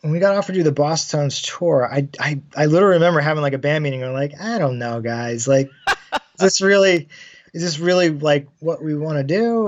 when we got offered to do the Boss Tones tour, I literally remember having like a band meeting and like, I don't know, guys. Like, is this really like what we want to do?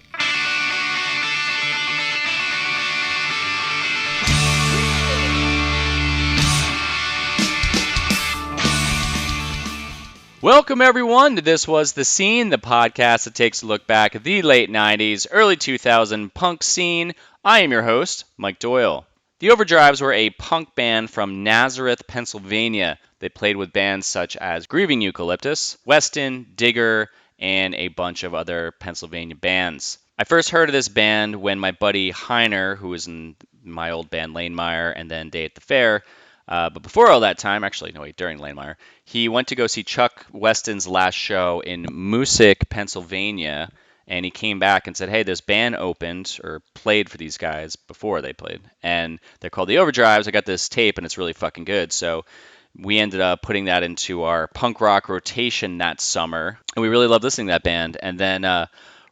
Welcome, everyone, to This Was The Scene, the podcast that takes a look back at the late 90s, early 2000 punk scene. I am your host, Mike Doyle. The Overdrives were a punk band from Nazareth, Pennsylvania. They played with bands such as Grieving Eucalyptus, Weston, Digger, and a bunch of other Pennsylvania bands. I first heard of this band when my buddy Heiner, who was in my old band Lanemeyer and then Day at the Fair, but before all that time, during Lanemeyer, he went to go see Chuck Weston's last show in Moosic, Pennsylvania, and he came back and said, hey, this band opened or played for these guys before they played, and they're called the Overdrives. I got this tape, and it's really fucking good. So we ended up putting that into our punk rock rotation that summer, and we really loved listening to that band. And then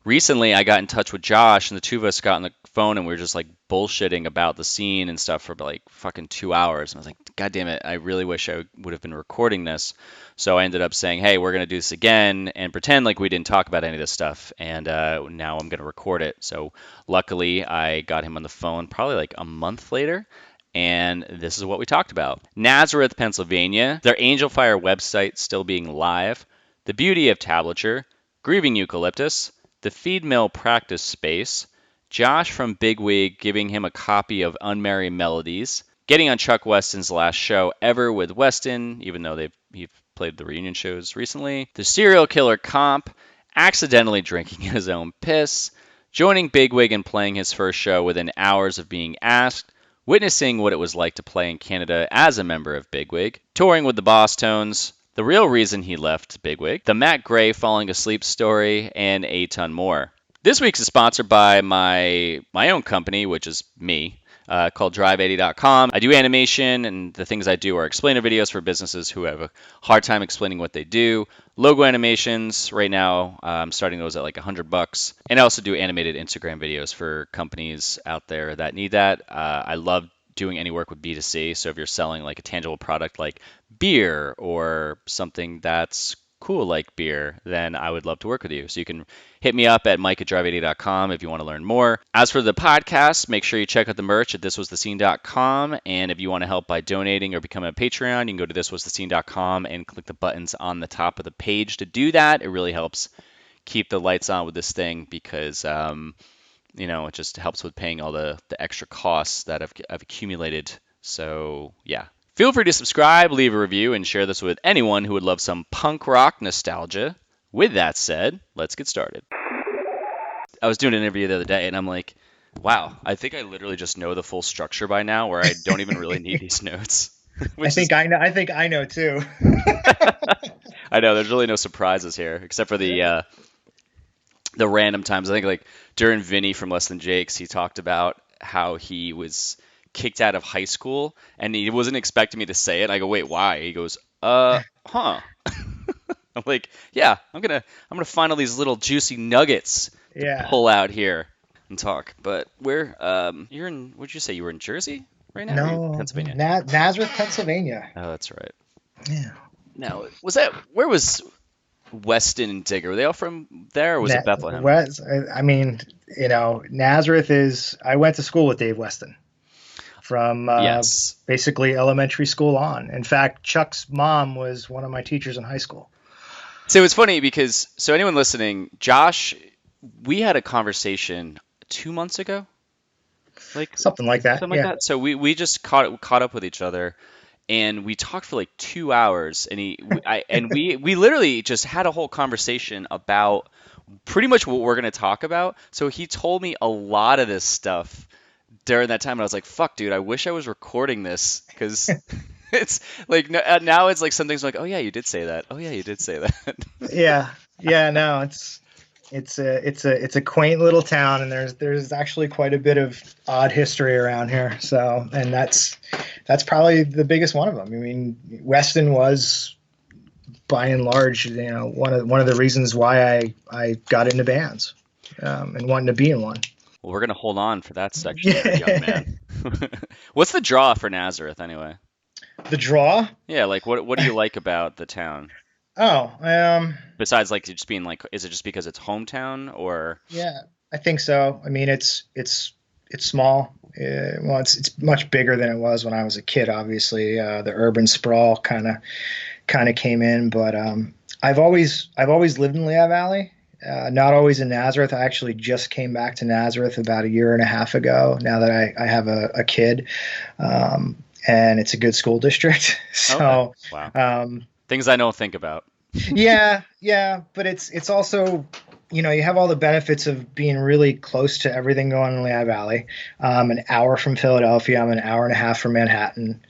recently I got in touch with Josh, and the two of us got on the phone, and we were just like bullshitting about the scene and stuff for like fucking 2 hours. And I was like, God damn it, I really wish I would have been recording this. So I ended up saying, hey, we're going to do this again and pretend like we didn't talk about any of this stuff. And now I'm going to record it. So luckily I got him on the phone probably like a month later. And this is what we talked about. Nazareth, Pennsylvania, their Angel Fire website still being live, the beauty of tablature, Grieving Eucalyptus, the feed mill practice space, Josh from Bigwig giving him a copy of Unmerry Melodies, getting on Chuck Weston's last show ever with Weston, even though he played the reunion shows recently, the serial killer comp, accidentally drinking his own piss, joining Bigwig and playing his first show within hours of being asked, witnessing what it was like to play in Canada as a member of Bigwig, touring with the Boss Tones, the real reason he left Bigwig, the Matt Gray falling asleep story, and a ton more. This week's is sponsored by my own company, which is me, called Drive80.com. I do animation, and the things I do are explainer videos for businesses who have a hard time explaining what they do. Logo animations, right now, I'm starting those at like $100. And I also do animated Instagram videos for companies out there that need that. I love doing any work with B2C. So if you're selling like a tangible product like beer or something that's cool like beer, then I would love to work with you. So you can hit me up at mike@drive80.com if you want to learn more. As for the podcast, make sure you check out the merch at thiswasthescene.com. And if you want to help by donating or becoming a Patreon, you can go to thiswasthescene.com and click the buttons on the top of the page to do that. It really helps keep the lights on with this thing because it just helps with paying all the extra costs that I've accumulated. So yeah. Feel free to subscribe, leave a review, and share this with anyone who would love some punk rock nostalgia. With that said, let's get started. I was doing an interview the other day, and I'm like, wow, I think I literally just know the full structure by now, where I don't even really need these notes. I think I know too. I know, there's really no surprises here, except for the random times. I think like during Vinny from Less Than Jake's, he talked about how he was kicked out of high school, and he wasn't expecting me to say it. I go, wait, why? He goes, huh. I'm like, yeah, I'm gonna find all these little juicy nuggets to pull out here and talk. But where'd you say you were in Jersey right now? No, Pennsylvania. Nazareth, Pennsylvania. Oh, that's right. Yeah. Now, where was Weston and Digger? Were they all from there, or was it Bethlehem? Nazareth is. I went to school with Dave Weston. From basically elementary school on. In fact, Chuck's mom was one of my teachers in high school. So it's funny because, anyone listening, Josh, we had a conversation 2 months ago, something like that. That. So we just caught up with each other, and we talked for like 2 hours, and we literally just had a whole conversation about pretty much what we're going to talk about. So he told me a lot of this stuff during that time, and I was like, fuck, dude, I wish I was recording this, because it's like now it's like some things like, oh yeah, you did say that. Oh yeah, you did say that. No, it's a quaint little town, and there's actually quite a bit of odd history around here. So, and that's probably the biggest one of them. I mean, Weston was, by and large, one of the reasons why I got into bands and wanted to be in one. Well, we're gonna hold on for that section there, young man. What's the draw for Nazareth anyway? The draw? Yeah, like what do you like about the town? Oh, Besides like it just being like, is it just because it's hometown or? yeah, I think so. I mean, it's small. Well, it's much bigger than it was when I was a kid. Obviously, the urban sprawl kind of came in, but I've always lived in Lehigh Valley. Not always in Nazareth. I actually just came back to Nazareth about a year and a half ago. Now that I have a kid, and it's a good school district. Okay. So, Wow. um, Things I don't think about. yeah, but it's also, you have all the benefits of being really close to everything going on in Lehigh Valley. An hour from Philadelphia, I'm an hour and a half from Manhattan.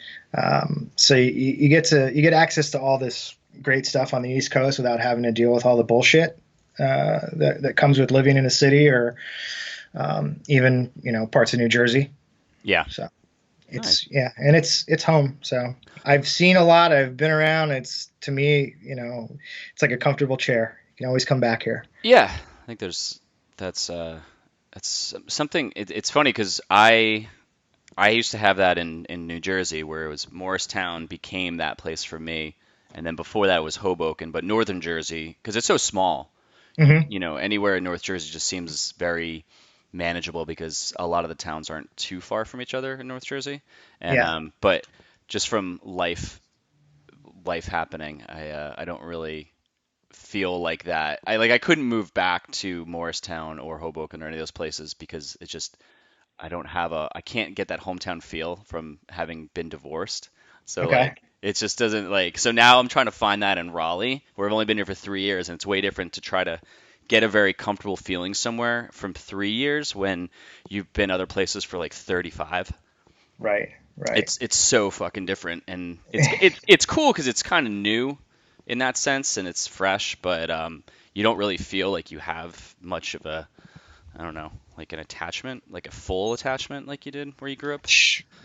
So you get access to all this great stuff on the East Coast without having to deal with all the bullshit that comes with living in a city, or even parts of New Jersey. Yeah. So Nice. yeah, and it's home. So I've seen a lot. I've been around. It's, to me, it's like a comfortable chair. You can always come back here. Yeah, I think that's something. It's funny because I used to have that in New Jersey where it was Morristown became that place for me, and then before that was Hoboken, but Northern Jersey because it's so small. Hmm. Anywhere in North Jersey just seems very manageable because a lot of the towns aren't too far from each other in North Jersey, and Yeah. but just from life happening, I don't really feel like that. I couldn't move back to Morristown or Hoboken or any of those places because it's just I can't get that hometown feel from having been divorced. So Okay. like it just doesn't like so now I'm trying to find that in Raleigh where I've only been here for 3 years and it's way different to try to get a very comfortable feeling somewhere from 3 years when you've been other places for like 35. Right. Right. It's so fucking different and it's cool because it's kind of new in that sense and it's fresh, but you don't really feel like you have much of a I don't know, like an attachment, like a full attachment like you did where you grew up.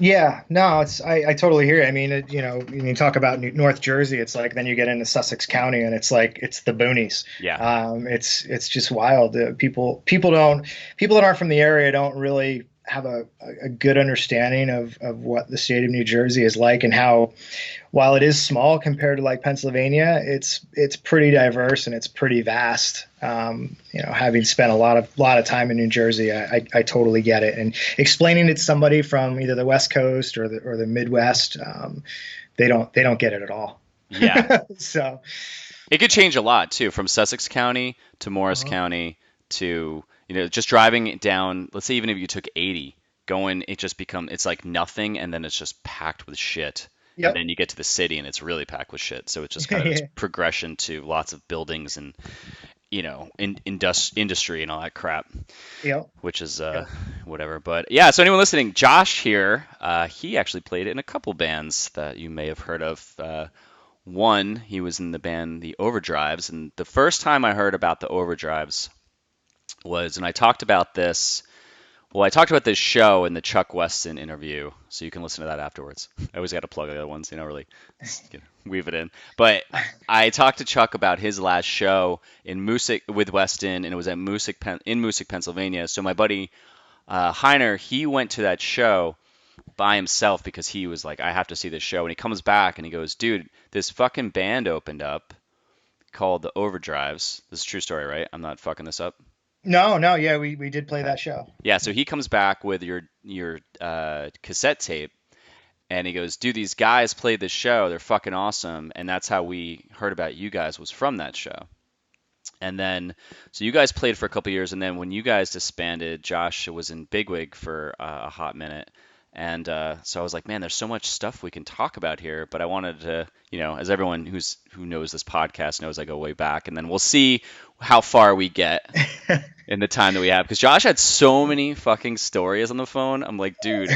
Yeah, no, I totally hear you. I mean, when you talk about North Jersey, it's like then you get into Sussex County, and it's like it's the boonies. Yeah. It's just wild. People that aren't from the area don't really have a good understanding of what the state of New Jersey is like, and how, while it is small compared to like Pennsylvania, it's pretty diverse and it's pretty vast. Having spent a lot of time in New Jersey, I totally get it. And explaining it to somebody from either the West Coast or the Midwest, they don't get it at all. Yeah. So, It could change a lot too, from Sussex County to Morris uh County to, just driving it down, let's say even if you took 80, it's like nothing and then it's just packed with shit. And yep. then you get to the city and it's really packed with shit. So it's just kind of this Yeah. progression to lots of buildings and, industry and all that crap, Yep. which is Yep. whatever. But yeah, so anyone listening, Josh here, he actually played in a couple bands that you may have heard of. One, he was in the band the Overdrives, and the first time I heard about the Overdrives was, and I talked about this. Well, I talked about this show in the Chuck Weston interview, so you can listen to that afterwards. I always got to plug the other ones, really weave it in. But I talked to Chuck about his last show in Music with Weston, and it was at in Music, Pennsylvania. So my buddy Heiner, he went to that show by himself because he was like, I have to see this show. And he comes back and he goes, dude, this fucking band opened up called the Overdrives. This is a true story, right? I'm not fucking this up. No, no, yeah, we did play Okay. that show. Yeah, so he comes back with your cassette tape, and he goes, "Dude, these guys played this show. They're fucking awesome." And that's how we heard about you guys was from that show. And then, so you guys played for a couple years, and then when you guys disbanded, Josh was in Bigwig for a hot minute. And so I was like, man, there's so much stuff we can talk about here. But I wanted to, as everyone who knows this podcast knows, I go way back, and then we'll see how far we get in the time that we have. Because Josh had so many fucking stories on the phone. I'm like, dude,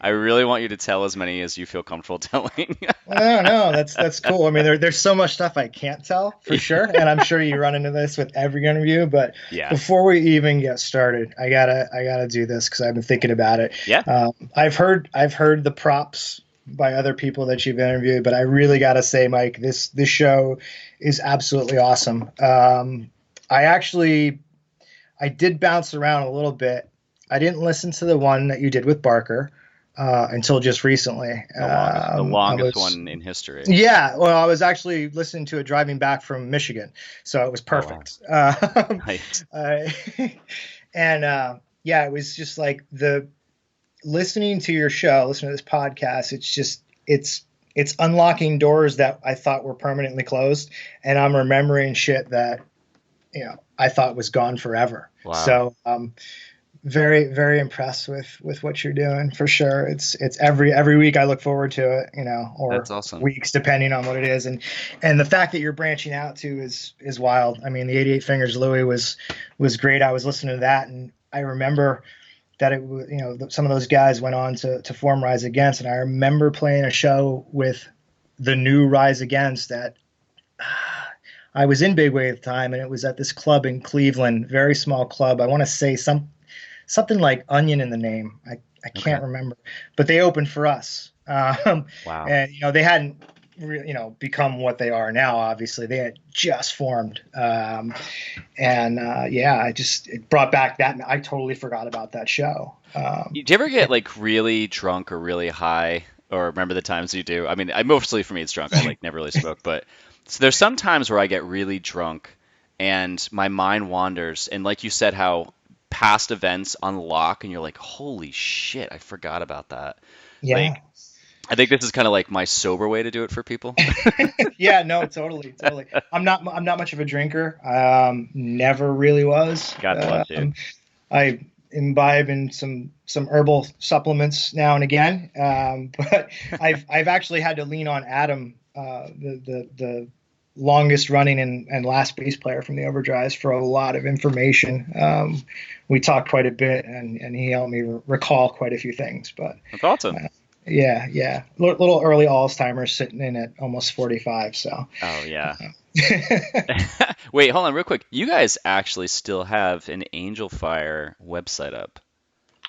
I really want you to tell as many as you feel comfortable telling. Well, no, that's cool. I mean, there's so much stuff I can't tell for sure, and I'm sure you run into this with every interview. But Yeah. before we even get started, I gotta do this because I've been thinking about it. Yeah. I've heard the props by other people that you've interviewed, but I really gotta say, Mike, this show is absolutely awesome. I did bounce around a little bit I didn't listen to the one that you did with Barker until just recently. The I longest was one in history. Yeah, well, I was actually listening to it driving back from Michigan, so it was Oh wow. perfect. Nice. Uh, and yeah, it was just like the listening to your show, listening to this podcast. It's unlocking doors that I thought were permanently closed, and I'm remembering shit that I thought was gone forever. Wow. So very very impressed with what you're doing for sure. It's every week I look forward to it, That's or awesome. weeks depending on what it is, and the fact that you're branching out to is wild. I mean, the 88 Fingers Louie was great. I was listening to that, and I remember that it was, some of those guys went on to form Rise Against, and I remember playing a show with the new Rise Against that I was in Bigwig at the time, and it was at this club in Cleveland, very small club. I want to say something like Onion in the name. I Okay. can't remember, but they opened for us, Wow. and they hadn't become what they are now. Obviously, they had just formed, and yeah, it brought back that. I totally forgot about that show. Do you ever get like really drunk or really high, or remember the times you do? I mean, mostly for me it's drunk. I like never really smoke, but so there's some times where I get really drunk and my mind wanders, and like you said, how past events unlock, and you're like, holy shit, I forgot about that. Yeah, Like, I think this is kind of like my sober way to do it for people. yeah, no, totally. I'm not much of a drinker. Never really was. God bless you. I imbibe in some herbal supplements now and again, but I've actually had to lean on Adam, the longest running and last bass player from the Overdrives, for a lot of information. We talked quite a bit, and he helped me recall quite a few things. But That's awesome. yeah, little early Alzheimer's, sitting in at almost 45. So Oh yeah. Wait, hold on real quick. You guys actually still have an Angel Fire website up.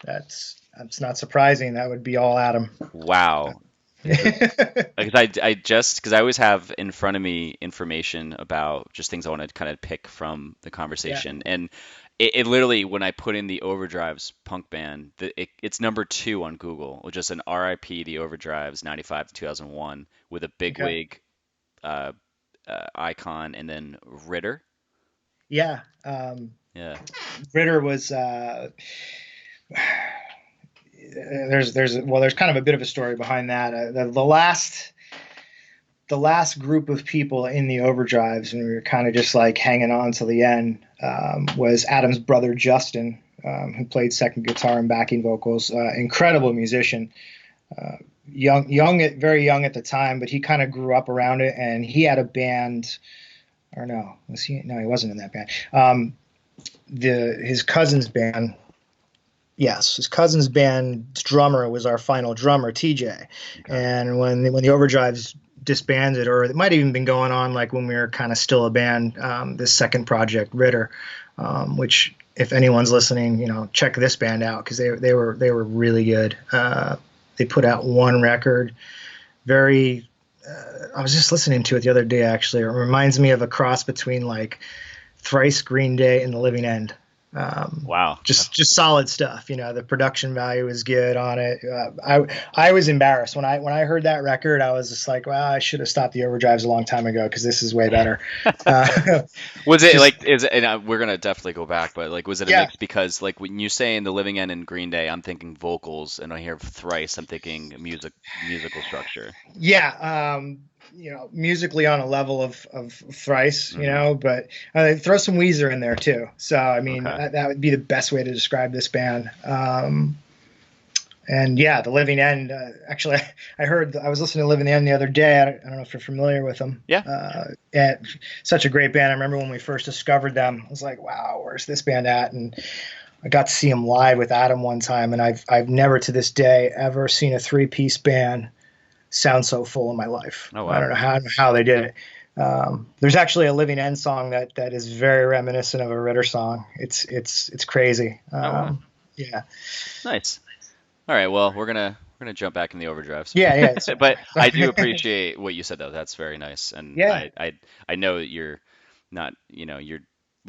that's not surprising. That would be all Adam. Wow. Because I always have in front of me information about just things I want to kind of pick from the Yeah. conversation, and it literally, when I put in the Overdrives punk band, it's number 2 on Google, with just an RIP the Overdrives 95 to 2001 with a Okay. Bigwig uh, icon and then Ritter. Yeah. Yeah. Ritter was there's kind of a bit of a story behind that. The last group of people in the Overdrives, and we were kind of just like hanging on till the end, was Adam's brother Justin, who played second guitar and backing vocals. Incredible musician, very young at the time, but he kind of grew up around it, and he had a band. Or no, was he? No, he wasn't in that band. His cousin's band. Yes, his cousin's band's drummer was our final drummer, TJ. Okay. And when the Overdrives disbanded, or it might have even been going on like when we were kind of still a band, this second project, Ritter, which if anyone's listening, check this band out, because they were really good. They put out one record, very. I was just listening to it the other day. Actually, it reminds me of a cross between like Thrice, Green Day, and The Living End. Wow. Just solid stuff. The production value is good on it. I was embarrassed when I heard that record. I was just like, wow, I should have stopped the Overdrives a long time ago, because this is way better. Was it Just like, and we're gonna definitely go back, but like, was it a yeah, mix? Because like when you say in The Living End and Green Day, I'm thinking vocals, and I hear Thrice, I'm thinking musical structure. yeah. Musically on a level of Thrice, Hmm. but throw some Weezer in there too. So I mean, Okay. that would be the best way to describe this band. And yeah, The Living End. Actually, I was listening to Living End the other day. I don't know if you're familiar with them. Yeah. And such a great band. I remember when we first discovered them, I was like, wow, where's this band at? And I got to see them live with Adam one time, and I've never to this day ever seen a three-piece band sound so full in my life. Oh I wow. don't know how they did it. There's actually a Living End song that is very reminiscent of a Ritter song. It's crazy. Oh wow. Yeah, Nice. All right. Well, we're gonna jump back in the Overdrives, yeah. but I do Sorry. appreciate what you said though. That's very nice, and Yeah, I know that you're not, you're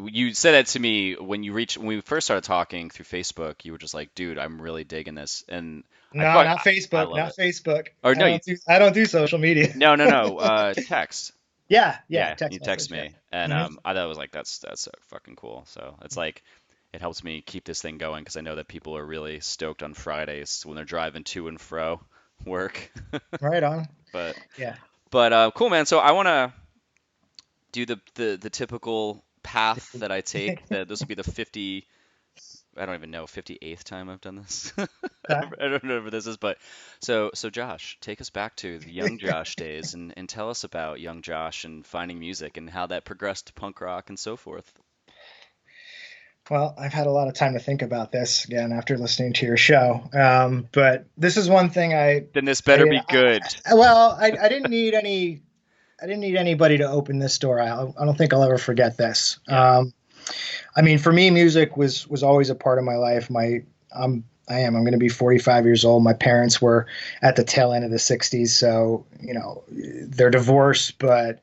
you said that to me when we first started talking through Facebook. You were just like, dude, I'm really digging this, and No, not I Facebook, love not it. Facebook. Or I no, don't do I don't do social media. no, text. Yeah, Yeah, you text text message. Yeah. me, and hmm I thought it was like that's so fucking cool. So it's like it helps me keep this thing going because I know that people are really stoked on Fridays when they're driving to and fro work. Right on. But Yeah. cool, man. So I want to do the typical path that I take. That this will be the 50. I don't even know 58th time I've done this. Okay. I don't know whatever this is, but so Josh, take us back to the young Josh days and tell us about young Josh and finding music and how that progressed to punk rock and so forth. Well, I've had a lot of time to think about this again after listening to your show. But this is one thing Then this better be good. I didn't need any. I didn't need anybody to open this door. I don't think I'll ever forget this. Yeah. I mean, for me, music was always a part of my life. I'm going to be 45 years old. My parents were at the tail end of the 60s, so they're divorced, but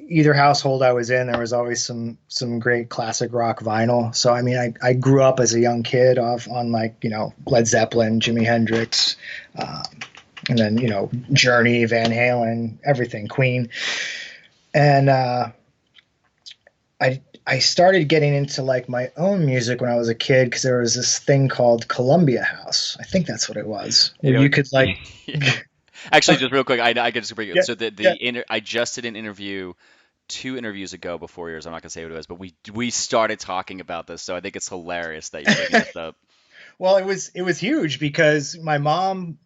either household I was in, there was always some great classic rock vinyl. So I mean, I grew up as a young kid on like Led Zeppelin, Jimi Hendrix, um, and then Journey, Van Halen, everything, Queen, and I started getting into like my own music when I was a kid because there was this thing called Columbia House. I think that's what it was, where you could like. Yeah. Actually, just real quick, I could just bring it. Yeah, So yeah. I just did an interview 2 interviews ago before yours. I'm not gonna say what it was, but we started talking about this, so I think it's hilarious that you're bringing this up. Well, it was huge because my mom,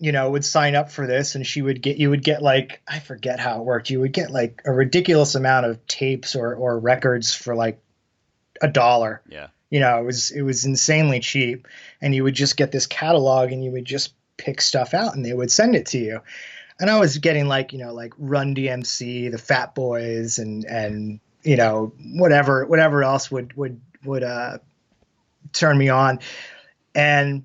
would sign up for this, and you would get like, I forget how it worked. You would get like a ridiculous amount of tapes or records for like $1. Yeah. It was insanely cheap, and you would just get this catalog, and you would just pick stuff out, and they would send it to you. And I was getting like like Run DMC, the Fat Boys, and whatever else would turn me on. And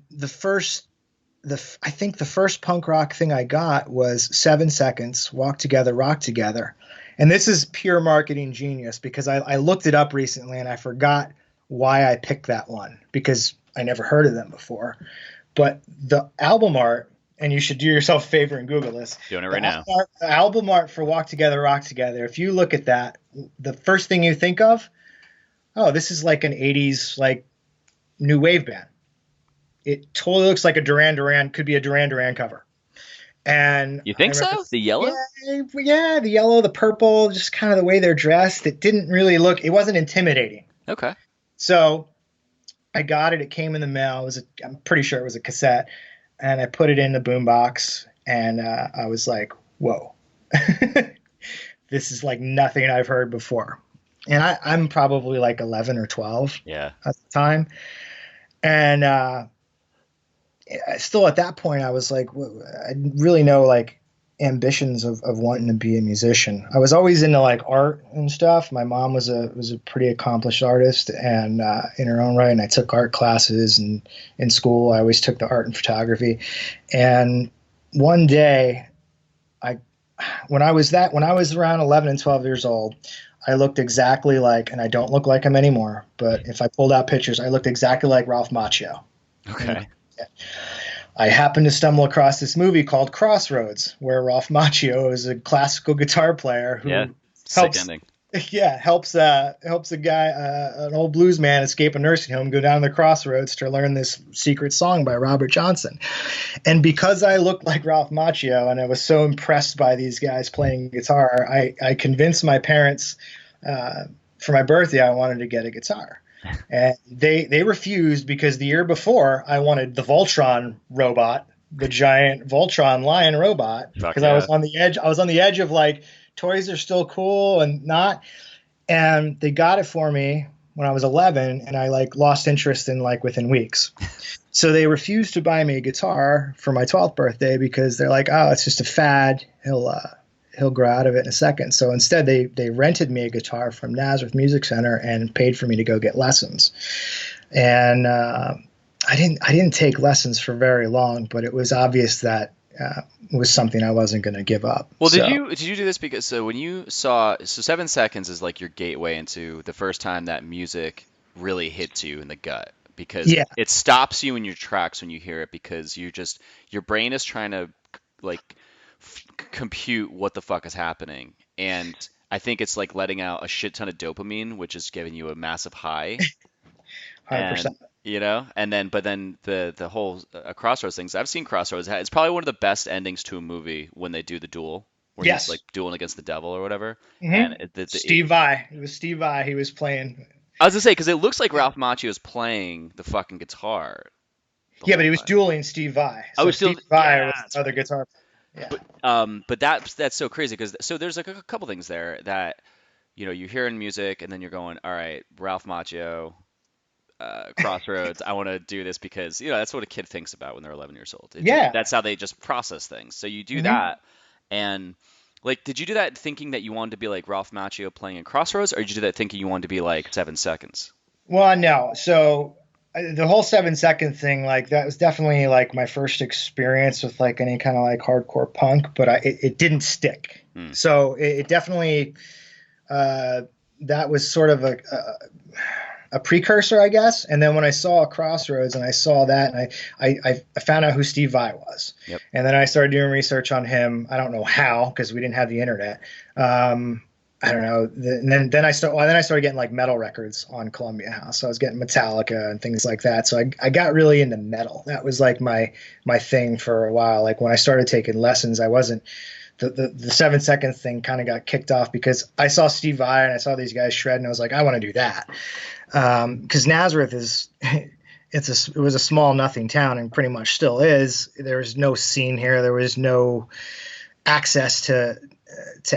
I think the first punk rock thing I got was 7 Seconds, Walk Together, Rock Together. And this is pure marketing genius because I looked it up recently and I forgot why I picked that one because I never heard of them before. But the album art, and you should do yourself a favor and Google this. Doing it right now. The album art for Walk Together, Rock Together, if you look at that, the first thing you think of, oh, this is like an 80s like new wave band. It totally looks like could be a Duran Duran cover. And You think so? The yellow? Yeah, the yellow, the purple, just kind of the way they're dressed. It wasn't intimidating. Okay. So I got it. It came in the mail. I'm pretty sure it was a cassette. And I put it in the boombox. And I was like, whoa, this is like nothing I've heard before. And I'm probably like 11 or 12 Yeah. at the time. And still at that point, I was like, I didn't really know like ambitions of wanting to be a musician. I was always into like art and stuff. My mom was a pretty accomplished artist and in her own right. And I took art classes, and in school, I always took the art and photography. And one day when I was around 11 and 12 years old, I looked exactly like, and I don't look like him anymore, but if I pulled out pictures, I looked exactly like Ralph Macchio. Okay. I happened to stumble across this movie called Crossroads, where Ralph Macchio is a classical guitar player who Sick ending. helps a guy, an old blues man, escape a nursing home, go down the crossroads to learn this secret song by Robert Johnson. And because I looked like Ralph Macchio and I was so impressed by these guys playing guitar, I convinced my parents for my birthday I wanted to get a guitar. And they refused because the year before I wanted the Voltron robot, the giant Voltron lion robot, because I was on the edge. I was on the edge of like, toys are still cool and not. And they got it for me when I was 11, and I like lost interest in like within weeks. So they refused to buy me a guitar for my 12th birthday because they're like, oh, it's just a fad. He'll grow out of it in a second. So instead, they rented me a guitar from Nazareth Music Center and paid for me to go get lessons. And I didn't take lessons for very long, but it was obvious that was something I wasn't going to give up. Well, So did you do this because when you saw 7 seconds is like your gateway into the first time that music really hits you in the gut because yeah, it stops you in your tracks when you hear it because your brain is trying to like compute what the fuck is happening, and I think it's like letting out a shit ton of dopamine, which is giving you a massive high. 100%. And and then but then the whole Crossroads things. I've seen Crossroads. It's probably one of the best endings to a movie when they do the duel, where he's like Yes. dueling against the devil or whatever. hmm And Steve Vai. It was Steve Vai. He was playing. I was gonna say because it looks like Ralph Macchio is playing the fucking guitar the Yeah, but whole he was time. dueling Steve Vai. I So was still Steve Vai yeah, was that's the other right. guitar player. Yeah. But that's so crazy because so there's like a couple things there that you hear in music and then you're going, all right, Ralph Macchio. Crossroads. I want to do this because that's what a kid thinks about when they're 11 years old. Yeah. That's how they just process things. So you do hmm that, and like, did you do that thinking that you wanted to be like Ralph Macchio playing in Crossroads, or did you do that thinking you wanted to be like 7 Seconds? Well, no. So the whole 7 second thing, like that was definitely like my first experience with like any kind of like hardcore punk, but it didn't stick. Hmm. So it definitely uh, that was sort of a precursor, I guess. And then when I saw Crossroads and I saw that, and I found out who Steve Vai was, Yep. and then I started doing research on him. I don't know how because we didn't have the internet. I don't know. And then I started getting like metal records on Columbia House. So I was getting Metallica and things like that. So I got really into metal. That was like my thing for a while. Like when I started taking lessons, I wasn't the 7 seconds thing kind of got kicked off because I saw Steve Vai and I saw these guys shred and I was like, I want to do that. Because Nazareth is it was a small nothing town and pretty much still is. There was no scene here. There was no access to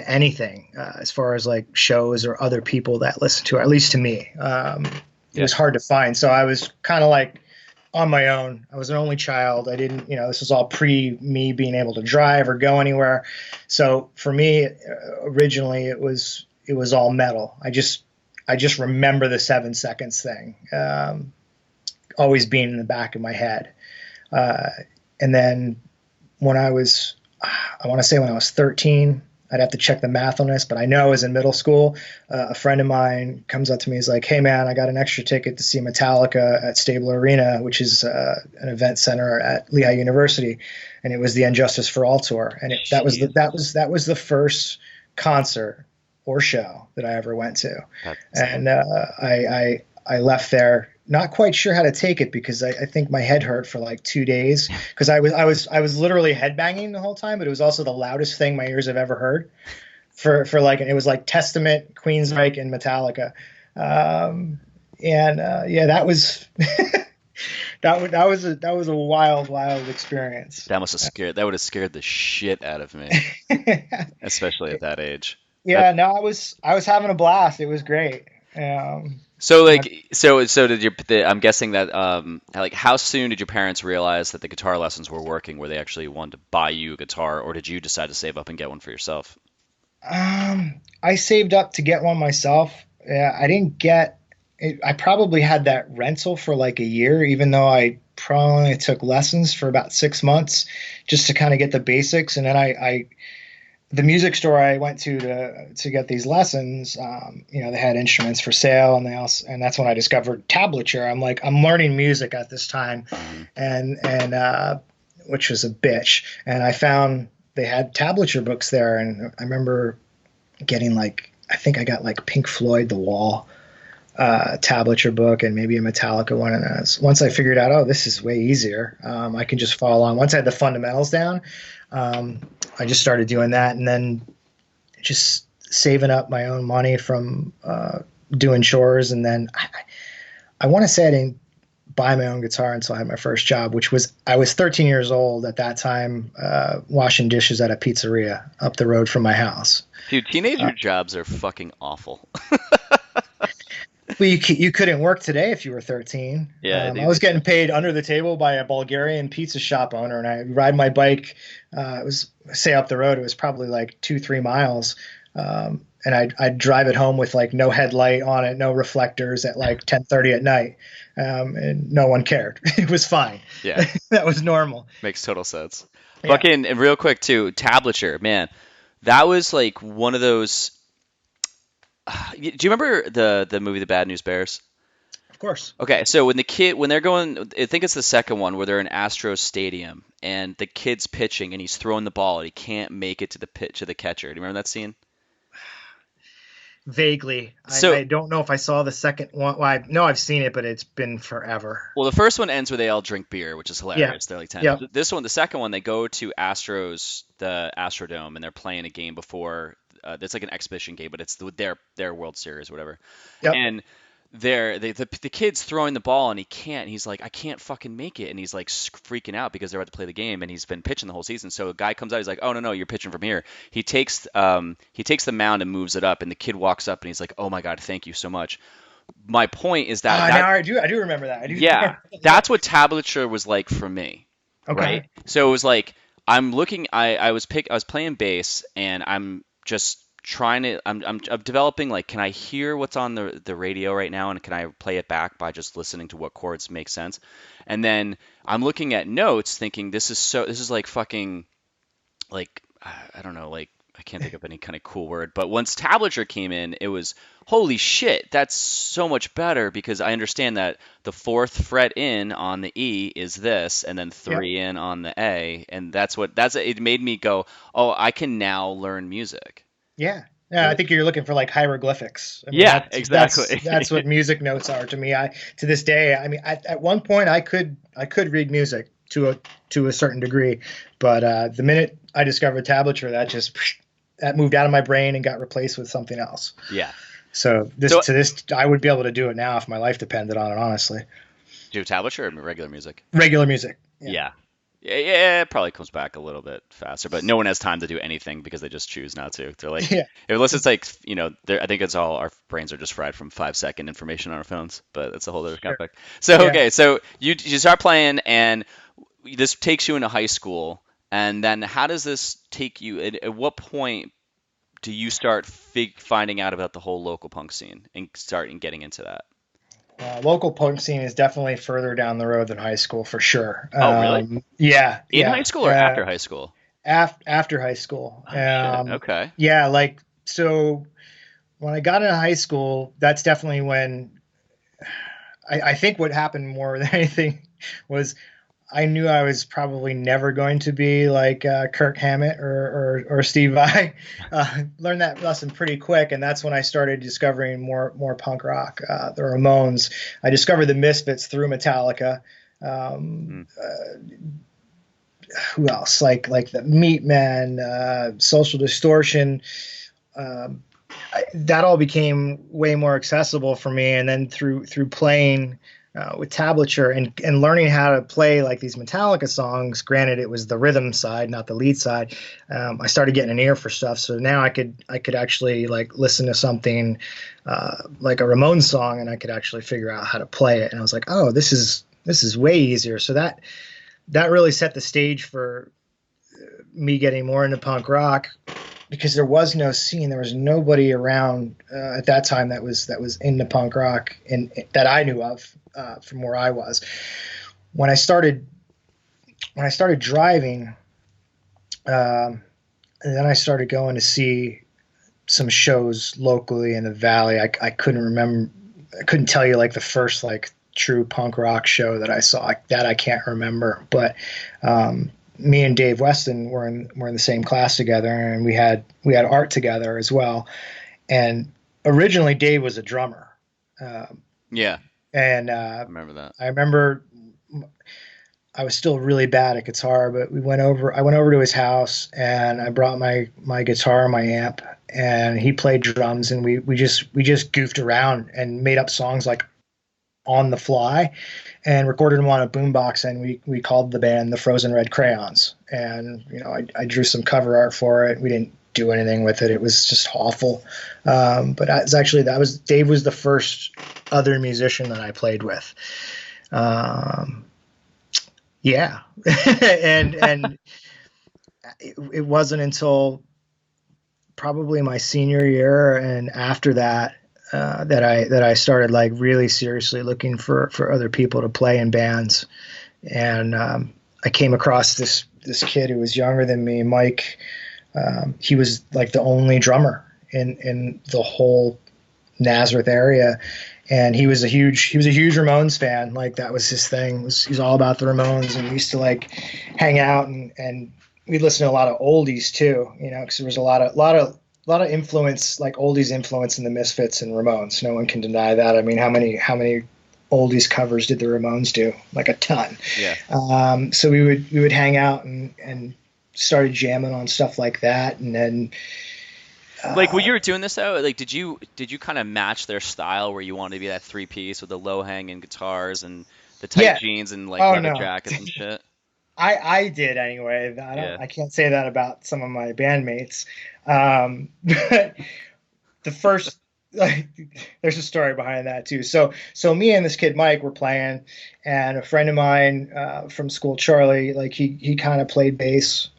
anything as far as like shows or other people that listen to it, at least to me. It was hard to find. So I was kind of like on my own. I was an only child. I didn't, this was all pre me being able to drive or go anywhere. So for me, originally it was all metal. I just remember the 7 seconds thing always being in the back of my head. And then when I want to say when I was 13, I'd have to check the math on this, but I know I was in middle school. A friend of mine comes up to me. He's like, "Hey man, I got an extra ticket to see Metallica at Stable Arena, which is an event center at Lehigh University." And it was the Injustice for All tour. And that was the first concert or show that I ever went to. And I left there not quite sure how to take it because I think my head hurt for like 2 days because I was literally headbanging the whole time, but it was also the loudest thing my ears have ever heard for like, and it was like Testament, Queensryche, and Metallica. That was that was a wild experience. That would have scared the shit out of me, especially at that age. Yeah, no, I was having a blast. It was great. So like so I'm guessing that like how soon did your parents realize that the guitar lessons were working where they actually wanted to buy you a guitar, or did you decide to save up and get one for yourself? I saved up to get one myself. Yeah, I didn't get it. I probably had that rental for like a year, even though I probably took lessons for about 6 months just to kind of get the basics. And then the music store I went to get these lessons, they had instruments for sale, and that's when I discovered tablature. I'm like, I'm learning music at this time, and which was a bitch. And I found they had tablature books there, and I remember getting I think I got like Pink Floyd, The Wall, tablature book, and maybe a Metallica one. And once I figured out, oh, this is way easier. I can just follow along. Once I had the fundamentals down, I just started doing that, and then just saving up my own money from doing chores. And then I want to say I didn't buy my own guitar until I had my first job, which was I was 13 years old at that time, washing dishes at a pizzeria up the road from my house. Dude, teenager jobs are fucking awful. Well, you couldn't work today if you were 13. Yeah, I was getting paid under the table by a Bulgarian pizza shop owner, and I ride my bike. It was say up the road. It was probably like 2-3 miles, and I'd drive it home with like no headlight on it, no reflectors at like 10:30 at night, and no one cared. It was fine. Yeah, that was normal. makes total sense. Yeah, Fucking and real quick too, tablature, man. That was like one of those. Do you remember the movie The Bad News Bears? of course. Okay, so when they're going, I think it's the second one where they're in Astros Stadium and the kid's pitching and he's throwing the ball and he can't make it to the pitch to the catcher. Do you remember that scene? Vaguely. So, I don't know if I saw the second one. Well, I know I've seen it, but it's been forever. well, the first one ends where they all drink beer, which is Yeah. hilarious. They're like 10. Yep. This one, the second one, they go to the Astrodome, and they're playing a game before. It's like an exhibition game, but it's their World Series, or whatever. Yep. And the kid's throwing the ball, and he can't. He's like, I can't fucking make it, and he's like freaking out because they're about to play the game, and he's been pitching the whole season. So a guy comes out, he's like, oh no, you're pitching from here. He takes the mound and moves it up, and the kid walks up, and he's like, oh my god, thank you so much. My point is that Now I do remember that. I do. yeah, that's what tablature was like for me. Okay. Right? So it was like I'm looking. I was playing bass, and I'm just trying to. I'm developing like, can I hear what's on the radio right now, and can I play it back by just listening to what chords make sense? And then I'm looking at notes, thinking this is like fucking like I don't know, like I can't think of any kind of cool word, but once tablature came in, it was holy shit, that's so much better because I understand that the fourth fret in on the E is this, and then three in on the A, and it made me go, oh, I can now learn music. Yeah. Yeah, I think you're looking for like hieroglyphics. I mean, Yeah, exactly. That's what music notes are to me. To this day, I mean, at one point I could read music to a certain degree, but the minute I discovered tablature, that moved out of my brain and got replaced with something else. Yeah. So I would be able to do it now if my life depended on it, honestly. Do you have tablature or regular music? Regular music. Yeah. Yeah, it probably comes back a little bit faster, but no one has time to do anything because they just choose not to. They're like, unless it's like, I think it's all our brains are just fried from 5-second information on our phones, but that's a whole other topic. So, okay, so you start playing, and this takes you into high school, and then how does this take you? At what point do you start finding out about the whole local punk scene and starting getting into that? Local punk scene is definitely further down the road than high school for sure. Oh, really? Yeah. In high school or after high school? After high school. Oh, okay. Yeah, like so when I got into high school, that's definitely when I think what happened more than anything was I knew I was probably never going to be like Kirk Hammett or Steve Vai. Learned that lesson pretty quick, and that's when I started discovering more punk rock. The Ramones. I discovered the Misfits through Metallica. Who else? Like the Meatmen, Social Distortion. That all became way more accessible for me, and then through playing with tablature and learning how to play like these Metallica songs. Granted, it was the rhythm side, not the lead side. I started getting an ear for stuff, so now I could actually like listen to something like a Ramones song, and I could actually figure out how to play it. And I was like, oh, this is way easier. So that really set the stage for me getting more into punk rock. Because there was no scene, there was nobody around at that time that was into punk rock and that I knew of from where I was. When I started driving, and then I started going to see some shows locally in the Valley. I couldn't tell you like the first like true punk rock show that I saw. That I can't remember, but. Me and Dave Weston were in the same class together, and we had art together as well. And originally, Dave was a drummer. Yeah. And I remember that. I remember I was still really bad at guitar, but I went over to his house, and I brought my guitar and my amp, and he played drums, and we just goofed around and made up songs like on the fly. And recorded them on a boombox, and we called the band the Frozen Red Crayons. And I drew some cover art for it. We didn't do anything with it. It was just awful. But Dave was the first other musician that I played with. Yeah, and it wasn't until probably my senior year and after that. That I started like really seriously looking for other people to play in bands, and I came across this this kid who was younger than me, Mike. He was like the only drummer in the whole Nazareth area, and he was a huge Ramones fan. Like that was his thing. He's all about the Ramones, and we used to like hang out and we'd listen to a lot of oldies too, because there was a lot of influence, like oldies influence in the Misfits and Ramones. No one can deny that. I mean, how many oldies covers did the Ramones do? Like a ton. Yeah. So we would hang out and started jamming on stuff like that, and then like when you were doing this though, like did you kind of match their style where you wanted to be that three piece with the low hanging guitars and the tight jeans and like leather jackets and shit? I did anyway. I can't say that about some of my bandmates. But the first, there's a story behind that too. So me and this kid Mike were playing, and a friend of mine from school, Charlie, like he kind of played bass.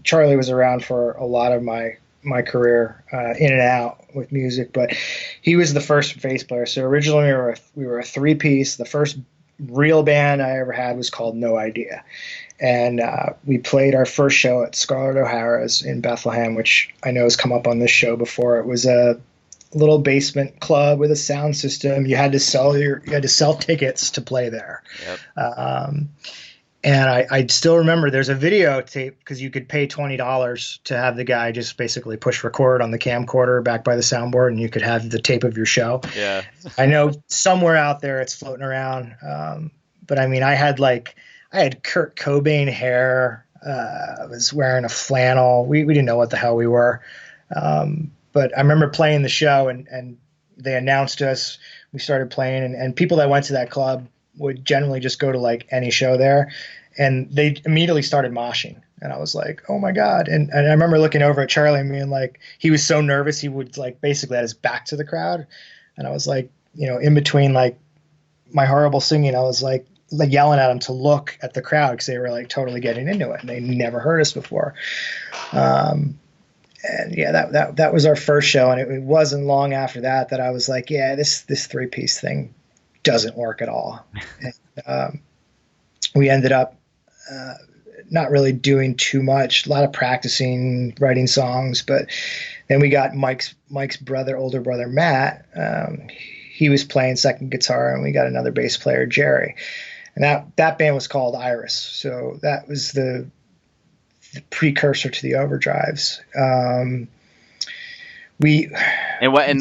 Charlie was around for a lot of my career, in and out with music, but he was the first bass player. So originally we were a three piece. The first real band I ever had was called No Idea. And we played our first show at Scarlett O'Hara's in Bethlehem, which I know has come up on this show before. It was a little basement club with a sound system. You had to sell tickets to play there. Yep. And I still remember there's a videotape because you could pay $20 to have the guy just basically push record on the camcorder back by the soundboard, and you could have the tape of your show. Yeah. I know somewhere out there it's floating around. But I mean, I had Kurt Cobain hair. I was wearing a flannel. We didn't know what the hell we were. But I remember playing the show, and they announced us. We started playing, and people that went to that club would generally just go to like any show there, and they immediately started moshing. And I was like, oh my God. And I remember looking over at Charlie and being like, he was so nervous. He would like basically had his back to the crowd. And I was like, in between like my horrible singing, I was like yelling at them to look at the crowd because they were like totally getting into it and they never heard us before. And yeah, that was our first show. And it wasn't long after that I was like, yeah, this three piece thing doesn't work at all. And, we ended up not really doing too much, a lot of practicing, writing songs, but then we got Mike's older brother, Matt. He was playing second guitar, and we got another bass player, Jerry. And that band was called Iris. So that was the precursor to the Overdrives.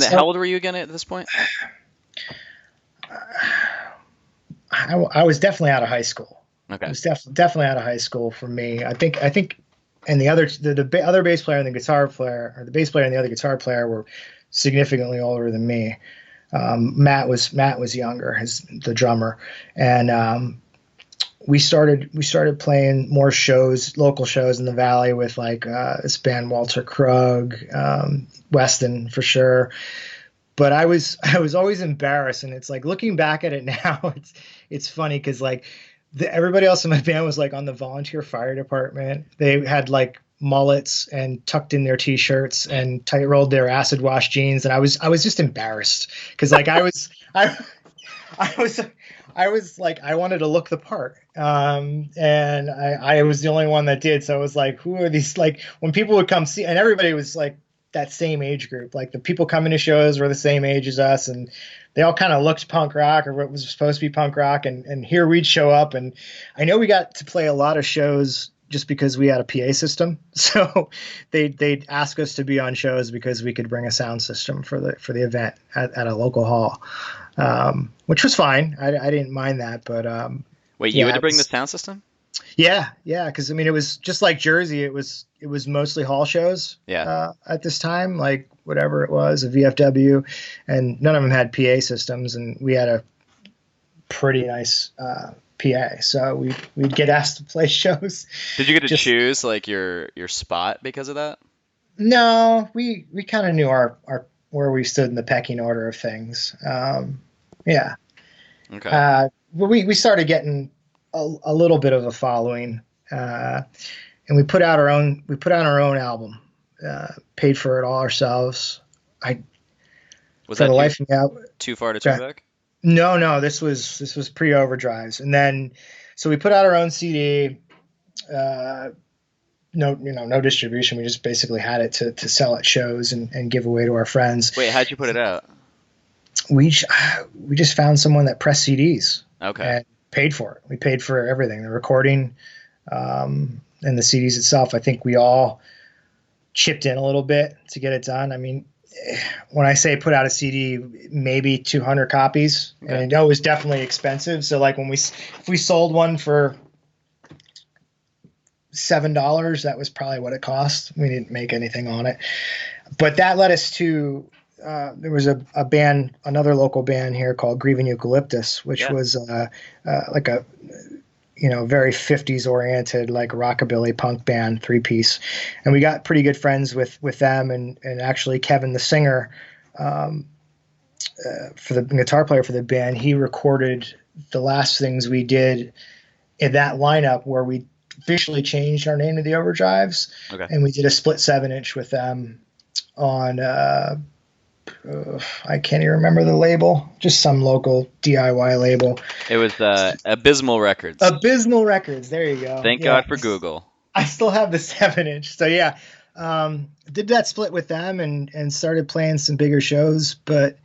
How old were you again at this point? I was definitely out of high school. Okay. It was definitely out of high school for me. I think, and the other bass player and the guitar player, or the bass player and the other guitar player, were significantly older than me. Matt was younger, the drummer, and we started playing more shows, local shows in the Valley with like this band Walter Krug, Weston for sure. But I was always embarrassed, and it's like looking back at it now, it's funny because like everybody else in my band was like on the volunteer fire department. They had like mullets and tucked in their t-shirts and tight rolled their acid wash jeans, and I was just embarrassed because like I was like I wanted to look the part, and I was the only one that did. So I was like, who are these? Like when people would come see, and everybody was like that same age group, like the people coming to shows were the same age as us, and they all kind of looked punk rock or what was supposed to be punk rock, and here we'd show up, and I know we got to play a lot of shows just because we had a PA system. So they'd ask us to be on shows because we could bring a sound system for the event at a local hall, which was fine. I didn't mind that, but wait, you had to bring the sound system? Yeah, because I mean it was just like Jersey. It was mostly hall shows. Yeah. At this time, like whatever it was, a VFW, and none of them had PA systems, and we had a pretty nice PA, so we'd get asked to play shows. Did you get to choose like your spot because of that? No, we kind of knew our where we stood in the pecking order of things. Yeah. Okay. But we started getting a little bit of a following, and we put out our own album, paid for it all ourselves. Was that life of me out, Too Far to Turn Back? No, this was pre-Overdrives, and then so we put out our own CD, no distribution. We just basically had it to sell at shows and give away to our friends. Wait, how'd you put it out? We just found someone that pressed CDs Okay. and paid for it. We paid for everything, the recording, and the CDs itself. I think we all chipped in a little bit to get it done. I mean, when I say put out a CD, maybe 200 copies, Okay. and I know it was definitely expensive. So like if we sold one for $7, that was probably what it cost. We didn't make anything on it, but that led us to there was a band, another local band here called Grieving Eucalyptus, which was like a very 50s oriented, like rockabilly punk band, 3-piece. And we got pretty good friends with them. And actually Kevin, the singer, for the guitar player for the band, he recorded the last things we did in that lineup where we officially changed our name to the Overdrives. Okay. And we did a split 7-inch with them on, I can't even remember the label, just some local DIY label. It was Abysmal Records. Abysmal Records. There you go. Thank God for Google. I still have the 7-inch. So yeah, did that split with them and started playing some bigger shows. But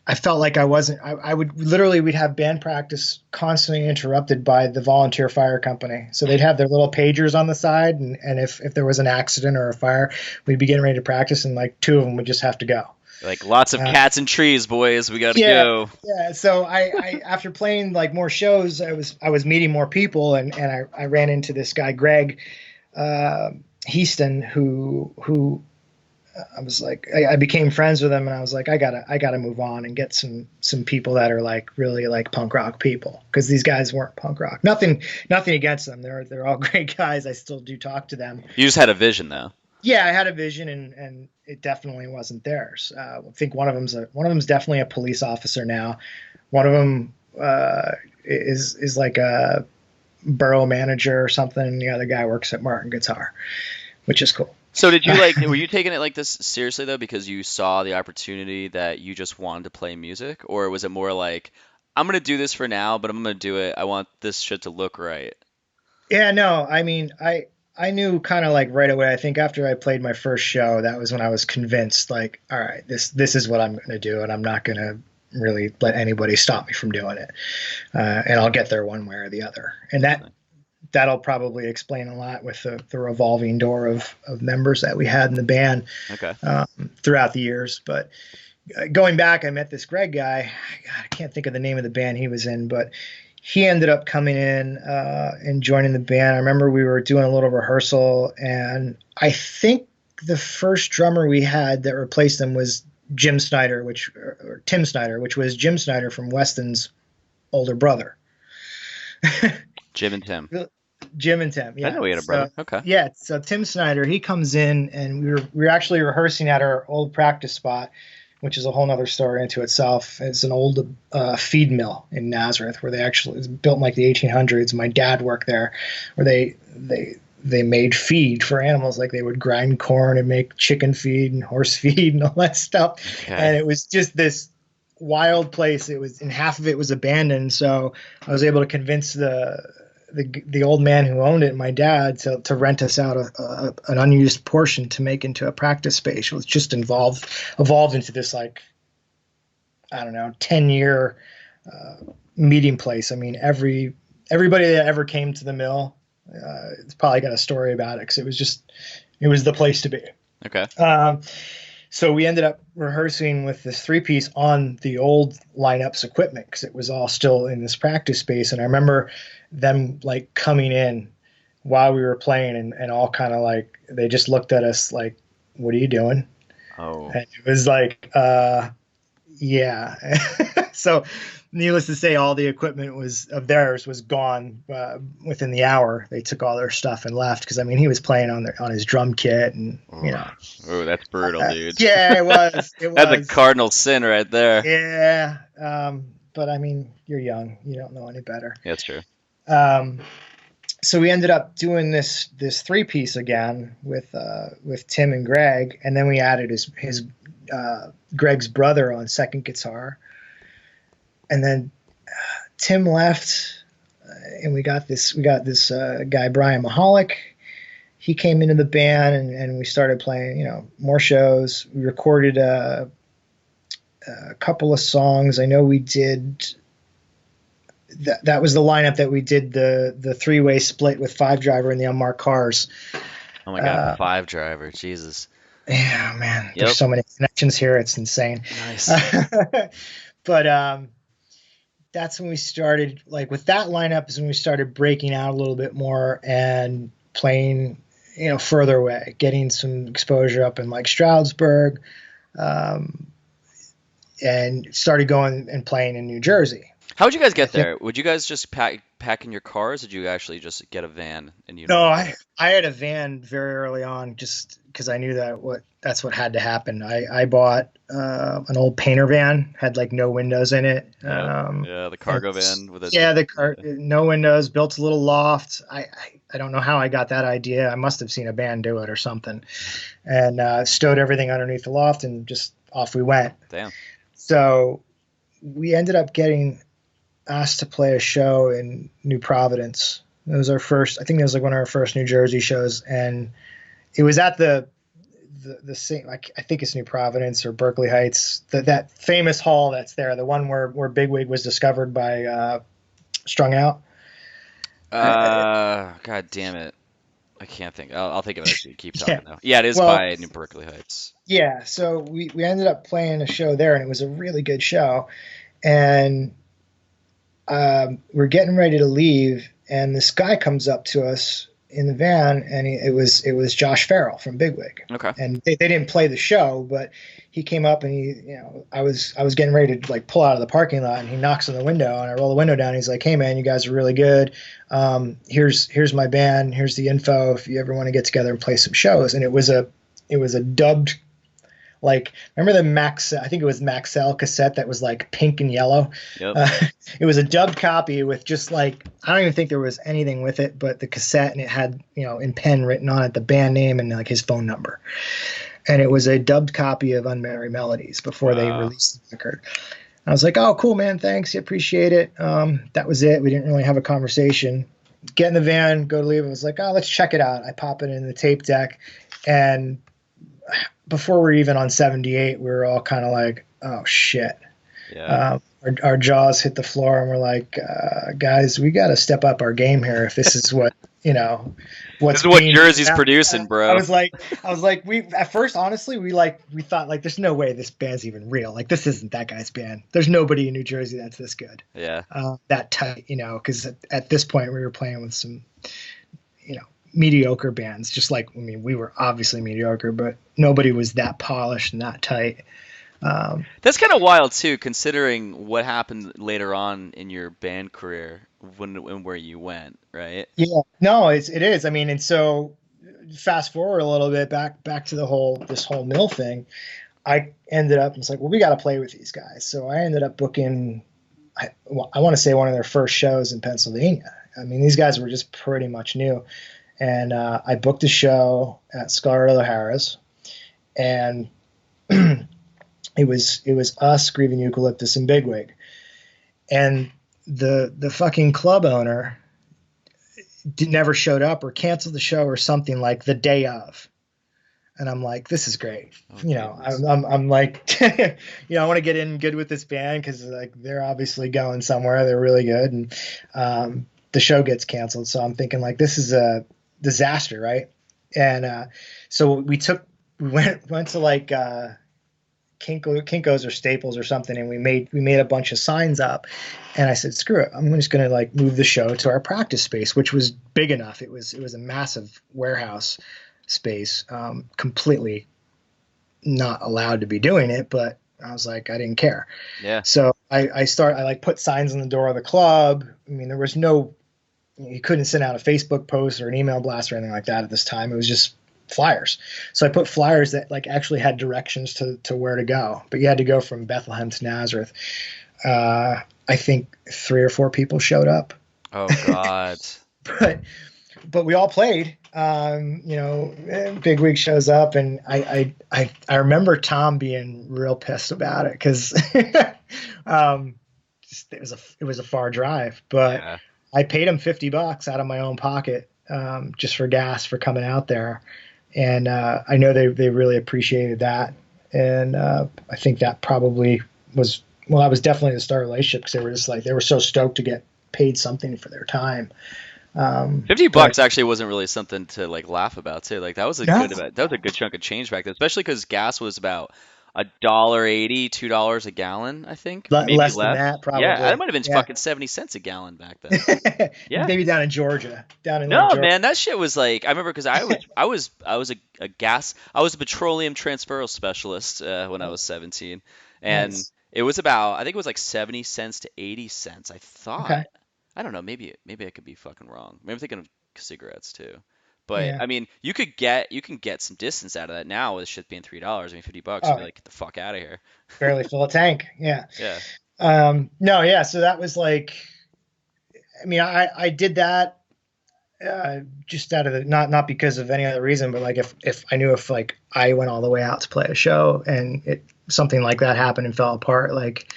I felt like I wasn't. We'd have band practice constantly interrupted by the volunteer fire company. So they'd have their little pagers on the side, and if there was an accident or a fire, we'd be getting ready to practice, and like 2 of them would just have to go. Like lots of cats and trees, boys. We gotta go. Yeah. So I after playing like more shows, I was meeting more people, and I ran into this guy Greg Heaston who I was like, I became friends with him, and I was like, I gotta move on and get some people that are like really like punk rock people, because these guys weren't punk rock. Nothing against them. They're all great guys. I still do talk to them. You just had a vision, though. Yeah, I had a vision, and it definitely wasn't theirs. I think one of them's definitely a police officer now. One of them is like a borough manager or something, and the other guy works at Martin Guitar, which is cool. So were you taking it like this seriously though, because you saw the opportunity that you just wanted to play music, or was it more like, I'm gonna do this for now, but I'm gonna do it. I want this shit to look right. Yeah, no, I mean, I knew kind of like right away. I think after I played my first show, that was when I was convinced, like, all right, this is what I'm going to do, and I'm not going to really let anybody stop me from doing it. And I'll get there one way or the other. And that'll probably explain a lot with the revolving door of members that we had in the band throughout the years. But going back, I met this Greg guy. God, I can't think of the name of the band he was in, but he ended up coming in and joining the band. I remember we were doing a little rehearsal, and I think the first drummer we had that replaced him was Tim Snyder, which was Jim Snyder from Weston's older brother. Jim and Tim. Yeah. I know we had a brother. Okay. Yeah. So Tim Snyder, he comes in, and we were actually rehearsing at our old practice spot, which is a whole nother story into itself. It's an old feed mill in Nazareth, where it was built in like the 1800s. My dad worked there, where they made feed for animals. Like they would grind corn and make chicken feed and horse feed and all that stuff. Okay. And it was just this wild place. And half of it was abandoned. So I was able to convince the old man who owned it, my dad, to rent us out an unused portion to make into a practice space. It was just evolved into this, like, I don't know, 10-year meeting place. I mean, everybody that ever came to the mill, it's probably got a story about it, because it was the place to be. Okay. So we ended up rehearsing with this 3-piece on the old lineup's equipment, because it was all still in this practice space. And I remember them like coming in while we were playing, and all kind of like, they just looked at us like, what are you doing? Oh. And it was like, yeah. So needless to say, all the equipment was gone within the hour. They took all their stuff and left, because I mean, he was playing on his drum kit, and you know. Oh, that's brutal, dude. Yeah, it was. That's a cardinal sin right there. Yeah, but I mean, you're young, you don't know any better. Yeah, that's true. So we ended up doing this 3-piece again with Tim and Greg, and then we added his Greg's brother on second guitar. And then Tim left. and we got this guy Brian Mahalik. He came into the band, and we started playing, more shows. We recorded a couple of songs. I know we did. That was the lineup that we did the three-way split with Five Driver and the Unmarked Cars. Oh my God, Five Driver, Jesus. Yeah, man, there's so many connections here. It's insane. Nice. But that's when we started, like with that lineup is when we started breaking out a little bit more and playing, further away, getting some exposure up in like Stroudsburg, and started going and playing in New Jersey. How would you guys get there? Would you guys just pack in your cars, or did you actually just get a van? No, I had a van very early on, just because I knew that's what had to happen. I bought an old painter van, had like no windows in it. The cargo van with no windows, built a little loft. I don't know how I got that idea. I must have seen a band do it or something, and stowed everything underneath the loft, and just off we went. Damn. So we ended up getting asked to play a show in New Providence. It was our first, I think it was like one of our first New Jersey shows, and it was at the same, like, I think it's New Providence or Berkeley Heights, that famous hall that's there, the one where Bigwig was discovered by Strung Out. God damn it. I can't think. I'll think of it as you keep talking now. Yeah, it is by New Berkeley Heights. Yeah, so we ended up playing a show there, and it was a really good show. And we're getting ready to leave, and this guy comes up to us in the van, and it was Josh Farrell from Bigwig. Okay. And they didn't play the show, but he came up, and I was getting ready to like pull out of the parking lot, and he knocks on the window, and I roll the window down. And he's like, "Hey man, you guys are really good. Here's my band. Here's the info if you ever want to get together and play some shows." And it was a dubbed, like, remember the I think it was Maxell cassette that was like pink and yellow. Yep. It was a dubbed copy with just like, I don't even think there was anything with it but the cassette, and it had, in pen written on it the band name and like his phone number. And it was a dubbed copy of Unmarried Melodies before they released the record. I was like, "Oh, cool, man. Thanks. Appreciate it." That was it. We didn't really have a conversation. Get in the van, go to leave. I was like, "Oh, let's check it out." I pop it in the tape deck, and before we're even on 78, we were all kind of like, "Oh shit." Yeah. Our jaws hit the floor, and we're like, "Guys, we got to step up our game here. If this is what, this is what Jersey's producing, bro." I was like, we at first, honestly, we thought like, there's no way this band's even real. Like, this isn't that guy's band. There's nobody in New Jersey that's this good. Yeah. That tight, because at this point we were playing with some, mediocre bands. Just like, I mean, we were obviously mediocre, but nobody was that polished and that tight. That's kind of wild too, considering what happened later on in your band career and where you went, right? Yeah, no, it is. I mean, and so fast forward a little bit back to this whole mill thing. I ended up, it's like, well, we got to play with these guys. So I ended up booking, I want to say one of their first shows in Pennsylvania. I mean, these guys were just pretty much new. And I booked a show at Scarlett O'Hara's, and it was us, Grieving Eucalyptus, and Bigwig. And the fucking club owner never showed up or canceled the show or something, like the day of. And I'm like, this is great. I'm like, I want to get in good with this band because like they're obviously going somewhere. They're really good. And the show gets canceled. So I'm thinking like, this is a disaster, right? And so we went to like Kinko's or Staples or something, and we made a bunch of signs up. And I said, screw it, I'm just gonna like move the show to our practice space, which was big enough. It was a massive warehouse space, completely not allowed to be doing it, but I was like, I didn't care. Yeah. So I like put signs on the door of the club. I mean, there was you couldn't send out a Facebook post or an email blast or anything like that at this time. It was just flyers. So I put flyers that like actually had directions to where to go, but you had to go from Bethlehem to Nazareth. I think 3 or 4 people showed up. Oh God. but we all played. Bigwig shows up, and I remember Tom being real pissed about it because it was a far drive, but I paid them $50 out of my own pocket, just for gas for coming out there. And I know they really appreciated that. And I think that probably was, well, that was definitely the start of the relationship, because they were just like, they were so stoked to get paid something for their time. 50 But bucks actually wasn't really something to like laugh about too. Like that was a no, good chunk of change back then, especially because gas was about $1.80, $2 a gallon, I think, maybe less than less. that Yeah, it probably. might have been Yeah. fucking 70 cents a gallon back then. Yeah. Maybe down in Georgia, down in like No, Georgia. man, that shit was like I remember because I was I was a petroleum transferal specialist when I was 17, and Nice. it was about I think it was like 70 cents to 80 cents. I thought. Okay. I don't know, maybe I could be fucking wrong. Maybe I'm thinking of cigarettes too. But Yeah. I mean, you can get some distance out of that now with shit being $3. I mean, $50, you'd Oh, be like, get the fuck out of here. barely fill a tank. Yeah. Yeah. No, yeah. So that was like, I mean, I did that just out of the, not because of any other reason, but like if I knew if like I went all the way out to play a show and it something like that happened and fell apart, like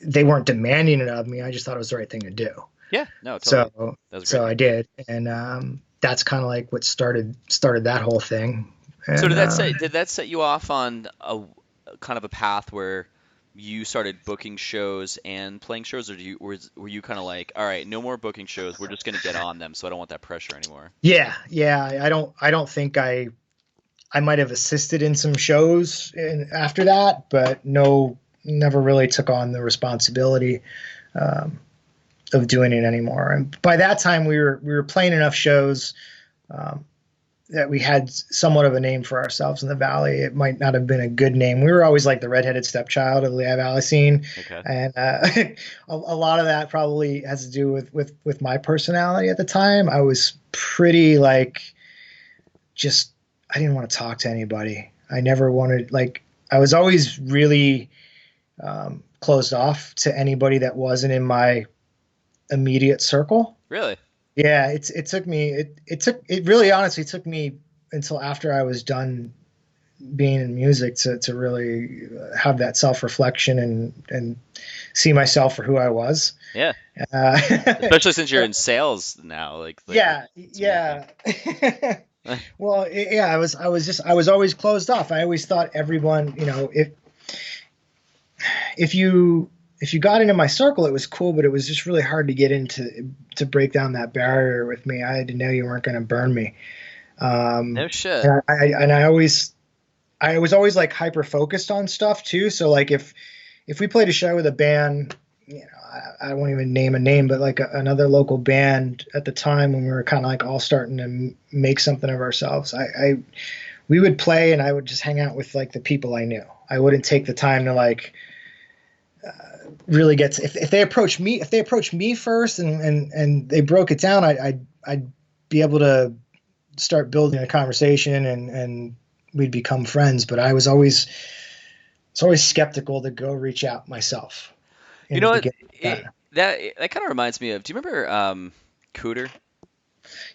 they weren't demanding it of me. I just thought it was the right thing to do. Yeah. No, totally. So That was a great so thing I to do. did, and that's kind of like what started that whole thing. So And did that set you off on a kind of a path where you started booking shows and playing shows, or were you kind of like, all right, no more booking shows, we're just gonna get on them, so I don't want that pressure anymore. yeah, I don't think I might have assisted in some shows after that, but no, never really took on the responsibility um, of doing it anymore. And by that time, we were playing enough shows um, that we had somewhat of a name for ourselves in the valley. It might not have been a good name. We were always like the redheaded stepchild of the Lehigh Valley scene, Okay. and a lot of that probably has to do with my personality at the time. I was pretty like just I didn't want to talk to anybody. I never wanted like I was always really closed off to anybody that wasn't in my immediate circle. Really? Yeah, it took me it really honestly took me until after I was done being in music to really have that self reflection and see myself for who I was. Yeah. Uh, Especially since you're in sales now, like yeah, it's amazing. yeah. Well, yeah, I was always closed off. I always thought everyone, if you got into my circle, it was cool, but it was just really hard to get into to break down that barrier with me. I had to know you weren't going to burn me. No shit. And I was always like hyper focused on stuff too. So like if we played a show with a band, I won't even name a name, but like another local band at the time when we were kind of like all starting to make something of ourselves, we would play and I would just hang out with like the people I knew. I wouldn't take the time to like really get to, if they approached me first and they broke it down, I'd be able to start building a conversation and we'd become friends. But I was always skeptical to go reach out myself You in the know what? beginning. That kind of reminds me of. Do you remember Cooter?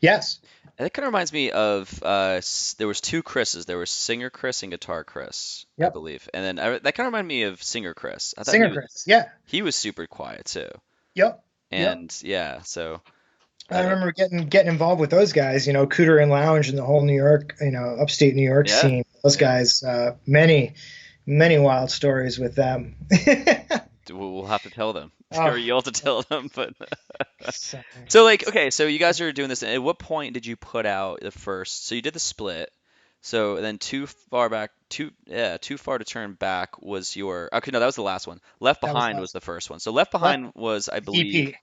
Yes. That kind of reminds me of there was two Chris's. There was singer Chris and guitar Chris, I Yep. believe. And then that kind of reminded me of singer Chris. I thought Singer Chris. Yeah. he was super quiet too. Yep. Yep. And yeah, so I I don't. remember getting involved with those guys, Cooter and Lounge and the whole New York, upstate New York Yeah, scene. Those yeah. guys, many wild stories with them. We'll have to tell them, Oh, or you'll have to tell them. But so- so like, okay, so you guys are doing this. At what point did you put out the first? So you did the split. So then too far to turn back was your. Okay, no, that was the last one. Left that was Behind was last the first one. So Left left Behind was, I believe. EP.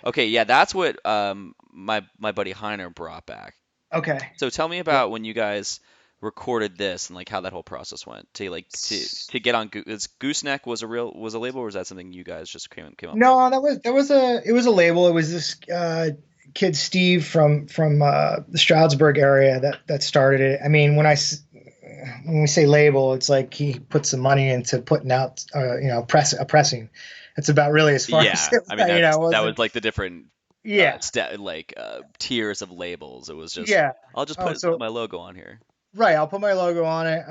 Okay, yeah, that's what my buddy Heiner brought back. Okay. So tell me Yeah. about when you guys recorded this and like how that whole process went to like to get on Gooseneck was a label, or was that something you guys just came up with? No, it was a label. It was this kid Steve from the Stroudsburg area that started it. I mean, when we say label, it's like he put some money into putting out pressing. That's about really as far Yeah, as it I mean went, that wasn't. was like the different Yeah, tiers of labels. It was just yeah. I'll just Oh, put so my logo on here. Right, I'll put my logo on it.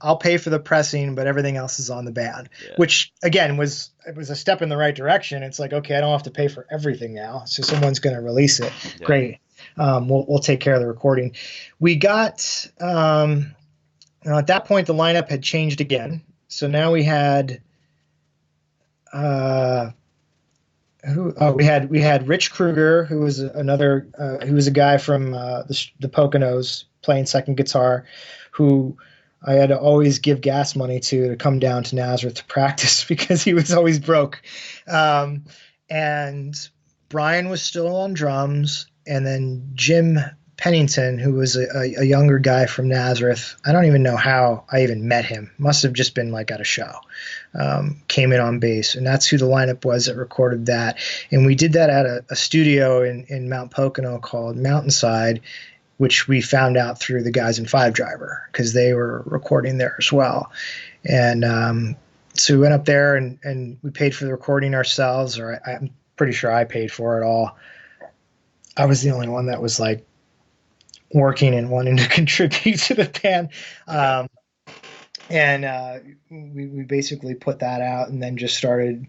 I'll pay for the pressing, but everything else is on the band. Yeah. Which again was a step in the right direction. It's like, okay, I don't have to pay for everything now. So someone's going to release it. Yeah. Great. We'll take care of the recording. We got at that point the lineup had changed again. So now we had we had Rich Kruger, who was who was a guy from the Poconos playing second guitar, who I had to always give gas money to come down to Nazareth to practice because he was always broke. And Brian was still on drums, and then Jim Pennington, who was a younger guy from Nazareth. I don't even know how I even met him. Must have just been like at a show. Came in on bass, and that's who the lineup was that recorded that. And we did that at a studio in Mount Pocono called Mountainside, which we found out through the guys in Five Driver because they were recording there as well. And so we went up there and we paid for the recording ourselves, or I'm pretty sure I paid for it all. I was the only one that was like working and wanting to contribute to the band. We basically put that out and then just started,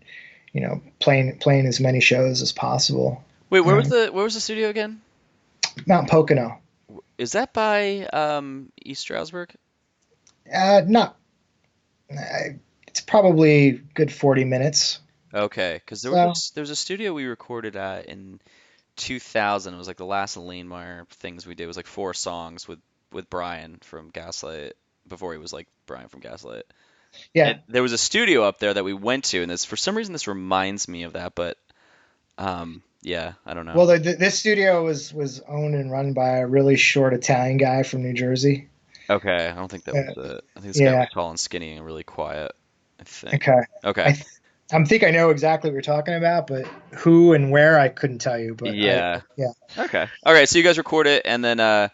playing as many shows as possible. Wait, where was the studio again? Mount Pocono. Is that by East Stroudsburg? It's probably good 40 minutes. Okay, because there was a studio we recorded at in 2000. It was like the last Lanemeyer things we did. It was like 4 songs with Brian from Gaslight before he was like Brian from Gaslight. Yeah. And there was a studio up there that we went to, and for some reason this reminds me of that, but yeah, I don't know. Well, this studio was owned and run by a really short Italian guy from New Jersey. Okay, I don't think that was it. I think this guy was tall and skinny and really quiet, I think. Okay. I think I know exactly what you're talking about, but who and where I couldn't tell you. But yeah. Yeah. Okay. All right. So you guys record it, and then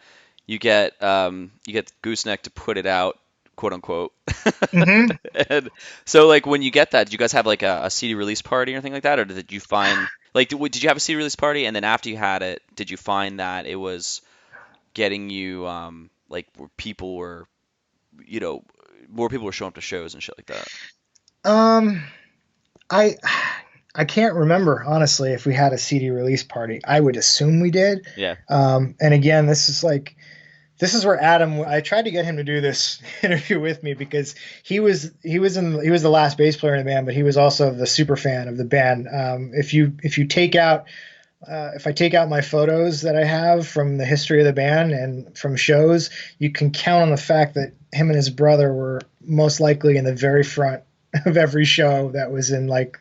you get Gooseneck to put it out, quote unquote. Mm-hmm. And so like when you get that, did you guys have like a CD release party or anything like that, or did you find like did you have a CD release party, and then after you had it, did you find that it was getting you like where people were, more people were showing up to shows and shit like that? I can't remember honestly if we had a CD release party. I would assume we did. Yeah. And again, this is where Adam. I tried to get him to do this interview with me because he was the last bass player in the band, but he was also the super fan of the band. If I take out my photos that I have from the history of the band and from shows, you can count on the fact that him and his brother were most likely in the very front of every show that was in like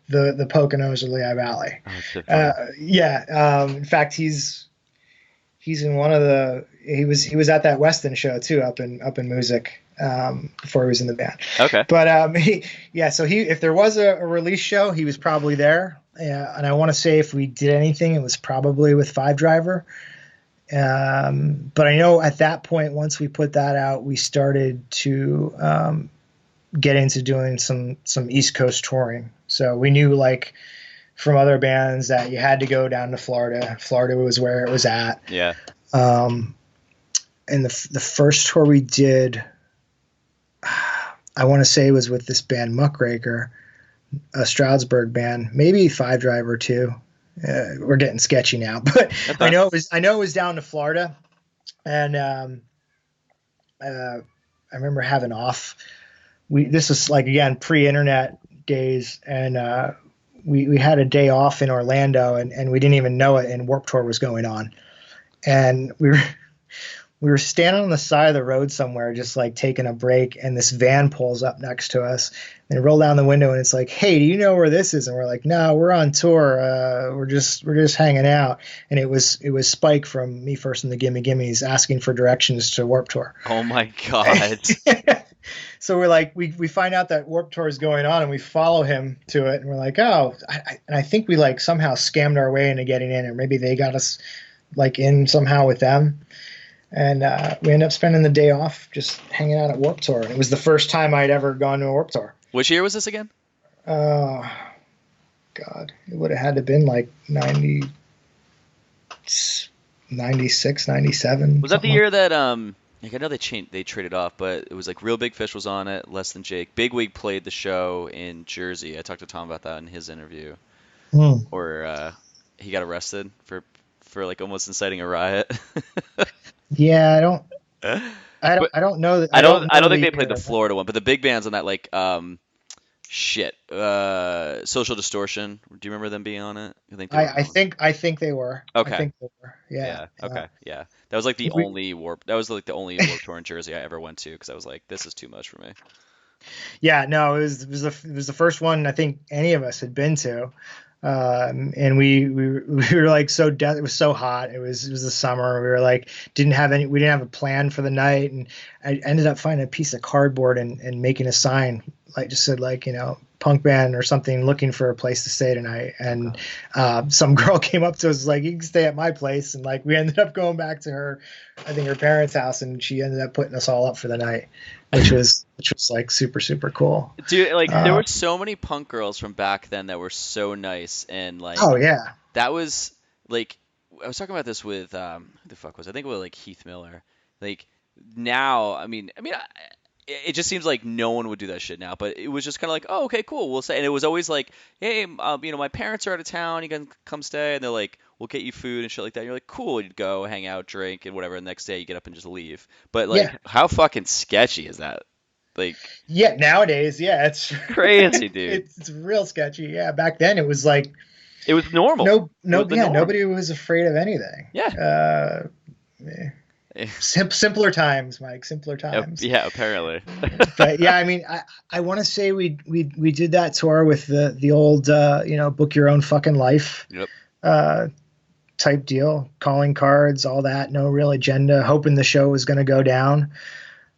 the Poconos or Lehigh Valley. In fact, he's in one of he was at that Weston show too up in Music before he was in the band. Okay. But so if there was a release show, he was probably there. And I want to say if we did anything, it was probably with Five Driver. But I know at that point, once we put that out, we started to get into doing some East Coast touring. So we knew like from other bands that you had to go down to Florida. Florida was where it was at. Yeah. And the first tour we did, I want to say was with this band Muckraker, a Stroudsburg band, maybe Five Driver too. We're getting sketchy now, but I know it was down to Florida, and I remember having off. This was like again pre-internet days, and we had a day off in Orlando, and we didn't even know it. And Warped Tour was going on, and we were standing on the side of the road somewhere, just like taking a break, and this van pulls up next to us. And roll down the window, and it's like, "Hey, do you know where this is?" And we're like, "No, we're on tour. We're just hanging out." And it was Spike from Me First and the Gimme Gimmes asking for directions to Warped Tour. Oh my god! So we're like, we find out that Warped Tour is going on, and we follow him to it, and we're like, "Oh!" And I think we like somehow scammed our way into getting in, or maybe they got us like in somehow with them. And we ended up spending the day off just hanging out at Warped Tour. And it was the first time I'd ever gone to a Warped Tour. Which year was this again? God, it would have had to been like 96, 97. Was that the year that Like I know they traded off, but it was like Real Big Fish was on it, Less Than Jake. Bigwig played the show in Jersey. I talked to Tom about that in his interview, Hmm. or he got arrested for like almost inciting a riot. Yeah, But I don't know I don't I know don't think the they played the year. Florida one, but the big bands on that like shit Social Distortion. Do you remember them being on it? I think they were on that one. I think they were. I Okay. think they were. Yeah. Yeah. Yeah. Okay. Yeah. That was like the We, only warp. That was like the only Warped Tour in Jersey I ever went to because I was like, this is too much for me. yeah, no, it was the first one I think any of us had been to. And we were like it was so hot. It was the summer. We were like we didn't have a plan for the night, and I ended up finding a piece of cardboard and making a sign like just said like punk band or something looking for a place to stay tonight. And Okay. some girl came up to us like, you can stay at my place, and like we ended up going back to her, I think her parents' house, and she ended up putting us all up for the night, which was like super super cool. Dude, like there Uh, were so many punk girls from back then that were so nice and like oh yeah. that was like I was talking about this with who the fuck was I think it was like Heath Miller. Like now, it just seems like no one would do that shit now. But it was just kind of like, oh, okay, cool, we'll stay. And it was always like, hey, my parents are out of town. You can come stay, and they're like, we'll get you food and shit like that. And you're like, cool. You'd go hang out, drink, and whatever. And the next day, you get up and just leave. But like, Yeah. how fucking sketchy is that? Like, Yeah, nowadays, yeah, it's crazy, dude. it's real sketchy. Yeah, back then it was like It was normal. It was the yeah, norm. nobody was afraid of anything. Yeah. Eh, simpler times, Mike, simpler times. Yeah, apparently. But yeah, I mean, I want to say we did that tour with the old book your own fucking life Yep. uh, type deal, calling cards, all that, no real agenda, hoping the show was going to go down.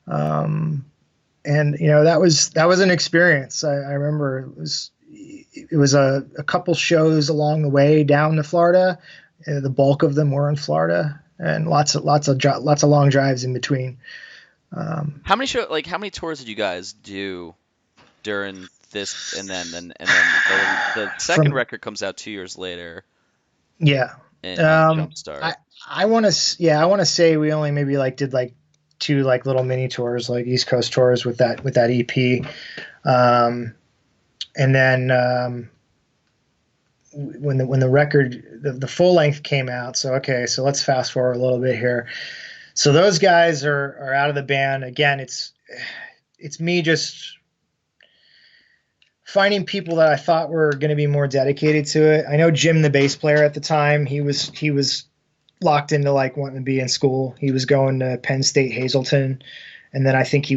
And that was an experience. I remember it was a couple shows along the way down to Florida. The bulk of them were in Florida, and lots of long drives in between. How many tours did you guys do during this and then the second From record comes out 2 years later Yeah, in on Jumpstart. I want to I want to say we only maybe like did like two like little mini tours, like East Coast tours with that EP. And then when the record the full length came out, so okay, so let's fast forward a little bit here. So those guys are out of the band again. It's me just finding people that I thought were going to be more dedicated to it. I know Jim, the bass player at the time, he was locked into like wanting to be in school. He was going to Penn State Hazleton, and then I think he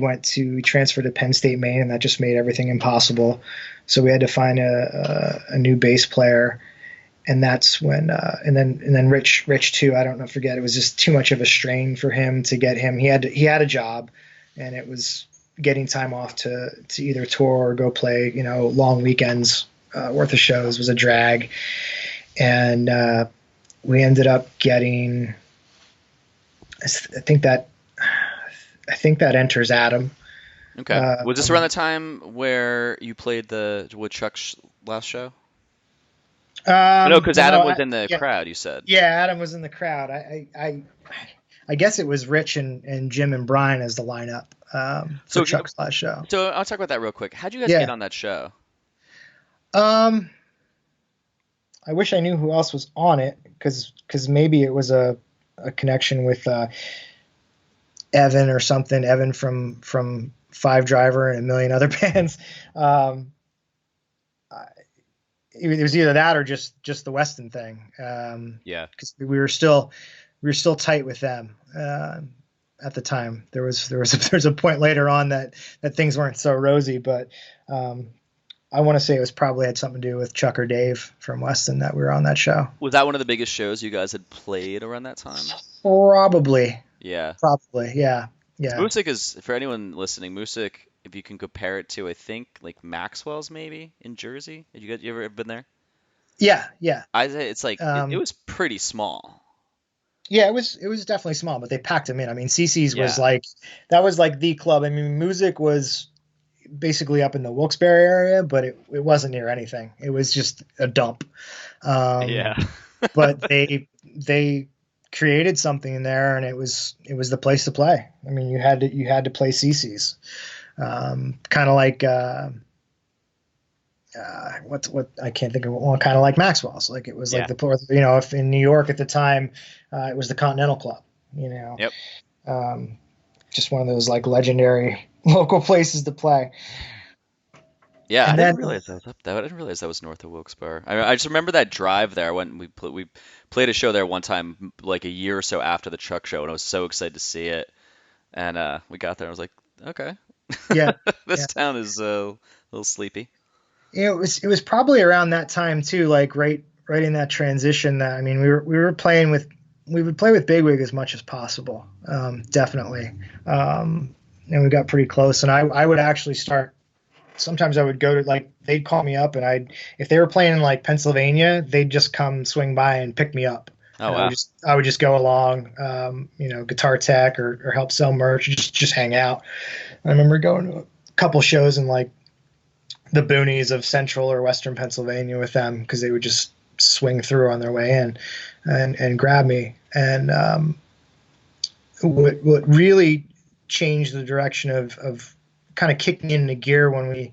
transferred to Penn State Maine, and that just made everything impossible. So we had to find a new bass player, and that's when and then Rich too. I don't know, forget, it was just too much of a strain for him to get him. He had a job, and it was getting time off to either tour or go play long weekends worth of shows was a drag. And we ended up getting I think that enters Adam. Okay. Was this around the time where you played with Chuck's last show? No, because Adam was in the crowd, you said. Yeah, Adam was in the crowd. I guess it was Rich and Jim and Brian as the lineup for Chuck's last show. So I'll talk about that real quick. How'd you guys get on that show? I wish I knew who else was on it, because maybe it was a connection with Evan or something. Evan from Five Driver and a million other bands. It was either that or just the Weston thing. Yeah, because we were still tight with them at the time. There was a point later on that things weren't so rosy, but I want to say it was probably had something to do with Chuck or Dave from Weston that we were on that show. Was that one of the biggest shows you guys had played around that time? Probably. Yeah. Probably. Yeah. Yeah. Music is, for anyone listening, music, if you can compare it to, I think, like Maxwell's maybe in Jersey. You ever been there? Yeah. Yeah. I say it's like it was pretty small. Yeah, it was definitely small, but they packed them in. I mean, CC's was like, that was like the club. I mean, music was basically up in the Wilkes-Barre area, but it wasn't near anything. It was just a dump. Yeah. But they created something in there, and it was the place to play. I mean, you had to play CC's, kind of like what I can't think of one, kind of like Maxwell's. Like it was like Yeah. if in New York at the time, it was the Continental Club. Yep. Um, just one of those like legendary local places to play. Yeah, I And didn't then realize that was up there. I didn't realize that was north of Wilkes-Barre. I just remember that drive there when we played a show there one time, like a year or so after the truck show, and I was so excited to see it. And we got there, and I was like, okay, yeah, this yeah. town is a little sleepy. It was probably around that time too, like right in that transition. That I mean, we would play with Bigwig as much as possible, definitely. And we got pretty close. And I would actually start. Sometimes I would go to like they'd call me up, and if they were playing in like Pennsylvania, they'd just come swing by and pick me up. Oh And wow. I would just go along, guitar tech or help sell merch, just hang out. I remember going to a couple shows in like the boonies of central or western Pennsylvania with them because they would just swing through on their way in and grab me. And what really changed the direction of kind of kicking into gear when we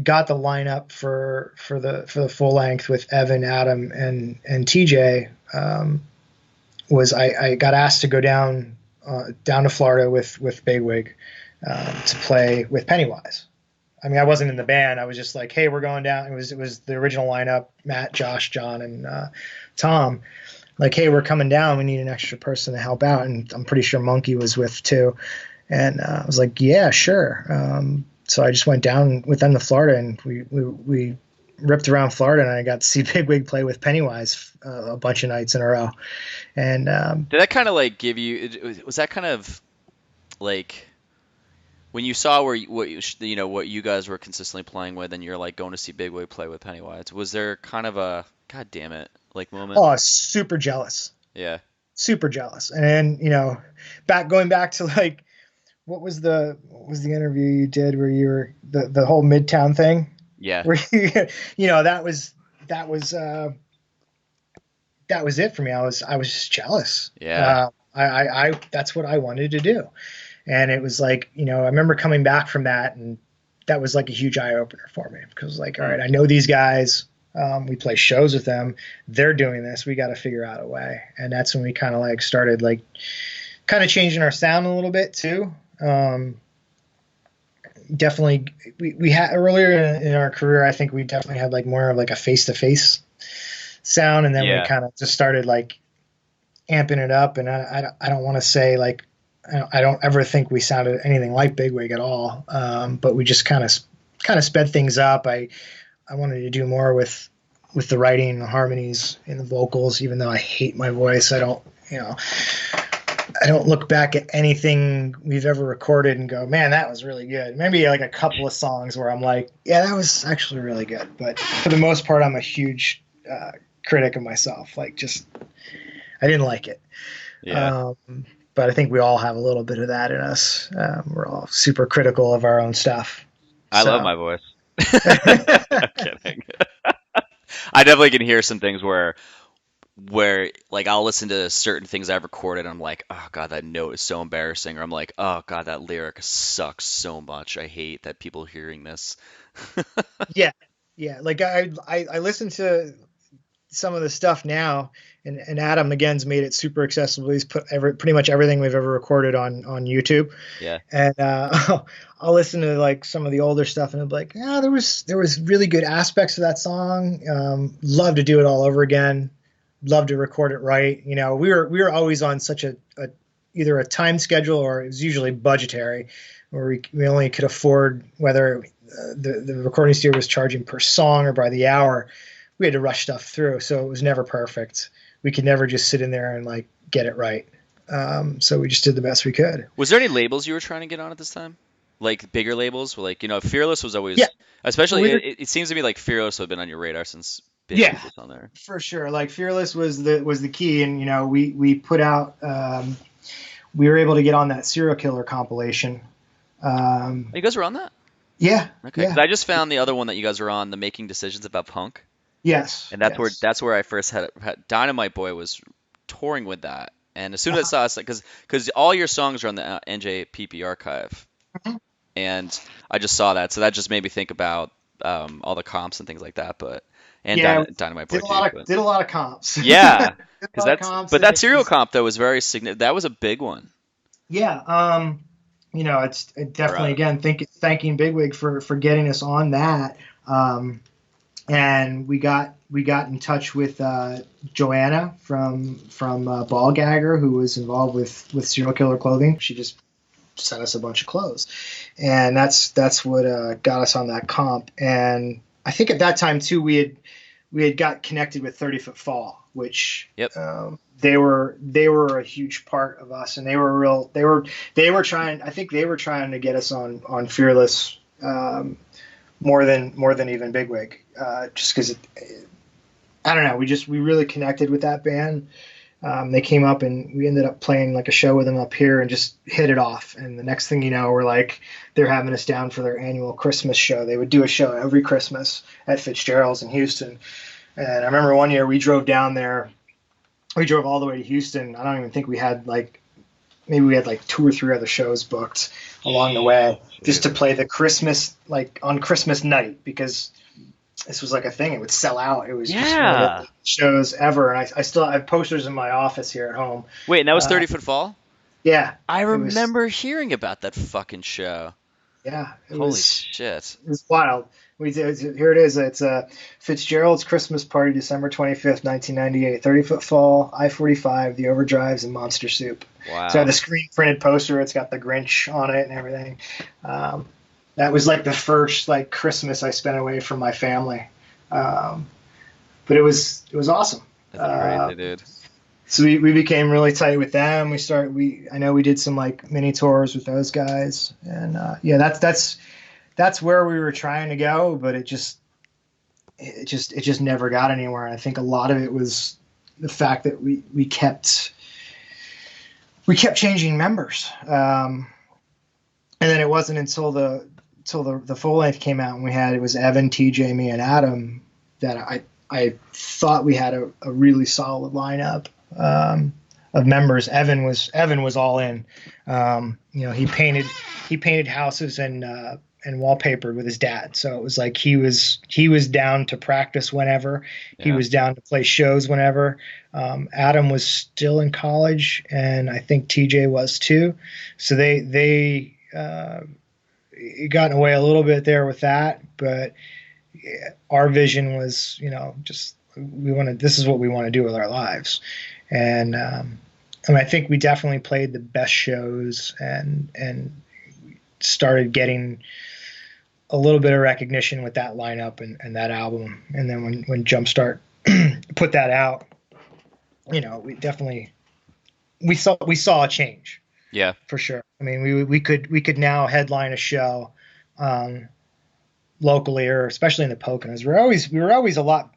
got the lineup for the full length with Evan, Adam, and TJ, was I got asked to go down to Florida with Bigwig to play with Pennywise. I mean, I wasn't in the band. I was just like, hey, we're going down. It was the original lineup: Matt, Josh, John, and Tom. Like, hey, we're coming down. We need an extra person to help out, and I'm pretty sure Monkey was with too. And I was like, yeah, sure. So I just went down with them to Florida, and we ripped around Florida, and I got to see Bigwig play with Pennywise a bunch of nights in a row. And Did that kind of like give you? Was that kind of like when you saw what you guys were consistently playing with, and you're like going to see Bigwig play with Pennywise? Was there kind of a God damn it like moment? oh, super jealous, Yeah. super jealous. And then going back to like what was the interview you did where you were the whole Midtown thing Yeah. where that was it for me. I was just jealous. Yeah. I that's what I wanted to do. And it was like, I remember coming back from that, and that was like a huge eye opener for me because like, all right, I know these guys. We play shows with them. They're doing this. We got to figure out a way. And that's when we kind of like started like kind of changing our sound a little bit too. Definitely we had earlier in our career, I think we definitely had like more of like a face to face sound. And then we Yeah. kind of just started like amping it up. And I don't want to say like, I don't ever think we sounded anything like Bigwig at all. But we just kind of sped things up. I wanted to do more with the writing, the harmonies, and the vocals. Even though I hate my voice, I don't look back at anything we've ever recorded and go, man, that was really good. Maybe like a couple of songs where I'm like, yeah, that was actually really good. But for the most part, I'm a huge critic of myself. Like, just I didn't like it. Yeah. But I think we all have a little bit of that in us. We're all super critical of our own stuff. I love my voice. I'm kidding. I definitely can hear some things where like I'll listen to certain things I've recorded and I'm like, oh god, that note is so embarrassing, or I'm like, oh god, that lyric sucks so much. I hate that people hearing this. Yeah, yeah. Like I listen to some of the stuff now, and Adam again's made it super accessible. He's put pretty much everything we've ever recorded on YouTube. Yeah. And I'll listen to like some of the older stuff, and I'm like, yeah, there was really good aspects of that song. Love to do it all over again. Love to record it right. We were always on such a either a time schedule, or it was usually budgetary, where we only could afford whether the recording studio was charging per song or by the hour. We had to rush stuff through, so it was never perfect. We could never just sit in there and like get it right. So we just did the best we could. Was there any labels you were trying to get on at this time? Like bigger labels? Like, Fearless was always, Yeah, especially, it seems to me like Fearless would have been on your radar since Big yeah, was on there. for sure. Like Fearless was the key, and we put out. We were able to get on that serial killer compilation. You guys were on that? Yeah. Okay. Yeah. 'Cause I just found the other one that you guys were on, the Making Decisions About Punk. Yes. And that's yes. where I first had Dynamite Boy was touring with that. And as soon as I saw it, because all your songs are on the NJPP archive, Mhm. and I just saw that, so that just made me think about all the comps and things like that. But and Yeah, Dynamite Boy did a Duke, lot of but did a lot of comps. yeah, Did a because lot of comps, but and that it serial was comp though was very significant. That was a big one yeah. It's for definitely us. again thanking Bigwig for getting us on that. And we got in touch with Joanna from Ball Gagger, who was involved with Serial Killer Clothing. She just sent us a bunch of clothes, and that's what got us on that comp. And I think at that time too, we had got connected with 30 Foot Fall, which Yep. they were a huge part of us, and they were trying. I think they were trying to get us on Fearless. More than even Bigwig, just because I don't know. We really connected with that band. They came up and we ended up playing like a show with them up here and just hit it off. And the next thing you know, they're having us down for their annual Christmas show. They would do a show every Christmas at Fitzgerald's in Houston. And I remember one year we drove down there. We drove all the way to Houston. I don't even think maybe we had like 2 or 3 other shows booked along the way just to play the Christmas, like on Christmas night, because this was like a thing. It would sell out. It was just one of Yeah. the shows ever. And I still have posters in my office here at home. Wait, and that was Uh, 30 Foot Fall? yeah, I it was, remember hearing about that fucking show. yeah, it Holy was, shit. it was wild. Here it is. It's Fitzgerald's Christmas Party, December 25th, 1998. 30 Foot Fall, I-45, The Overdrives, and Monster Soup. So I have Wow. the screen printed poster. It's got the Grinch on it and everything. That was like the first like Christmas I spent away from my family. Um, but it was awesome. That's crazy, dude. So we became really tight with them. I know we did some like mini tours with those guys, and yeah, that's where we were trying to go, but it just never got anywhere. And I think a lot of it was the fact that we kept changing members, and then it wasn't until the full length came out and it was Evan, TJ, me, and Adam that I thought we had a really solid lineup of members. Evan was all in. He painted houses and wallpapered with his dad. So it was like he was down to practice whenever. He Yeah. was down to play shows whenever. Adam was still in college, and I think TJ was too. So they gotten away a little bit there with that, but our vision was, just this is what we want to do with our lives. And I think we definitely played the best shows and started getting a little bit of recognition with that lineup and that album. And then when Jumpstart put that out, we saw a change Yeah. for sure. I mean, we could now headline a show locally, or especially in the Poconos. We were always a lot.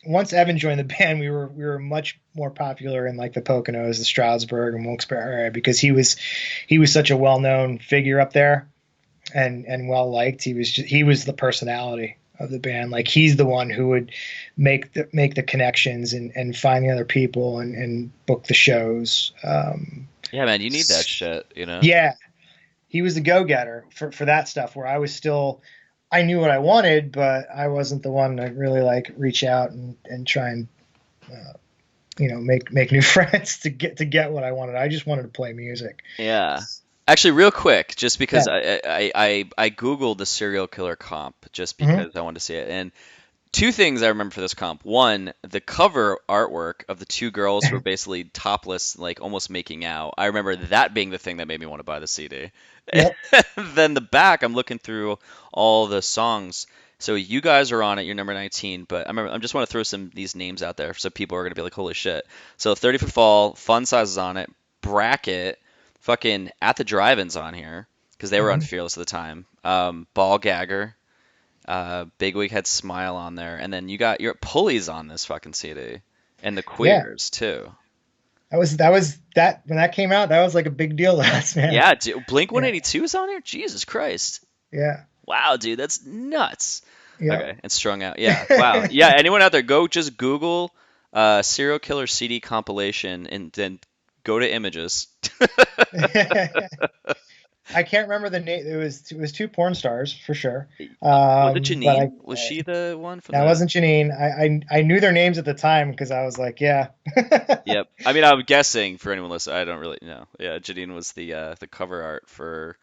Once Evan joined the band, we were much more popular in like the Poconos, the Stroudsburg and Wilkes-Barre area, because he was such a well-known figure up there and well liked. He was the personality of the band. Like he's the one who would make the connections and find the other people and book the shows. Yeah, man, you need that shit, you know? Yeah, he was the go-getter for that stuff, where I knew what I wanted, but I wasn't the one to really like reach out and try and make new friends to get what I wanted. I just wanted to play music. Yeah. Actually, real quick, just because Yeah. I Googled the serial killer comp just Hmm. because I wanted to see it. And two things I remember for this comp. One, the cover artwork of the two girls who were basically topless, like almost making out. I remember that being the thing that made me want to buy the CD. Yep. Then the back, I'm looking through all the songs. So you guys are on it. You're number 19, but I just want to throw these names out there so people are gonna be like, holy shit. So 30 Foot Fall, Fun Size is on it, Bracket, fucking At the Drive-In's on here because they were on Hmm. Fearless at the time. Ball Gagger. Bigwig had Smile on there, and then you got your Pulleys on this fucking CD, and the Yeah. Queers too. That when that came out, that was like a big deal to us, man. Yeah, dude, Blink Yeah. 182 is on here. Jesus Christ! Yeah. Wow, dude, that's nuts. Yep. Okay, and Strung Out. Yeah, wow. Yeah, anyone out there, go just Google Serial Killer CD compilation, and then go to images. I can't remember the name. It was two porn stars for sure. Was it But Janine? Was she the one from that the? wasn't Janine. I knew their names at the time because I was like, yeah. Yep. I mean, I'm guessing for anyone listening, I don't really know. Yeah, Janine was the cover art for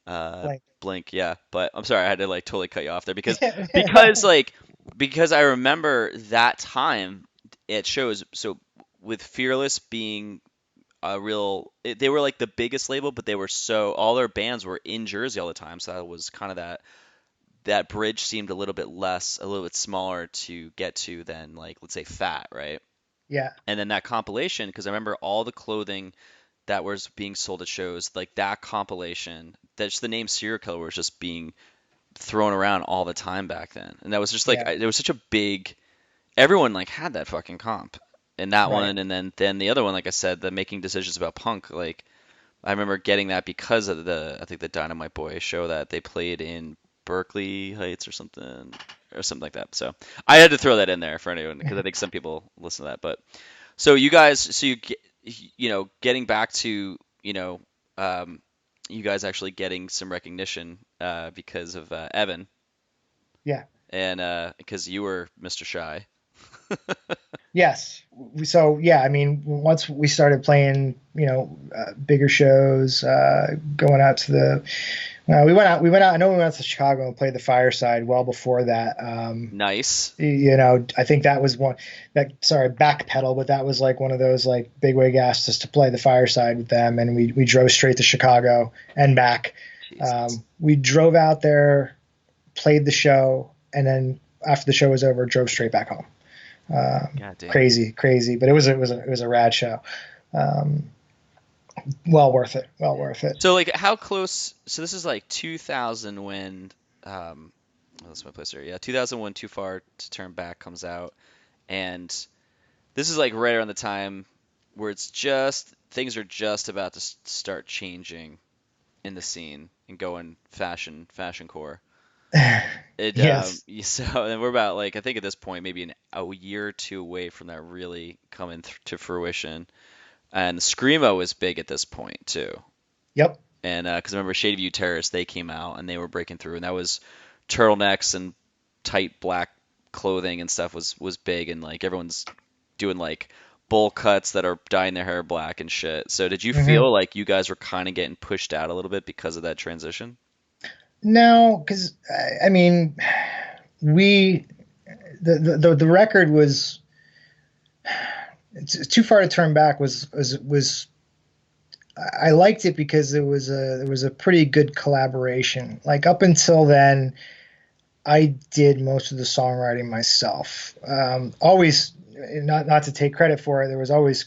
Like, Blink. Yeah, but I'm sorry, I had to like totally cut you off there because I remember that time at shows. So with Fearless being they were like the biggest label, but they were all their bands were in Jersey all the time, so that was kind of that bridge seemed a little bit smaller to get to than like let's say Fat, right? yeah, And then that compilation, because I remember all the clothing that was being sold at shows, like that compilation, that's the name Serial Killer was just being thrown around all the time back then, and that was just like yeah, there was such a big, everyone like had that fucking comp, and that right. one, and then the other one, like I said, the Making Decisions About Punk, like I remember getting that because of I think the Dynamite Boy show that they played in Berkeley Heights or something like that. So I had to throw that in there for anyone because I think some people listen to that. But so you guys, getting back to um, you guys actually getting some recognition because of Evan Yeah. and because you were Mr. Shy. Yes. So yeah, I mean, once we started playing, bigger shows, going out to the, we went out. We went out. I know we went out to Chicago and played the Fireside well before that. Nice. I think that was one that. Sorry, backpedal, but that was like one of those like Bigwig asked us to play the Fireside with them, and we drove straight to Chicago and back. Jesus. We drove out there, played the show, and then after the show was over, drove straight back home. God damn. Crazy, but it was a rad show. Um, well worth it. Well worth it. So like how close? So this is like 2000 when that's my place here. Yeah, 2001 Too Far to Turn Back comes out, and this is like right around the time where it's just things are just about to start changing in the scene and going fashion core. It Yes. so and we're about like I think at this point maybe a year or two away from that really coming to fruition. And Screamo was big at this point too. Yep. And because I remember Shady View Terrace, they came out and they were breaking through, and that was turtlenecks and tight black clothing and stuff was big, and like everyone's doing like bowl cuts that are dyeing their hair black and shit. So did you Hmm. feel like you guys were kind of getting pushed out a little bit because of that transition? No, because I mean, we the record was it's too far to turn back was I liked it because it was a pretty good collaboration. Like up until then, I did most of the songwriting myself. Always, not to take credit for it, there was always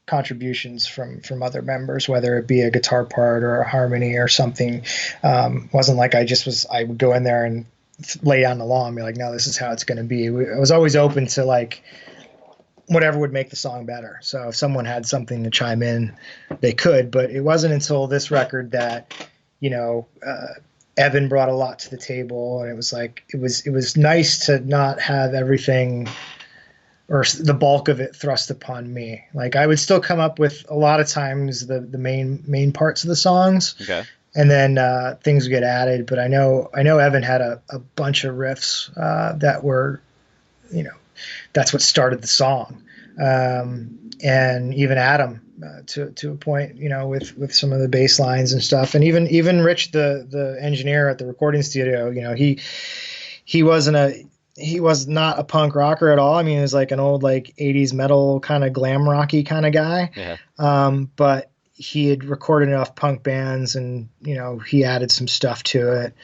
contributions from other members, whether it be a guitar part or a harmony or something. Wasn't like I would go in there and lay down the law and be like, no, this is how it's going to be. I was always open to like whatever would make the song better. So if someone had something to chime in, they could. But it wasn't until this record that you know. Evan brought a lot to the table, and it was nice to not have everything or the bulk of it thrust upon me. Like I would still come up with a lot of times the main parts of the songs, Okay. and then things would get added. But I know Evan had a bunch of riffs that were, you know, that's what started the song, and even Adam. To a point, with some of the bass lines and stuff, and even Rich, the engineer at the recording studio, he was not a punk rocker at all. I mean, he was like an old like '80s metal kind of glam rocky kind of guy, Yeah. but he had recorded enough punk bands, and he added some stuff to it.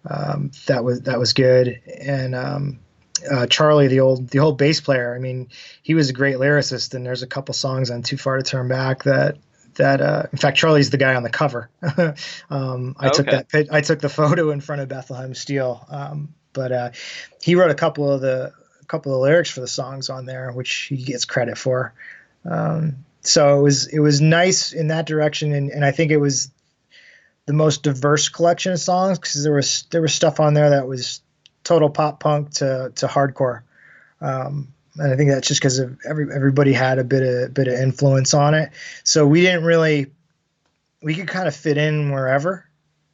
That was good, and Charlie, the old bass player. I mean, he was a great lyricist, and there's a couple songs on Too Far to Turn Back that in fact, Charlie's the guy on the cover. I took Okay. I took the photo in front of Bethlehem Steel, but he wrote a couple of the lyrics for the songs on there, which he gets credit for. So it was nice in that direction, and I think it was the most diverse collection of songs because there was stuff on there that was total pop punk to hardcore. And I think that's just because of everybody had a bit of influence on it. So we didn't really we could kind of fit in wherever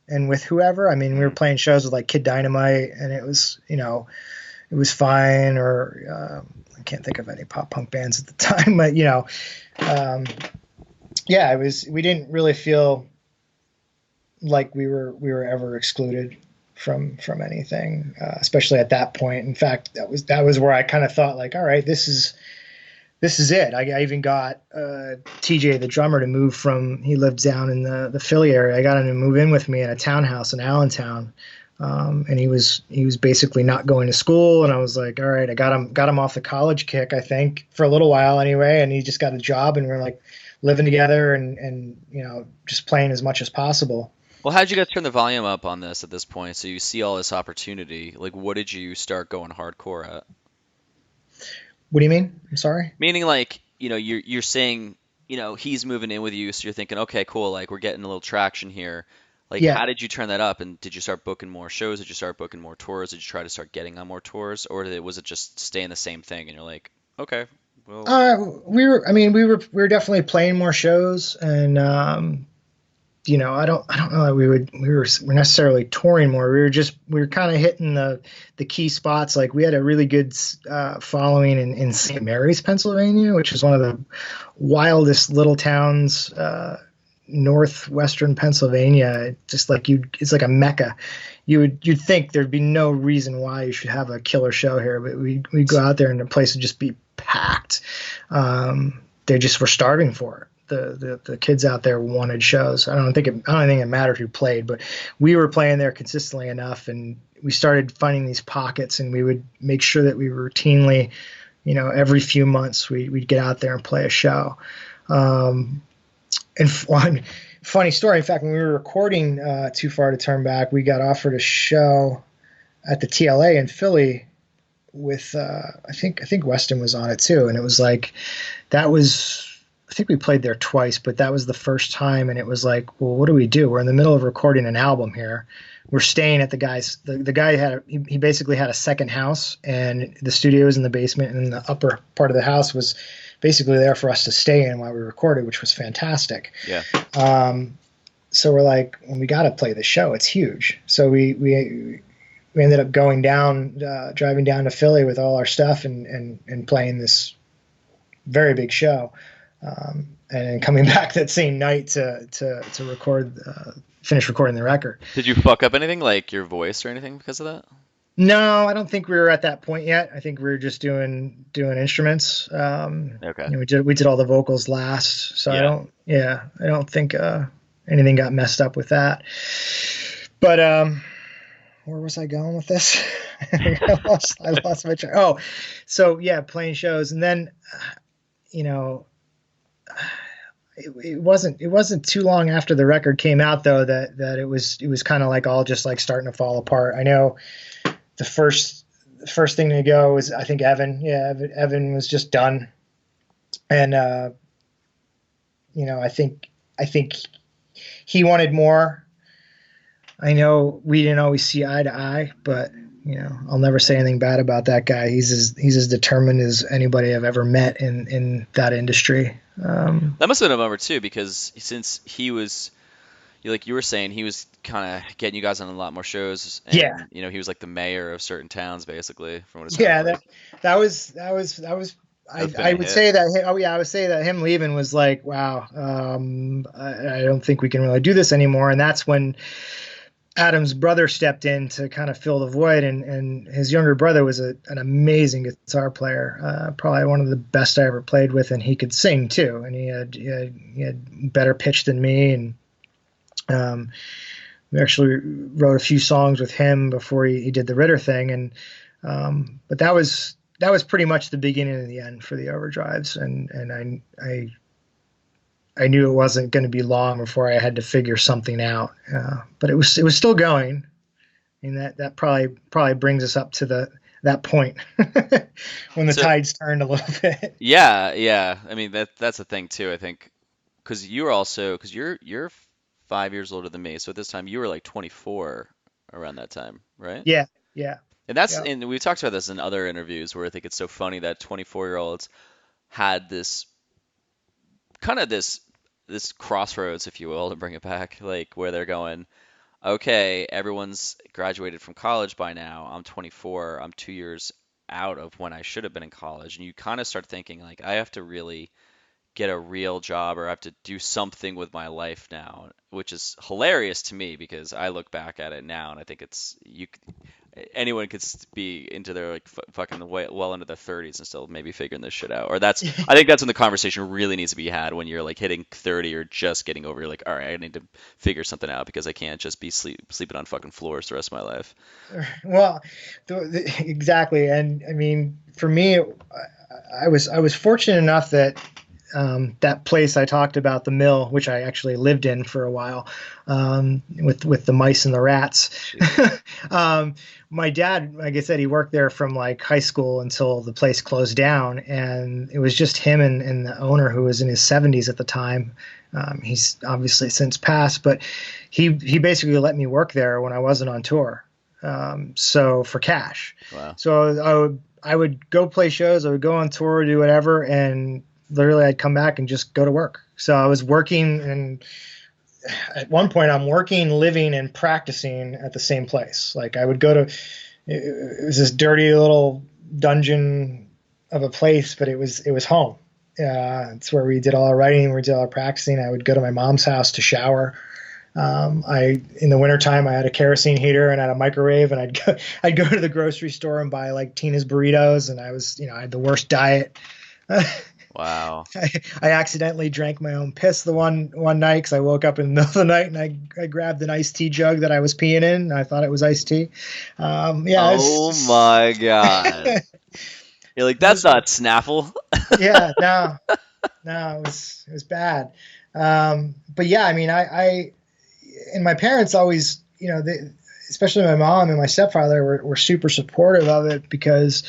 and with whoever. I mean, we were Mm. playing shows with like Kid Dynamite, and it was it was fine. Or I can't think of any pop punk bands at the time, but um, yeah, it was. We didn't really feel like we were ever excluded from anything, especially at that point. In fact, that was where I kind of thought like, all right, this is it. I even got TJ, the drummer, to move from. He lived down in the Philly area. I got him to move in with me in a townhouse in Allentown, and he was basically not going to school. And I was like, all right, I got him off the college kick, I think, for a little while anyway. And he just got a job, and we're like living together and just playing as much as possible. Well, how did you guys turn the volume up on this at this point? So you see all this opportunity. Like, what did you start going hardcore at? What do you mean? I'm sorry. Meaning, like, you're saying, he's moving in with you, so you're thinking, okay, cool, like we're getting a little traction here. Like, Yeah. how did you turn that up? And did you start booking more shows? Did you start booking more tours? Did you try to start getting on more tours, or was it just staying the same thing? And you're like, okay, well, I mean, we were definitely playing more shows, and I don't know that we were necessarily touring more. We were kind of hitting the key spots. Like we had a really good following in St. Mary's, Pennsylvania, which is one of the wildest little towns, northwestern Pennsylvania. Just like it's like a mecca. You'd think there'd be no reason why you should have a killer show here, but we go out there and the place would just be packed. They just were starving for it. The kids out there wanted shows. I don't think it mattered who played, but we were playing there consistently enough, and we started finding these pockets, and we would make sure that we routinely, every few months we'd get out there and play a show. And one funny story, in fact, when we were recording Too Far to Turn Back, we got offered a show at the TLA in Philly with I think Weston was on it too, and it was like that was. I think we played there twice, but that was the first time, and it was like, well, what do we do? We're in the middle of recording an album here. We're staying at the guy's. The guy he basically had a second house, and the studio was in the basement, and the upper part of the house was basically there for us to stay in while we recorded, which was fantastic. yeah. So we're like, well, we got to play the show. It's huge. So we ended up going down, driving down to Philly with all our stuff, and playing this very big show. And then coming back that same night to record, finish recording the record. Did you fuck up anything, like your voice or anything because of that? No, I don't think we were at that point yet. I think we were just doing instruments. Okay. We did all the vocals last, so Yeah. I don't think anything got messed up with that. But where was I going with this? I lost my track. Oh, so yeah, playing shows, and then you know it wasn't too long after the record came out though that it was kind of like all just like starting to fall apart. I know the first thing to go was I think Evan. Yeah, Evan was just done, and I think he wanted more. I know we didn't always see eye to eye, but I'll never say anything bad about that guy. He's as determined as anybody I've ever met in that industry. That must have been a bummer too, because since he was, like you were saying, he was kind of getting you guys on a lot more shows, and Yeah, he was like the mayor of certain towns, basically, from what it yeah, sounded like. that was. That's been I a would hit. say that. Oh yeah, I would say that him leaving was like, wow. I don't think we can really do this anymore, and that's when Adam's brother stepped in to kind of fill the void, and his younger brother was an amazing guitar player, probably one of the best I ever played with, and he could sing too, and he had better pitch than me, and we actually wrote a few songs with him before he did the Ritter thing, and but that was pretty much the beginning and the end for the Overdrives, and I knew it wasn't going to be long before I had to figure something out. But it was still going, and that probably brings us up to that point when the So tides turned a little bit. yeah, yeah. I mean that's the thing too. I think because you're 5 years older than me, so at this time you were like 24 around that time, right? Yeah, yeah. Yeah. And we've talked about this in other interviews where I think it's so funny that 24-year-olds had this kind of this crossroads, if you will, to bring it back, like where they're going, okay, everyone's graduated from college by now. I'm 24. I'm 2 years out of when I should have been in college. And you kind of start thinking, like, I have to really get a real job or I have to do something with my life now, which is hilarious to me because I look back at it now and I think anyone could be into their like fucking well into their 30s and still maybe figuring this shit out. Or I think that's when the conversation really needs to be had when you're like hitting 30 or just getting over. You're like, all right, I need to figure something out because I can't just be sleeping on fucking floors the rest of my life. Well, exactly. And I mean, for me, I was fortunate enough that that place I talked about, the mill, which I actually lived in for a while, with the mice and the rats. My dad, like I said, he worked there from like high school until the place closed down, and it was just him and the owner, who was in his 70s at the time. He's obviously since passed, but he basically let me work there when I wasn't on tour. So for cash. Wow. So I would go play shows, I would go on tour, do whatever, and literally I'd come back and just go to work. So I was working, and at one point I'm working, living, and practicing at the same place. Like I would go to, it was this dirty little dungeon of a place, but it was home. It's where we did all our writing, we did all our practicing. I would go to my mom's house to shower. In the wintertime, I had a kerosene heater and I had a microwave, and I'd go to the grocery store and buy like Tina's burritos, and I had the worst diet. Wow. I accidentally drank my own piss the one night because I woke up in the middle of the night and I grabbed an iced tea jug that I was peeing in, and I thought it was iced tea. Yeah. Oh my God. You're like, that's not Snaffle. Yeah. No, it was bad. But yeah, I mean, I and my parents always, especially my mom and my stepfather, were super supportive of it because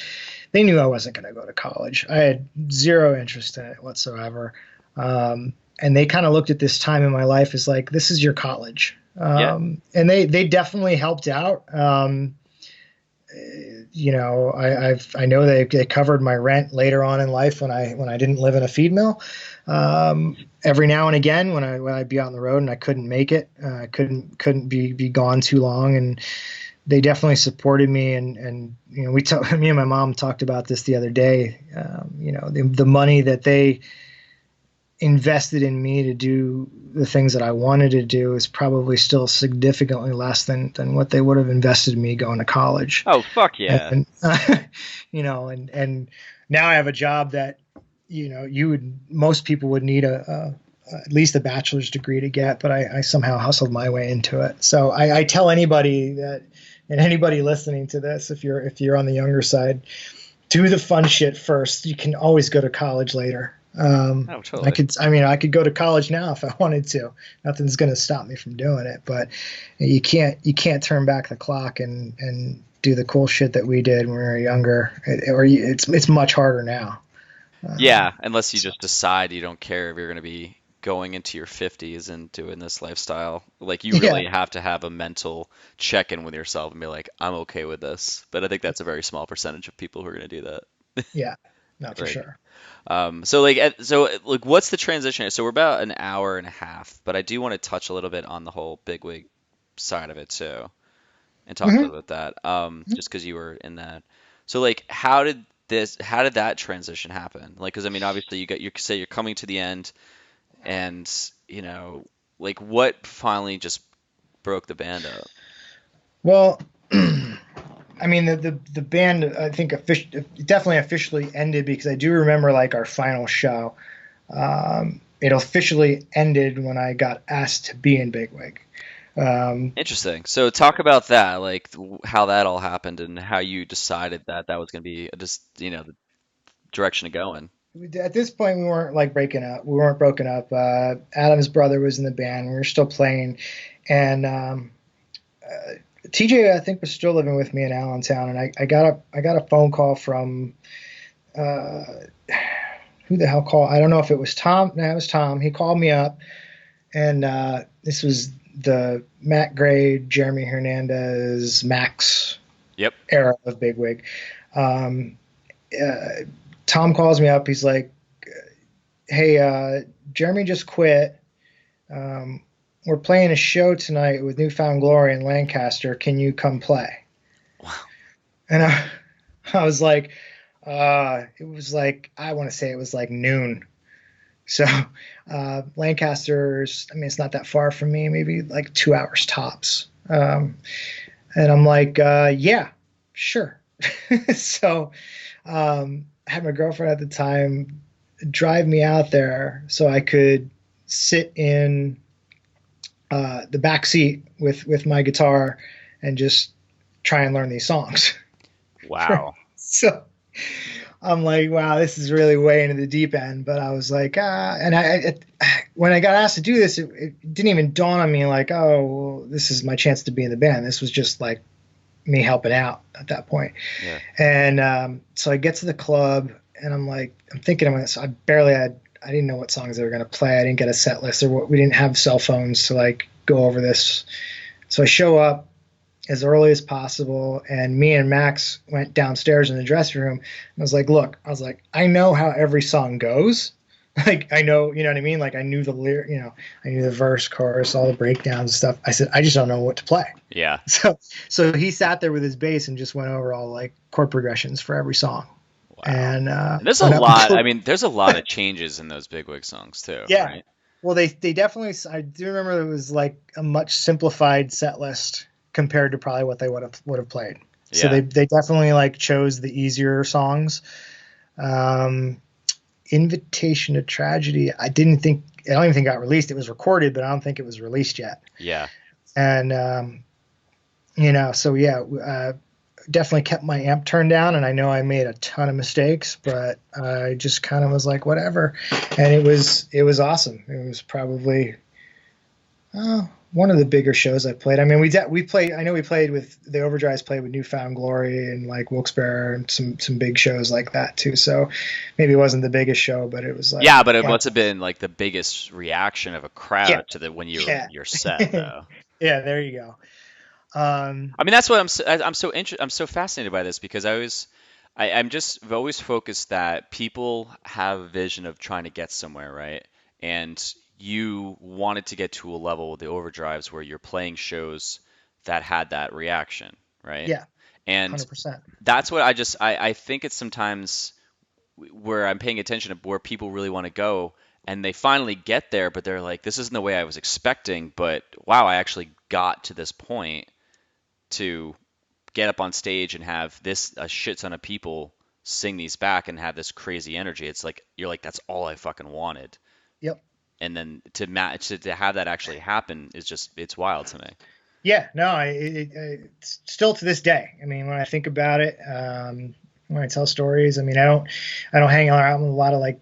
they knew I wasn't going to go to college. I had zero interest in it whatsoever. And they kind of looked at this time in my life as like, this is your college. Yeah. And they definitely helped out. I know they covered my rent later on in life when I didn't live in a feed mill. Every now and again when I'd be out on the road and I couldn't make it, couldn't be gone too long, and they definitely supported me. And me and my mom talked about this the other day. The money that they invested in me to do the things that I wanted to do is probably still significantly less than what they would have invested in me going to college. Oh, fuck yeah. And and now I have a job that, most people would need at least a bachelor's degree to get, but I somehow hustled my way into it. So I tell anybody that, and anybody listening to this, if you're on the younger side, do the fun shit first. You can always go to college later. Oh, totally. I could go to college now if I wanted to. Nothing's going to stop me from doing it, but you can't turn back the clock and do the cool shit that we did when we were younger. It's much harder now. Yeah, unless you just decide you don't care if you're going to be going into your 50s and doing this lifestyle. Like, you really have to have a mental check-in with yourself and be like, I'm okay with this. But I think that's a very small percentage of people who are going to do that. Yeah, not for Right. sure. So what's the transition? So we're about an hour and a half, but I do want to touch a little bit on the whole Bigwig side of it too, and talk a little bit about that. Just because you were in that. So like, how did that transition happen? Like, because I mean, obviously you say you're coming to the end, and like what finally just broke the band up? Well, I mean, the band, I think definitely officially ended because I do remember like our final show. It officially ended when I got asked to be in Bigwig. Interesting. So talk about that, like how that all happened and how you decided that was going to be just the direction to go in. At this point, we weren't like breaking up. We weren't broken up. Adam's brother was in the band. We were still playing, and TJ, I think, was still living with me in Allentown, and I got a phone call from who the hell called? I don't know if it was Tom. No, it was Tom. He called me up, and this was the Matt Gray, Jeremy Hernandez, Max Yep. era of Bigwig. Um, Tom calls me up. He's like, "Hey, Jeremy just quit. Um, we're playing a show tonight with Newfound Glory in Lancaster. Can you come play?" Wow. And I was like, it was like, I want to say it was like noon. So Lancaster's, I mean, it's not that far from me, maybe like 2 hours tops. And I'm like, yeah, sure. So I had my girlfriend at the time drive me out there so I could sit in the back seat with my guitar and just try and learn these songs. Wow. So I'm like, wow, this is really way into the deep end. But I was like, when I got asked to do this, it didn't even dawn on me like, oh, well, this is my chance to be in the band. This was just like me helping out at that point. Yeah. And so I get to the club and I'm thinking, I didn't know what songs they were going to play. I didn't get a set list, or we didn't have cell phones to like go over this. So I show up as early as possible, and me and Max went downstairs in the dressing room. And I was like, look, I know how every song goes. Like, I know, you know what I mean? Like, I knew the lyric, I knew the verse, chorus, all the breakdowns and stuff. I said, I just don't know what to play. Yeah. So he sat there with his bass and just went over all like chord progressions for every song. Wow. And there's a lot. I mean, there's a lot of changes in those Bigwig songs too. Yeah. Right? Well, they definitely. I do remember it was like a much simplified set list compared to probably what they would have played. Yeah. So they definitely like chose the easier songs. Invitation to Tragedy, I don't even think it got released. It was recorded, but I don't think it was released yet. Yeah. And so yeah, definitely kept my amp turned down, and I know I made a ton of mistakes, but I just kind of was like, whatever. And it was awesome. It was probably one of the bigger shows I played. I mean, we played. I know we played with the Overdrives, played with Newfound Glory and like Wilkes-Barre and some big shows like that too. So maybe it wasn't the biggest show, but it was like, yeah, but it must have been like the biggest reaction of a crowd to when you're set though. Yeah, there you go. I mean, that's what I'm so fascinated by this, because I've always focused that people have a vision of trying to get somewhere, right? And you wanted to get to a level with the Overdrives where you're playing shows that had that reaction, right? Yeah. And 100%. that's what I think it's sometimes where I'm paying attention to where people really want to go, and they finally get there, but they're like, this isn't the way I was expecting, but wow, I actually got to this point to get up on stage and have a shit ton of people sing these back and have this crazy energy. It's like, you're like, that's all I fucking wanted. Yep. And then to have that actually happen is just, it's wild to me. Yeah, no, it's still to this day. I mean, when I think about it, when I tell stories, I mean, I don't hang around with a lot of like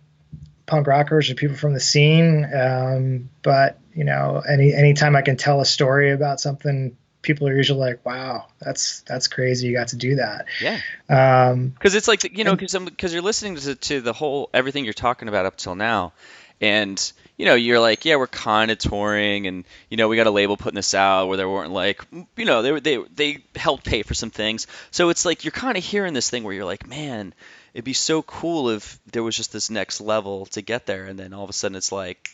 punk rockers or people from the scene. But anytime I can tell a story about something, people are usually like, wow, that's crazy. You got to do that. Yeah. Cause it's like, cause you're listening to the whole, everything you're talking about up till now. And, you're like, yeah, we're kind of touring, and, we got a label putting this out where they weren't like, they helped pay for some things. So it's like, you're kind of hearing this thing where you're like, man, it'd be so cool if there was just this next level to get there. And then all of a sudden it's like,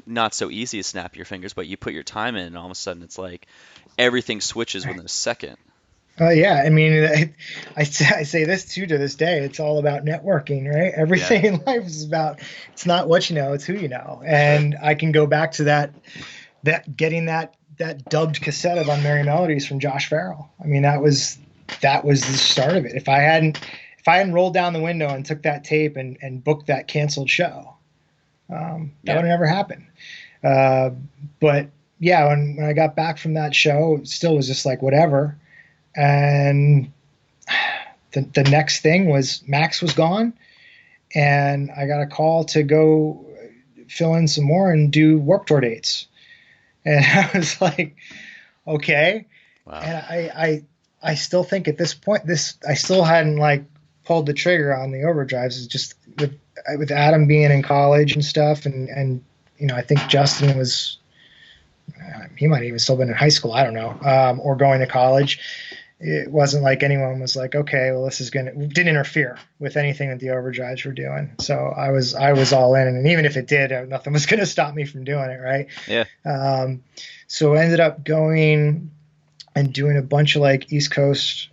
not so easy to snap your fingers, but you put your time in, and all of a sudden it's like everything switches within a second. Yeah, I mean, I say this too to this day. It's all about networking, right? Everything in life is about, it's not what you know, it's who you know. And I can go back to that getting that dubbed cassette of Unmerry Melodies from Josh Farrell. I mean, that was the start of it. If I hadn't rolled down the window and took that tape and booked that canceled show, that would have never happened. But yeah, when I got back from that show, it still was just like, whatever. And the next thing was Max was gone, and I got a call to go fill in some more and do Warped Tour dates. And I was like, okay. Wow. And I still think at this point, I still hadn't like pulled the trigger on the Overdrives. It's just with Adam being in college and stuff, and I think Justin was, he might have even still been in high school, I don't know, or going to college. it wasn't like anyone was like, okay, well, this is didn't interfere with anything that the Overdrives were doing. So I was all in, and even if it did, nothing was going to stop me from doing it, right? Yeah. So I ended up going and doing a bunch of like East Coast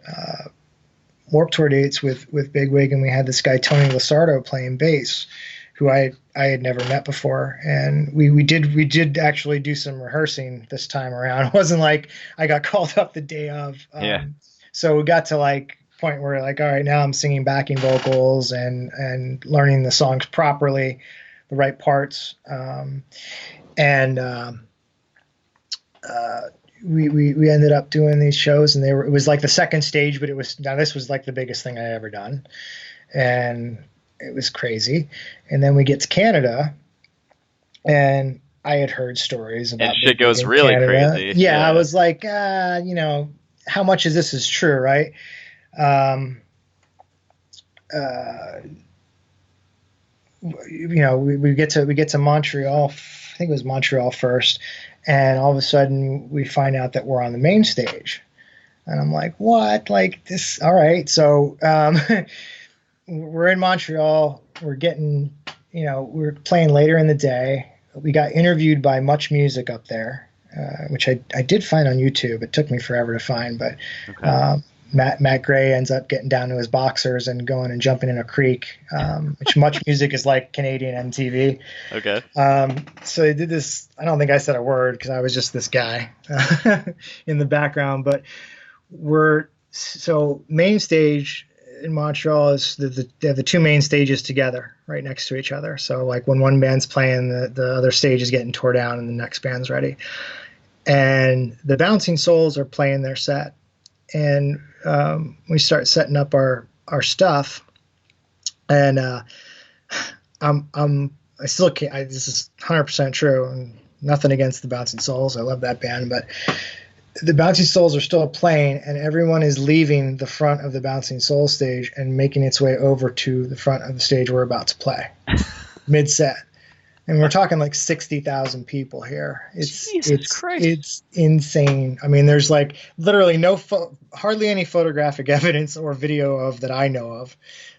Warped Tour dates with Bigwig, and we had this guy Tony Lasardo playing bass, who I had never met before, and we did actually do some rehearsing this time around. It wasn't like I got called up the day of. Yeah. So we got to like point where like, all right, now I'm singing backing vocals and learning the songs properly, the right parts, and we ended up doing these shows, and it was like the second stage, but this was like the biggest thing I ever done, and it was crazy. And then we get to Canada, and I had heard stories about and shit goes really Canada. crazy. Yeah, I was like, how much of this is true, right? We get to Montreal. I think it was Montreal first, and all of a sudden we find out that we're on the main stage, and I'm like, what? Like this? All right, so we're in Montreal. We're getting, we're playing later in the day. We got interviewed by Much Music up there, which I did find on YouTube. It took me forever to find, but Okay. Matt Gray ends up getting down to his boxers and going and jumping in a creek, which Much Music is like Canadian MTV. Okay. So they did this. I don't think I said a word because I was just this guy in the background. But main stage in Montreal is they have the two main stages together right next to each other. So like when one band's playing, the other stage is getting tore down and the next band's ready. And the Bouncing Souls are playing their set. And we start setting up our stuff, and I still can't. This is 100% true, and nothing against the Bouncing Souls. I love that band, but the Bouncing Souls are still playing, and everyone is leaving the front of the Bouncing Soul stage and making its way over to the front of the stage we're about to play, mid set. And we're talking like 60,000 people here. It's insane. I mean, there's like literally hardly any photographic evidence or video of that I know of.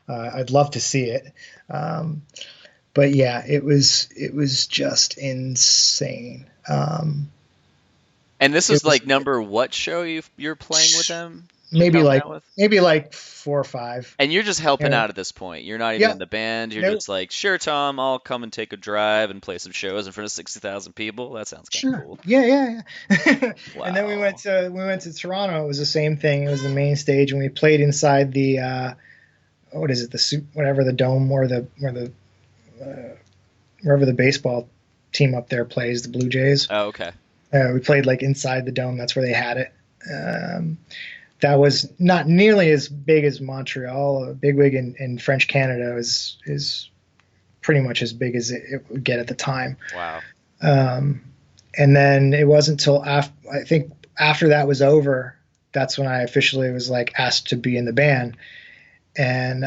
I'd love to see it. But yeah, it was just insane. And this was like number what show you're playing with them? Maybe like 4 or 5. And you're just helping out at this point. You're not even in the band. You're just like, sure, Tom, I'll come and take a drive and play some shows in front of 60,000 people. That sounds kind of cool. Yeah. Wow. And then we went to Toronto. It was the same thing. It was the main stage, and we played inside the what is it? Whatever the dome wherever the baseball team up there plays, the Blue Jays. Oh, okay. We played like inside the dome. That's where they had it. That was not nearly as big as Montreal. Bigwig in French Canada is pretty much as big as it would get at the time. Wow. And then it wasn't until after that was over, that's when I officially was like asked to be in the band. And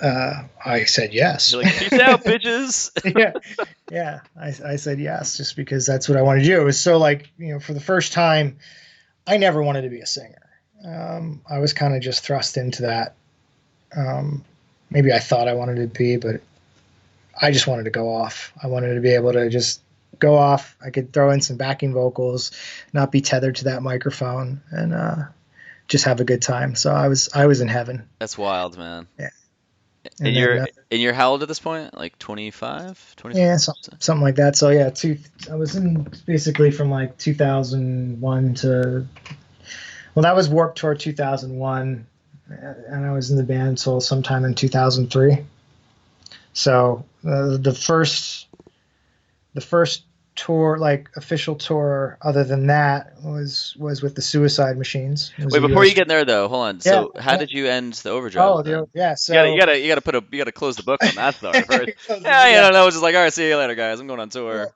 I said yes. You're like, peace out, bitches. Yeah. I said yes, just because that's what I wanted to do. It was so like, for the first time, I never wanted to be a singer. I was kind of just thrust into that. Maybe I thought I wanted to be, but I just wanted to go off. I wanted to be able to just go off. I could throw in some backing vocals, not be tethered to that microphone, and just have a good time. So I was in heaven. That's wild, man. Yeah. And you're how old at this point? Like 25? 26? Yeah, something like that. So yeah, I was in basically from like 2001 to, well, that was Warped Tour 2001, and I was in the band until sometime in 2003. So the first tour, like official tour, other than that, was with the Suicide Machines. Wait, before you get there though, hold on. So how did you end the Overdrive? So you gotta close the book on that story first. I was just like, all right, see you later, guys. I'm going on tour.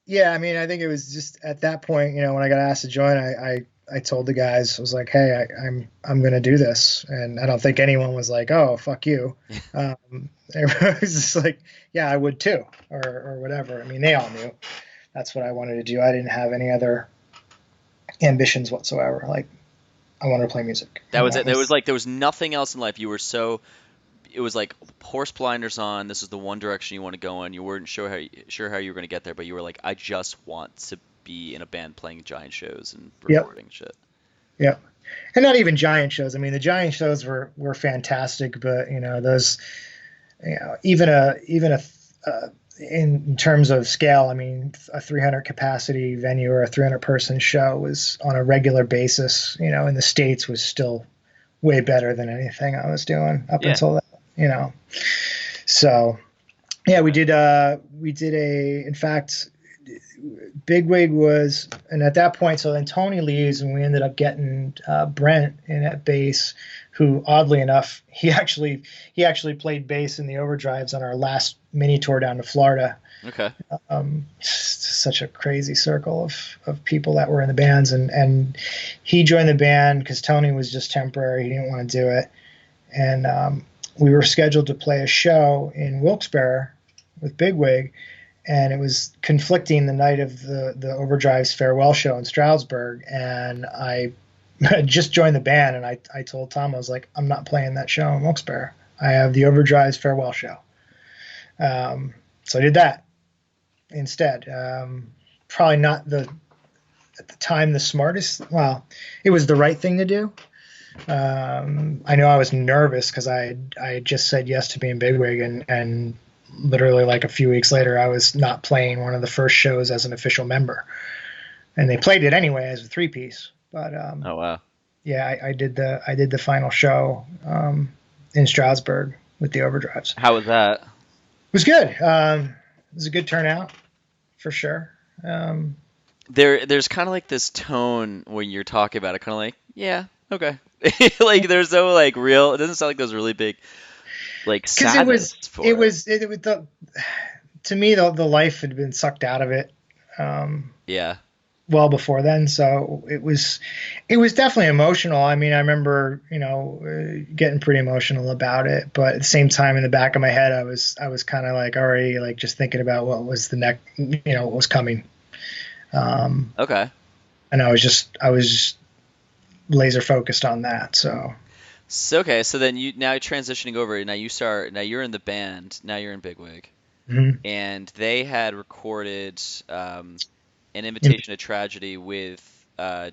Yeah, I mean, I think it was just at that point, when I got asked to join, I told the guys, I was like, hey, I'm gonna do this, and I don't think anyone was like, oh, fuck you. It was just like, yeah, I would too, or whatever. I mean, they all knew that's what I wanted to do. I didn't have any other ambitions whatsoever. Like, I wanted to play music. That was it. There was nothing else in life. It was like horse blinders on. This is the one direction you want to go in. You weren't sure how you were going to get there, but you were like, I just want to be in a band playing giant shows and Yep. recording shit. Yep. And not even giant shows. I mean, the giant shows were fantastic, but those, even a in terms of scale, I mean, a 300 capacity venue or a 300 person show was on a regular basis, in the States was still way better than anything I was doing up until that, So yeah, we did in fact, Bigwig was, and at that point, so then Tony leaves and we ended up getting Brent in at bass, who oddly enough, he actually played bass in the Overdrives on our last mini tour down to Florida. Okay. Such a crazy circle of people that were in the bands, and he joined the band because Tony was just temporary. He didn't want to do it. And we were scheduled to play a show in Wilkes-Barre with Bigwig, and it was conflicting the night of the Overdrives farewell show in Stroudsburg. And I just joined the band, and I told Tom, I was like, I'm not playing that show in Wilkes-Barre. I have the Overdrives farewell show. So I did that instead. Probably not at the time the smartest. Well, it was the right thing to do. I know I was nervous because I had just said yes to being Bigwig, and literally like a few weeks later, I was not playing one of the first shows as an official member, and they played it anyway as a 3-piece. But oh wow, yeah, I did the final show in Stroudsburg with the Overdrives. How was that? It was good. It was a good turnout for sure. There's kind of like this tone when you're talking about it, kind of like, yeah, okay. Like there's no like real. It doesn't sound like those really big like sadness. It was to me the life had been sucked out of it. Yeah. Well before then, so it was definitely emotional. I mean, I remember getting pretty emotional about it, but at the same time, in the back of my head, I was kind of like already like just thinking about what was the next, what was coming. Okay. And I was just laser focused on that. So okay, so then now transitioning over. Now you're in the band. Now you're in Bigwig, mm-hmm. And they had recorded An Invitation to Tragedy with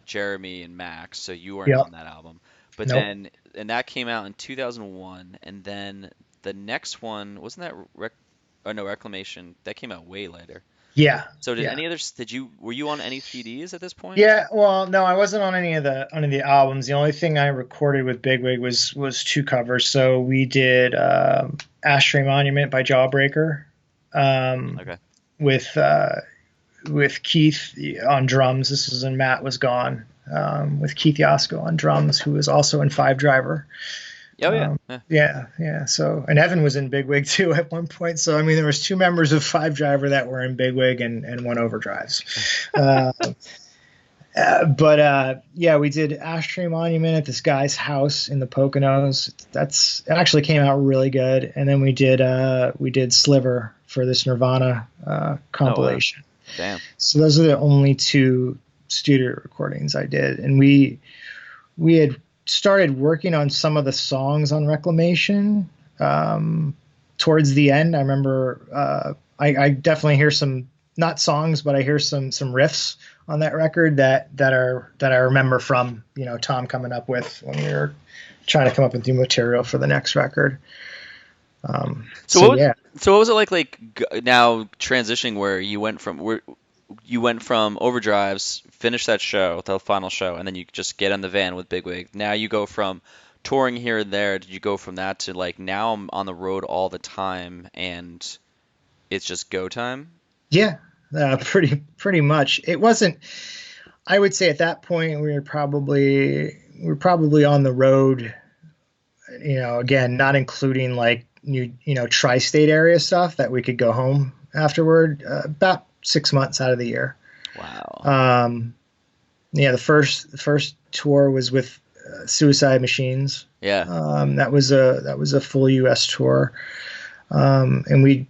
Jeremy and Max, so you weren't on that album. But then, and that came out in 2001, and then the next one, wasn't that Reclamation? That came out way later. Yeah. So any others? Were you on any CDs at this point? Yeah. Well, no, I wasn't on any of the albums. The only thing I recorded with Bigwig was 2 covers. So we did Ashtray Monument by Jawbreaker. Okay. With Keith on drums. This was when Matt was gone. With Keith Yasko on drums, who was also in Five Driver. Oh yeah. Yeah. So, and Evan was in Bigwig too at one point. So I mean, there was 2 members of Five Driver that were in Bigwig and 1 Overdrives. But we did Ashtray Monument at this guy's house in the Poconos. It actually came out really good. And then we did Sliver for this Nirvana compilation. Oh, wow. Damn. So those are the only 2 studio recordings I did, and we had started working on some of the songs on Reclamation towards the end. I remember I definitely hear some, not songs, but I hear some riffs on that record that I remember from Tom coming up with when we were trying to come up with new material for the next record. So what was it like now transitioning where you went from Overdrives, finish that show, the final show, and then you just get in the van with Bigwig. Now you go from touring here and there. Did you go from that to like now I'm on the road all the time and it's just go time? Yeah, pretty much. It wasn't. I would say at that point we were probably on the road. Again, not including like tri-state area stuff that we could go home afterward, about 6 months out of the year. Wow. The first tour was with Suicide Machines. Yeah. That was a full U.S. tour. And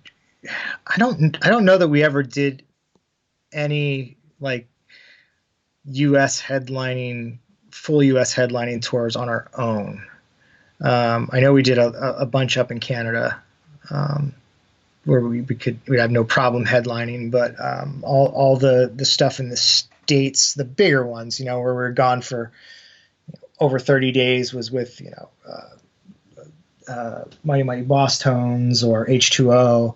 I don't know that we ever did any like U.S. headlining full U.S. headlining tours on our own. I know we did a bunch up in Canada, where we'd have no problem headlining, but all the stuff in the States, the bigger ones, where we were gone for over 30 days, was with Mighty Mighty Boss Tones or H2O.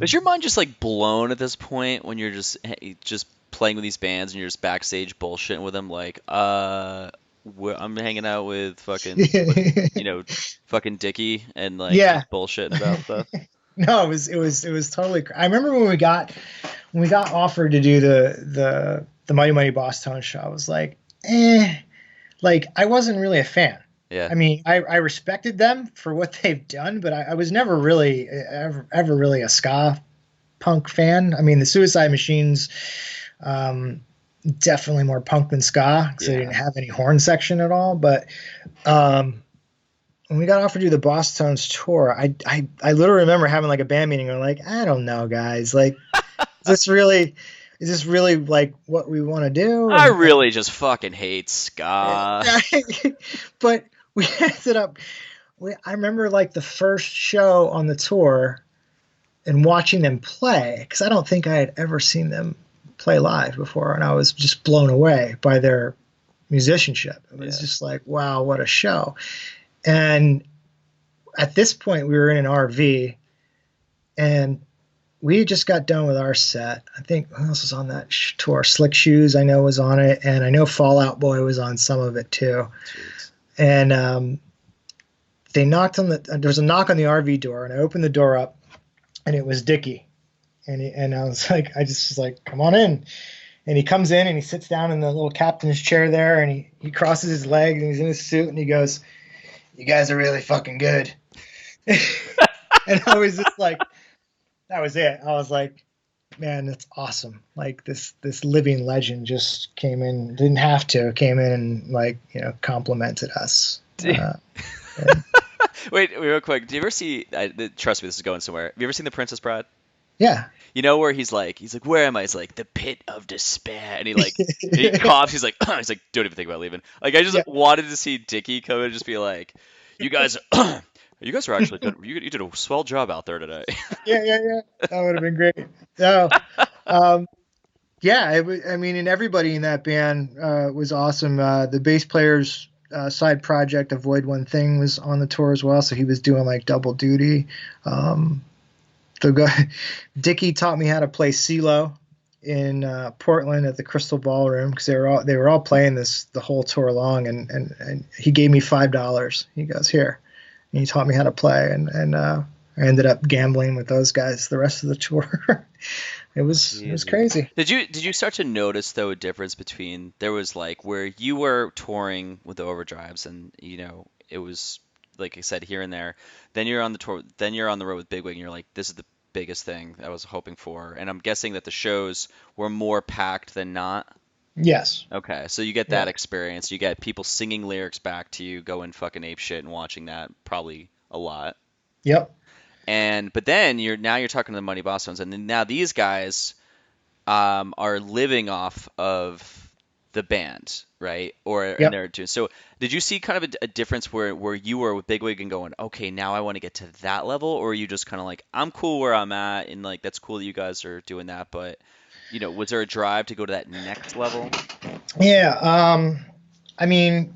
Is your mind just like blown at this point when you're just playing with these bands and you're just backstage bullshitting with them? Like, I'm hanging out with fucking, fucking Dickie and like just bullshitting about stuff. No, it was totally. I remember when we got offered to do the Mighty Mighty Boss Tone show. I was like, like I wasn't really a fan. Yeah. I mean, I respected them for what they've done, but I was never really ever really a ska punk fan. I mean, the Suicide Machines, definitely more punk than ska because they didn't have any horn section at all. But when we got offered to do the Boss Tones tour, I literally remember having like a band meeting and like, I don't know, guys, like, is this really like what we want to do? I really just fucking hate ska. But we ended up, I remember like the first show on the tour and watching them play, because I don't think I had ever seen them play live before, and I was just blown away by their musicianship. It was just like, wow, what a show. And at this point, we were in an RV, and we just got done with our set. I think who else was on that tour? Slick Shoes, I know, was on it, and I know Fall Out Boy was on some of it too. Jeez. And they knocked on there was a knock on the RV door, and I opened the door up, and it was Dickie. And I was like, I just was like, come on in. And he comes in and he sits down in the little captain's chair there, and he crosses his legs and he's in his suit and he goes, "You guys are really fucking good." And I was just like, that was it. I was like, man, that's awesome. Like this living legend just came in, came in and like, complimented us. Wait, real quick. Do you ever see, trust me, this is going somewhere. Have you ever seen The Princess Bride? Yeah. You know where he's like, where am I? He's like, the pit of despair. And he like, he coughs. He's like, don't even think about leaving. Like, I just wanted to see Dickie come and just be like, you guys are actually good. You did a swell job out there today. Yeah. That would have been great. So, I mean, and everybody in that band was awesome. The bass player's side project, Avoid One Thing, was on the tour as well. So he was doing like double duty. Dickie taught me how to play CeeLo in Portland at the Crystal Ballroom, because they were all playing this the whole tour long, and he gave me $5. He goes, here, and he taught me how to play, and I ended up gambling with those guys the rest of the tour. It was crazy. Did you start to notice though a difference between, there was like where you were touring with the Overdrives and it was like I said, here and there. Then you're on the tour. Then you're on the road with Bigwig, and you're like, this is the biggest thing I was hoping for. And I'm guessing that the shows were more packed than not. Yes. Okay, so you get that experience. You get people singing lyrics back to you, going fucking ape shit and watching that probably a lot. Yep. But then you're talking to the Money Boss Tones, and then now these guys are living off of the band, right? And they're doing. So did you see kind of a difference where you were with Bigwig and going, okay, now I want to get to that level, or are you just kind of like, I'm cool where I'm at, and like that's cool that you guys are doing that, but was there a drive to go to that next level? Yeah. I mean,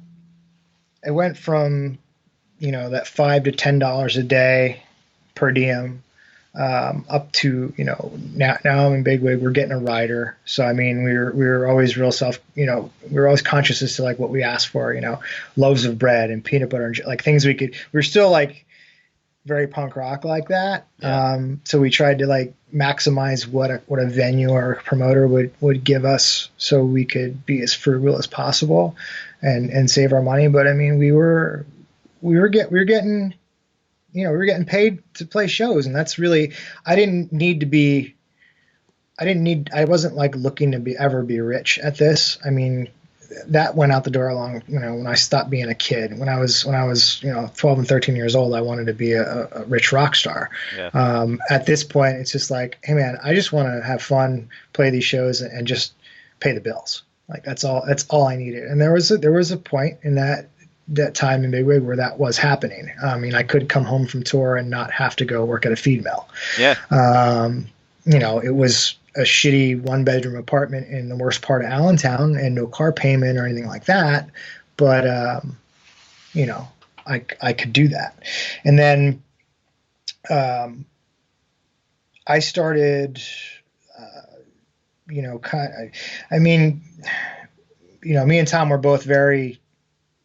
it went from that $5 to $10 a day per diem, up to now I'm in Bigwig, we're getting a rider. So I mean, we were always real we were always conscious as to like what we asked for, loaves of bread and peanut butter and like things we were still like very punk rock like that. So we tried to like maximize what a venue or promoter would give us, so we could be as frugal as possible and save our money. But I mean, we were getting paid to play shows, and that's really, I wasn't like looking to ever be rich at this. I mean, that went out the door when I stopped being a kid. When I was 12 and 13 years old, I wanted to be a rich rock star. Yeah. At this point, it's just like, hey man, I just want to have fun, play these shows, and just pay the bills. Like that's all I needed. And there was a point in that time in Bigwig where that was happening. I mean, I could come home from tour and not have to go work at a feed mill. Yeah. It was a shitty 1-bedroom apartment in the worst part of Allentown and no car payment or anything like that. But, you know, I could do that. And then I started, I mean, me and Tom were both very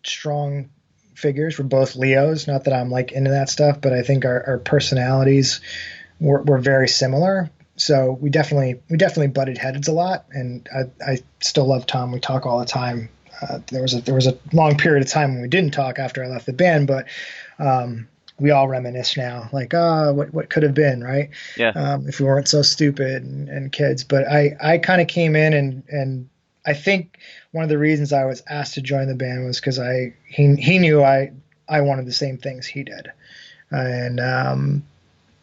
strong figures. We're both Leos. Not that I'm like into that stuff, but I think our personalities were very similar. So we definitely butted heads a lot. And I still love Tom. We talk all the time. There was a long period of time when we didn't talk after I left the band, but we all reminisce now, like, what could have been, right? Yeah. If we weren't so stupid and kids. But I kind of came in and I think one of the reasons I was asked to join the band was because he knew I wanted the same things he did. And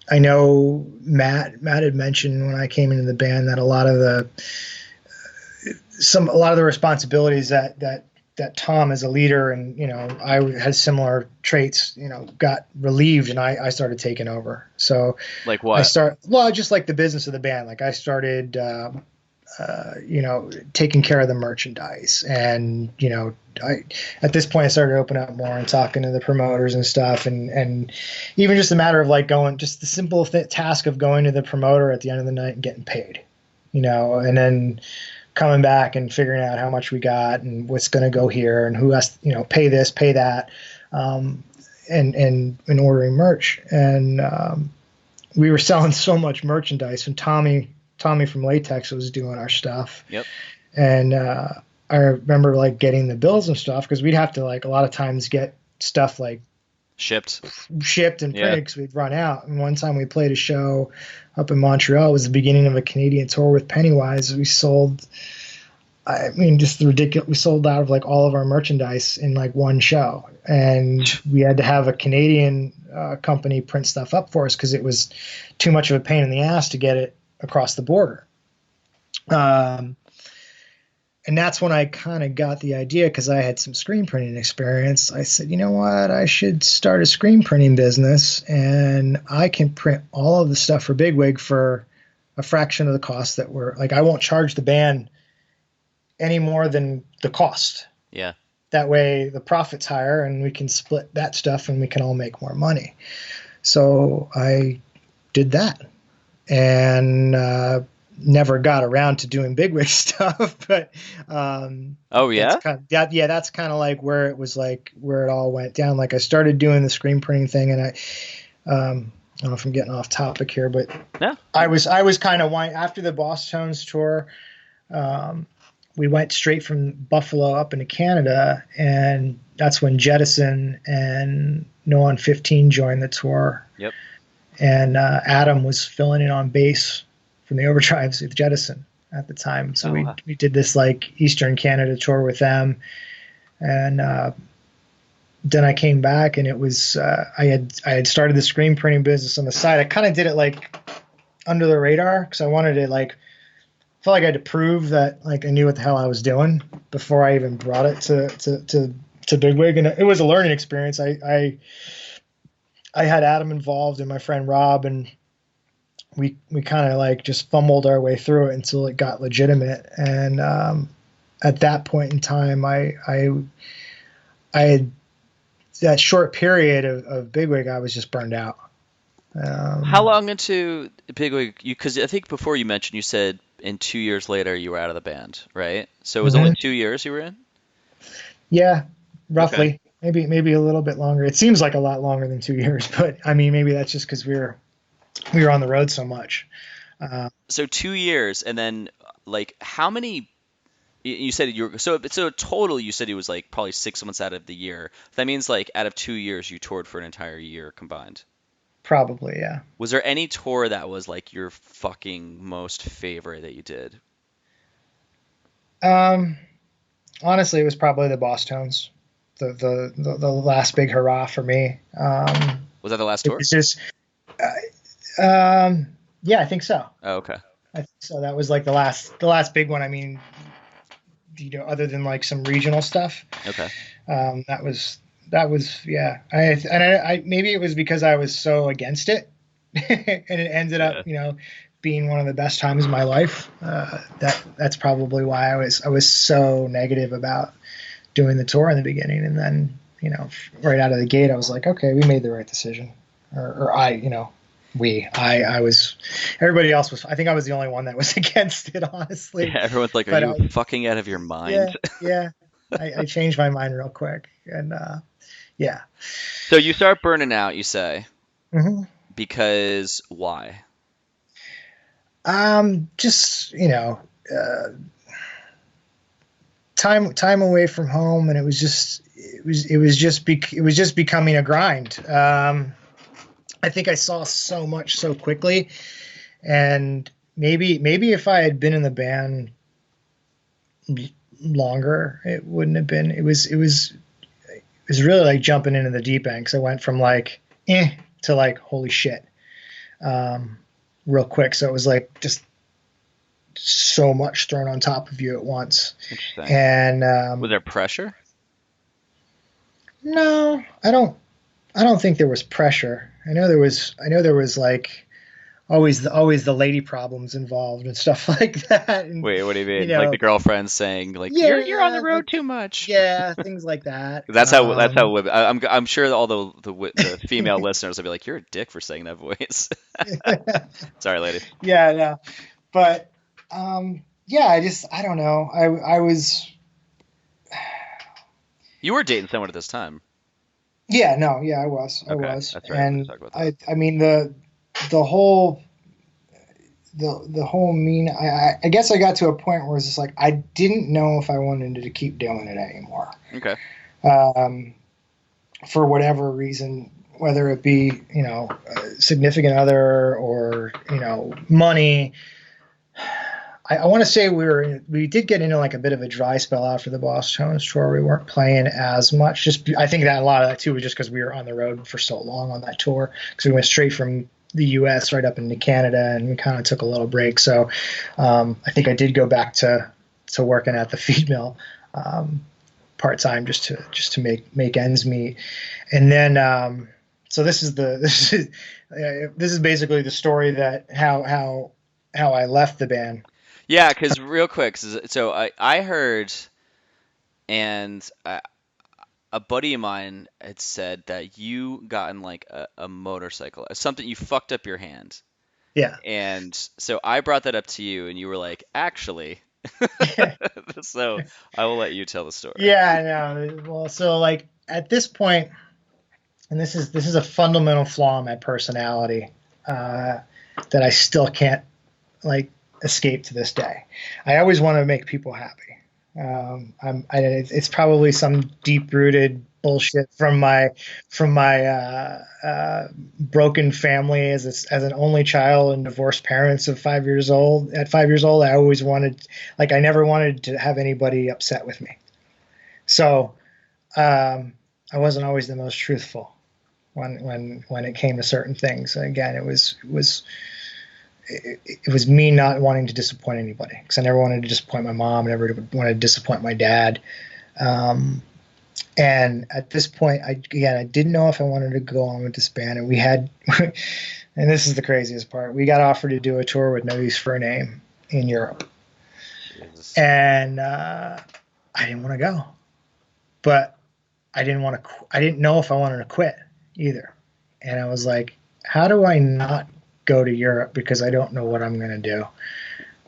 I know Matt had mentioned when I came into the band that a lot of the responsibilities that Tom as a leader and I had similar traits got relieved and I started taking over. So like what? Just like the business of the band. Like I started taking care of the merchandise and at this point I started to open up more and talking to the promoters and stuff and even just a matter of like going just the simple task of going to the promoter at the end of the night and getting paid, and then coming back and figuring out how much we got and what's going to go here and who has, pay this, pay that, and ordering merch. And we were selling so much merchandise, and Tommy from Latex was doing our stuff. Yep. And I remember like getting the bills and stuff because we'd have to like a lot of times get stuff like shipped and printed because we'd run out. And one time we played a show up in Montreal. It was the beginning of a Canadian tour with Pennywise. We sold, just ridiculous. We sold out of like all of our merchandise in like one show, and we had to have a Canadian company print stuff up for us because it was too much of a pain in the ass to get it across the border. And that's when I kind of got the idea because I had some screen printing experience. I said, you know what? I should start a screen printing business and I can print all of the stuff for Bigwig for a fraction of the cost that we're like, I won't charge the band any more than the cost. Yeah. That way the profit's higher and we can split that stuff and we can all make more money. So I did that and, never got around to doing Bigwig stuff, but that's kind of like where it was like where it all went down. Like I started doing the screen printing thing, and I don't know if I'm getting off topic here, but I was kind of after the Boss Tones tour. We went straight from Buffalo up into Canada, and that's when Jettison and No on 15 joined the tour. Yep. And Adam was filling in on bass from the Overdrives with Jettison at the time. So we did this like Eastern Canada tour with them. And then I came back and it was, I had started the screen printing business on the side. I kind of did it like under the radar because I wanted to like, felt like I had to prove that like I knew what the hell I was doing before I even brought it to Bigwig. And it was a learning experience. I had Adam involved and my friend Rob, and we kind of like just fumbled our way through it until it got legitimate. And at that point in time, I had that short period of Bigwig, I was just burned out. How long into Bigwig? Because I think before you mentioned, you said in 2 years later you were out of the band, right? So it was only 2 years you were in? Yeah, roughly. Okay. Maybe a little bit longer. It seems like a lot longer than 2 years, but I mean, maybe that's just because we were on the road so much. So 2 years, and then like how many? You said so total. You said it was like probably 6 months out of the year. That means like out of 2 years, you toured for an entire year combined. Probably, yeah. Was there any tour that was like your fucking most favorite that you did? Honestly, it was probably the Boss Tones. The last big hurrah for me. Was that the last tour? It's just. Yeah, I think so. Oh, okay. I think so. That was like the last big one. I mean, other than like some regional stuff. Okay. That was yeah. I maybe it was because I was so against it, and it ended up being one of the best times of my life. That's probably why I was so negative about doing the tour in the beginning, and then right out of the gate I was like, okay, we made the right decision, or I was, everybody else was, I think I was the only one that was against it, honestly. Yeah, everyone's like, are you fucking out of your mind? Yeah. I changed my mind real quick. And, yeah. So you start burning out, you say, Mm-hmm. because why? Just, time away from home. And it was just becoming a grind. I think I saw so much so quickly, and maybe if I had been in the band longer, it wouldn't have been. It was really like jumping into the deep end, because I went from like to like holy shit, real quick. So it was like just so much thrown on top of you at once. Interesting. And was there pressure? No, I don't think there was pressure. I know there was like always the lady problems involved and stuff like that. And, wait, what do you mean? Like the girlfriend saying like you're on the road too much. Yeah, things like that. That's how I'm sure all the female listeners will be like, you're a dick for saying that voice. Sorry, lady. Yeah, no. But yeah, I don't know. I was. You were dating someone at this time. Yeah, no, yeah, I was. That's right. And I mean the whole mean. I guess I got to a point where it's just like I didn't know if I wanted to keep doing it anymore. Okay. For whatever reason, whether it be a significant other or money. I want to say we did get into like a bit of a dry spell after the Boston tour. We weren't playing as much. I think that a lot of that too was just because we were on the road for so long on that tour, because we went straight from the U.S. right up into Canada, and we kind of took a little break. So I think I did go back to working at the feed mill part time just to make ends meet. And then so this is basically the story that how I left the band. Yeah, because real quick, so I heard, and a buddy of mine had said that you got in like a motorcycle, something, you fucked up your hand. Yeah. And so I brought that up to you, and you were like, actually. So I will let you tell the story. Yeah, no. Well, so like at this point, and this is a fundamental flaw in my personality that I still can't like escape to this day. I always want to make people happy. It's probably some deep-rooted bullshit from my broken family as an only child and divorced parents of 5 years old. At 5 years old, I always wanted, like, I never wanted to have anybody upset with me. So I wasn't always the most truthful when it came to certain things. Again, it was me not wanting to disappoint anybody, because I never wanted to disappoint my mom. I never wanted to disappoint my dad. And at this point, I didn't know if I wanted to go on with this band. And we had, and this is the craziest part, we got offered to do a tour with No Use for a Name in Europe. Jesus. And I didn't want to go. But I didn't know if I wanted to quit either. And I was like, how do I not go to Europe, because I don't know what I'm going to do,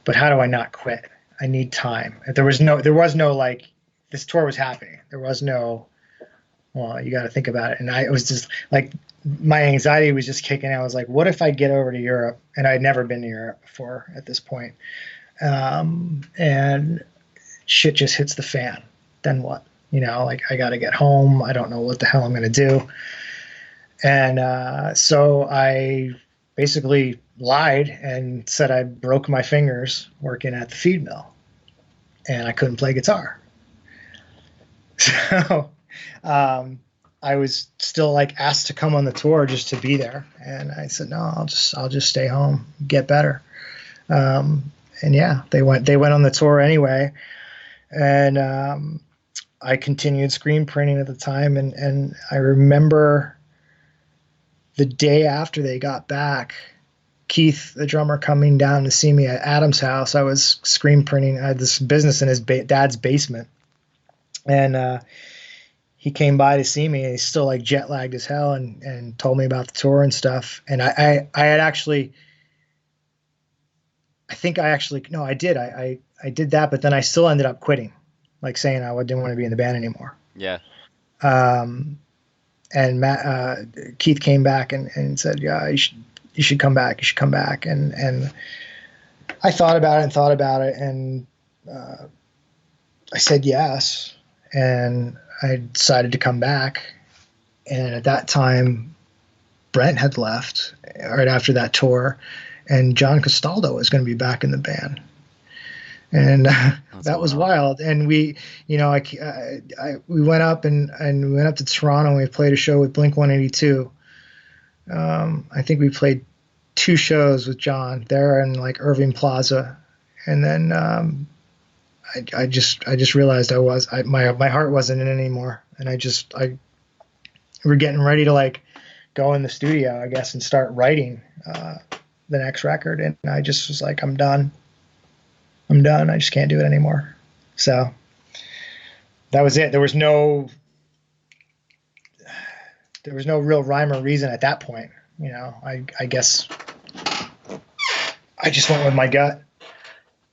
but how do I not quit? I need time. There was no like, this tour was happening. There was no, well, you got to think about it. And it was just like, my anxiety was just kicking. I was like, what if I get over to Europe? And I'd never been to Europe before at this point. And shit just hits the fan. Then what? Like, I got to get home. I don't know what the hell I'm going to do. And so I basically lied and said I broke my fingers working at the feed mill and I couldn't play guitar. So I was still like asked to come on the tour just to be there. And I said, no, I'll just stay home, get better. And yeah, they went on the tour anyway. And I continued screen printing at the time, and I remember the day after they got back, Keith, the drummer, coming down to see me at Adam's house. I was screen printing. I had this business in his dad's basement, and he came by to see me. And he's still like jet lagged as hell, and told me about the tour and stuff. And I had actually, I think I actually, no, I did. I did that, but then I still ended up quitting, like saying I didn't want to be in the band anymore. Yeah. And Keith came back and said, yeah, you should come back. You should come back. And I thought about it, and I said yes. And I decided to come back. And at that time, Brent had left right after that tour, and John Castaldo was going to be back in the band. And that was wild. And we, we went up and we went up to Toronto, and we played a show with Blink 182. I think we played 2 shows with John there in like Irving Plaza. And then I just realized my heart wasn't in it anymore. And we're getting ready to like go in the studio, I guess, and start writing the next record. And I just was like, I'm done. I just can't do it anymore. So that was it. There was no real rhyme or reason at that point. I guess I just went with my gut.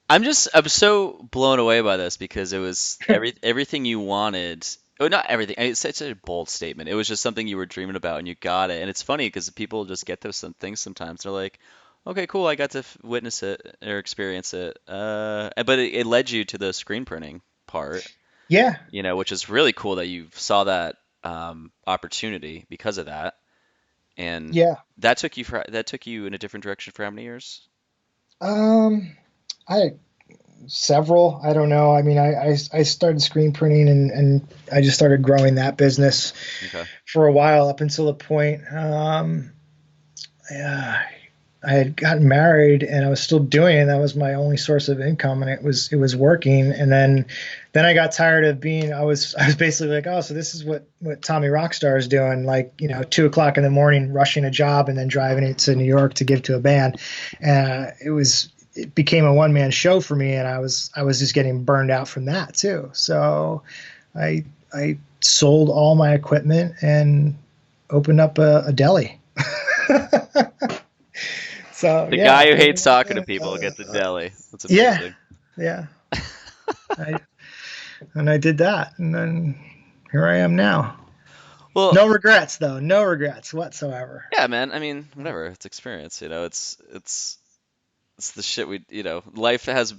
I'm so blown away by this because it was everything you wanted. Oh, not everything. It's such a bold statement. It was just something you were dreaming about and you got it. And it's funny because people just get those things sometimes. They're like, okay, cool. I got to witness it or experience it. But it led you to the screen printing part. Yeah. Which is really cool that you saw that opportunity because of that. And yeah, that took you in a different direction for how many years? Several. I don't know. I mean, I started screen printing, and I just started growing that business for a while up until the point. I had gotten married and I was still doing it. That was my only source of income, and it was working. And then I got tired of I was basically like, oh, so this is what Tommy Rockstar is doing, like, 2:00 in the morning, rushing a job and then driving it to New York to give to a band. It became a one-man show for me, and I was just getting burned out from that too. So I sold all my equipment and opened up a deli. So the guy who hates talking to people gets a deli. That's amazing. Yeah. I did that, and then here I am now. Well, no regrets though. No regrets whatsoever. Yeah, man. I mean, whatever. It's experience. It's the shit life has.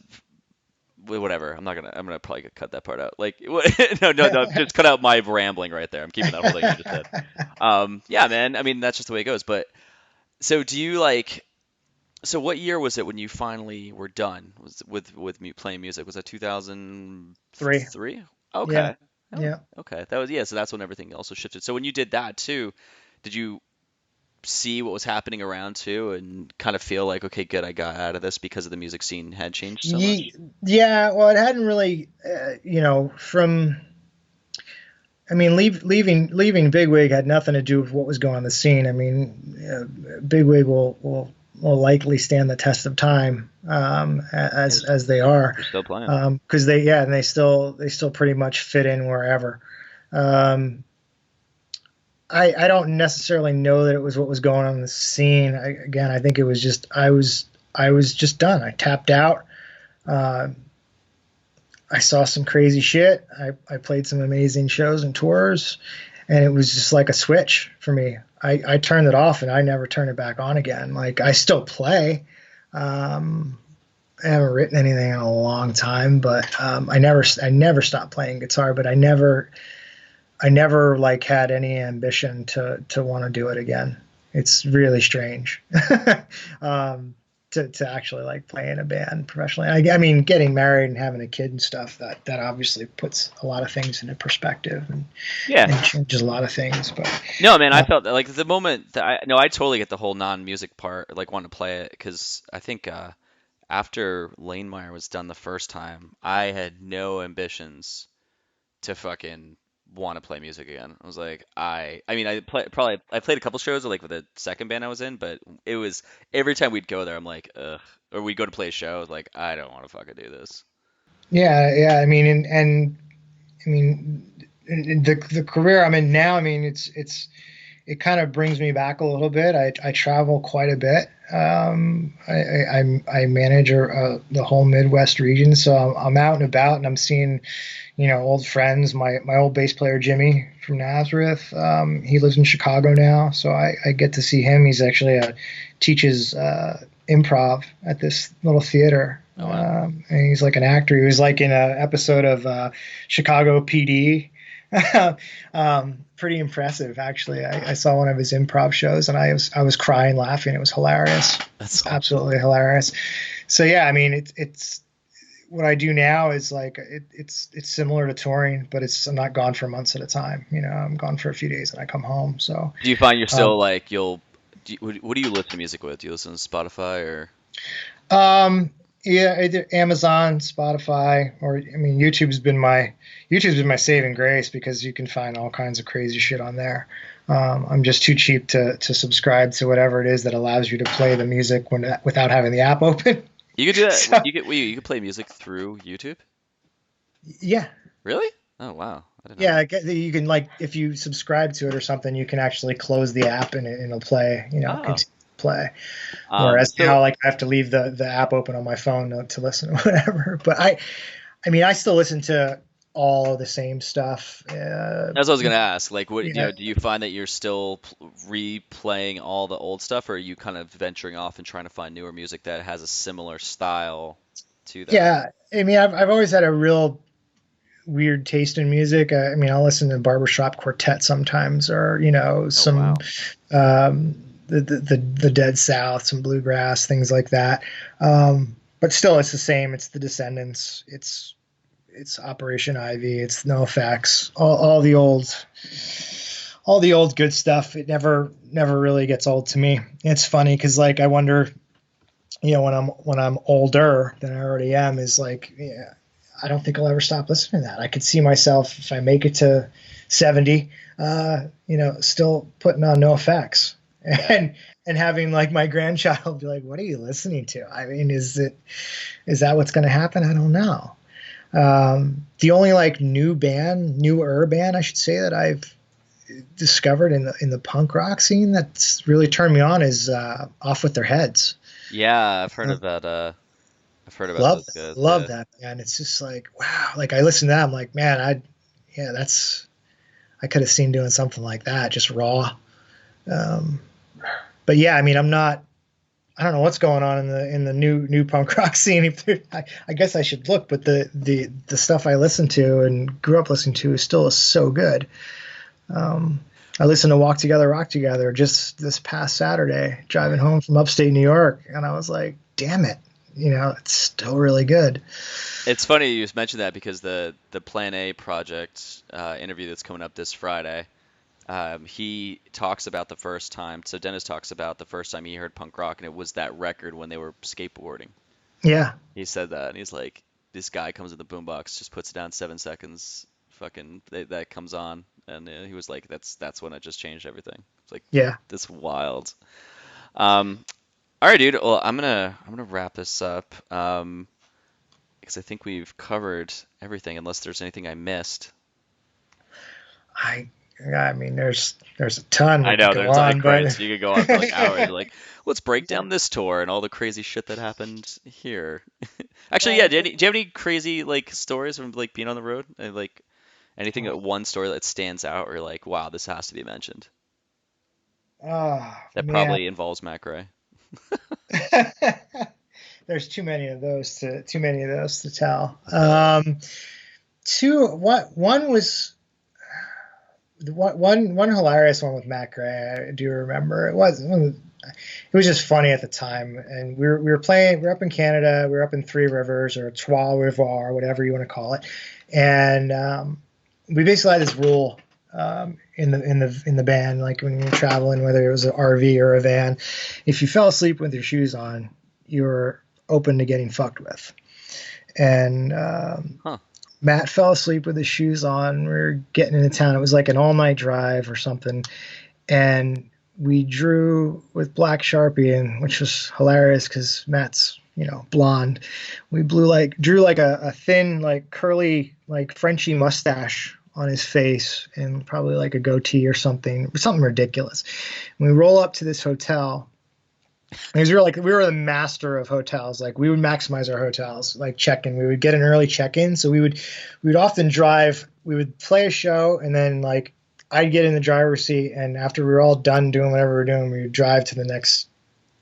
Whatever. I'm gonna probably cut that part out. Like, no. Just cut out my rambling right there. I'm keeping that whole thing you just said. Yeah, man. I mean, that's just the way it goes. But so do you like? So what year was it when you finally were done with playing music? Was that 2003? 3? Okay. Yeah. Okay. That was so that's when everything also shifted. So when you did that too, did you see what was happening around too and kind of feel like, okay, good, I got out of this because of the music scene had changed so much? Yeah, well, it hadn't really leaving Bigwig had nothing to do with what was going on in the scene. I mean, Bigwig will likely stand the test of time as they are. They're still playing. Because they still pretty much fit in wherever. I don't necessarily know that it was what was going on in the scene. I think it was just I was just done. I tapped out. I saw some crazy shit. I played some amazing shows and tours, and it was just like a switch for me. I turned it off and I never turned it back on again. Like, I still play. I haven't written anything in a long time, but I never stopped playing guitar, but I never like had any ambition to want to do it again. It's really strange. To actually like play in a band professionally. I mean, getting married and having a kid and stuff, that obviously puts a lot of things into perspective and changes a lot of things. But no, man, I felt that, like, the moment that I totally get the whole non-music part, like wanting to play it, because I think after Lane Meyer was done the first time, I had no ambitions to fucking want to play music again. I was like, I mean, I played a couple shows like with the second band I was in, but it was every time we'd go there, I'm like, ugh, or we'd go to play a show, I was like, I don't want to fucking do this. Yeah, yeah. I mean, and I mean, the career I'm in now. I mean, it kind of brings me back a little bit. I travel quite a bit. I manage the whole Midwest region, so I'm out and about, and I'm seeing, old friends. My old bass player Jimmy from Nazareth. He lives in Chicago now, so I get to see him. He's actually teaches improv at this little theater. Oh wow. And he's like an actor. He was like in an episode of Chicago PD. Pretty impressive, actually. I saw one of his improv shows, and I was crying laughing. It was hilarious. That's It's awesome. absolutely hilarious. So yeah, I mean, it's what I do now is like it's similar to touring, but I'm not gone for months at a time. I'm gone for a few days and I come home. So Do you find you're still um, like what do you listen to music with? Do you listen to Spotify or? Um, yeah, either Amazon, Spotify, or I mean, YouTube's been my saving grace because you can find all kinds of crazy shit on there. I'm just too cheap to subscribe to whatever it is that allows you to play the music without having the app open. You could do that. So You could play music through YouTube? yeah, Really? Oh wow. I didn't know yeah, that. you can like if you subscribe to it or something, you can actually close the app and it'll play. Oh. Continue to play. Whereas So now, like I have to leave the app open on my phone to listen to whatever. But I mean, I still listen to all of the same stuff. that's what I was gonna ask. Like, what Yeah, do you find that you're still replaying all the old stuff, or are you kind of venturing off and trying to find newer music that has a similar style to that? yeah. I mean, I've always had a real weird taste in music. I mean, I'll listen to barbershop quartet sometimes, or Oh some wow. the Dead South, some bluegrass, things like that. But still, it's the same. It's the Descendants. It's Operation Ivy. It's No Effects. All the old good stuff. It never really gets old to me. It's funny because like I wonder, when I'm older than I already am, is like, yeah, I don't think I'll ever stop listening to that. I could see myself if I make it to 70, still putting on No Effects Yeah. and having like my grandchild be like, "What are you listening to?" I mean, is that what's going to happen? I don't know. The only like newer band I should say that I've discovered in the punk rock scene that's really turned me on is Off With Their Heads. Yeah, I've heard Uh, about I've heard about love those guys. love Yeah. that band. It's just like wow. Like I listen to that, I'm like, man, yeah, I could have seen doing something like that, just raw. Um, but yeah, I mean, I don't know what's going on in the new punk rock scene. I guess I should look, but the stuff I listen to and grew up listening to is still so good. I listened to Walk Together, Rock Together just this past Saturday, driving home from upstate New York, and I was like, damn it, it's still really good. It's funny you just mentioned that because the Plan A project interview that's coming up this Friday, he talks about the first time. So Dennis talks about the first time he heard punk rock, and it was that record when they were skateboarding. Yeah, He said that, and he's like, this guy comes in the boombox, just puts it down 7 seconds, fucking that comes on, and he was like, that's when it just changed everything. It's like yeah. that's wild. Um, all right, dude. Well, I'm gonna wrap this up. Because I think we've covered everything, unless there's anything I missed. I I mean, there's a ton I we could know go there's like on, but Christ, you could go on for like hours. Like, let's break down this tour and all the crazy shit that happened here. Actually, yeah. well, Do you have any crazy like stories from like being on the road? And, like anything, oh, one story that stands out, or you're like, wow, this has to be mentioned. oh That man. probably involves Macrae. There's too many of those to tell. I bet. Two what one was one hilarious one with Matt Gray. I do remember it was just funny at the time, and we were playing. We were up in Canada. We were up in Three Rivers or Trois Rivers, whatever you want to call it, and we basically had this rule in the band, like when you're traveling, whether it was an RV or a van, if you fell asleep with your shoes on, you were open to getting fucked with. And Matt fell asleep with his shoes on. We were getting into town. It was like an all-night drive or something. And we drew with black Sharpie, and which was hilarious because Matt's, blonde. We drew like a thin, like curly, like Frenchy mustache on his face and probably like a goatee or something ridiculous. And we roll up to this hotel. Because we were the master of hotels. Like we would maximize our hotels, like check-in. We would get an early check-in. So we would often drive, we would play a show, and then like I'd get in the driver's seat, and after we were all done doing whatever we were doing, we would drive to the next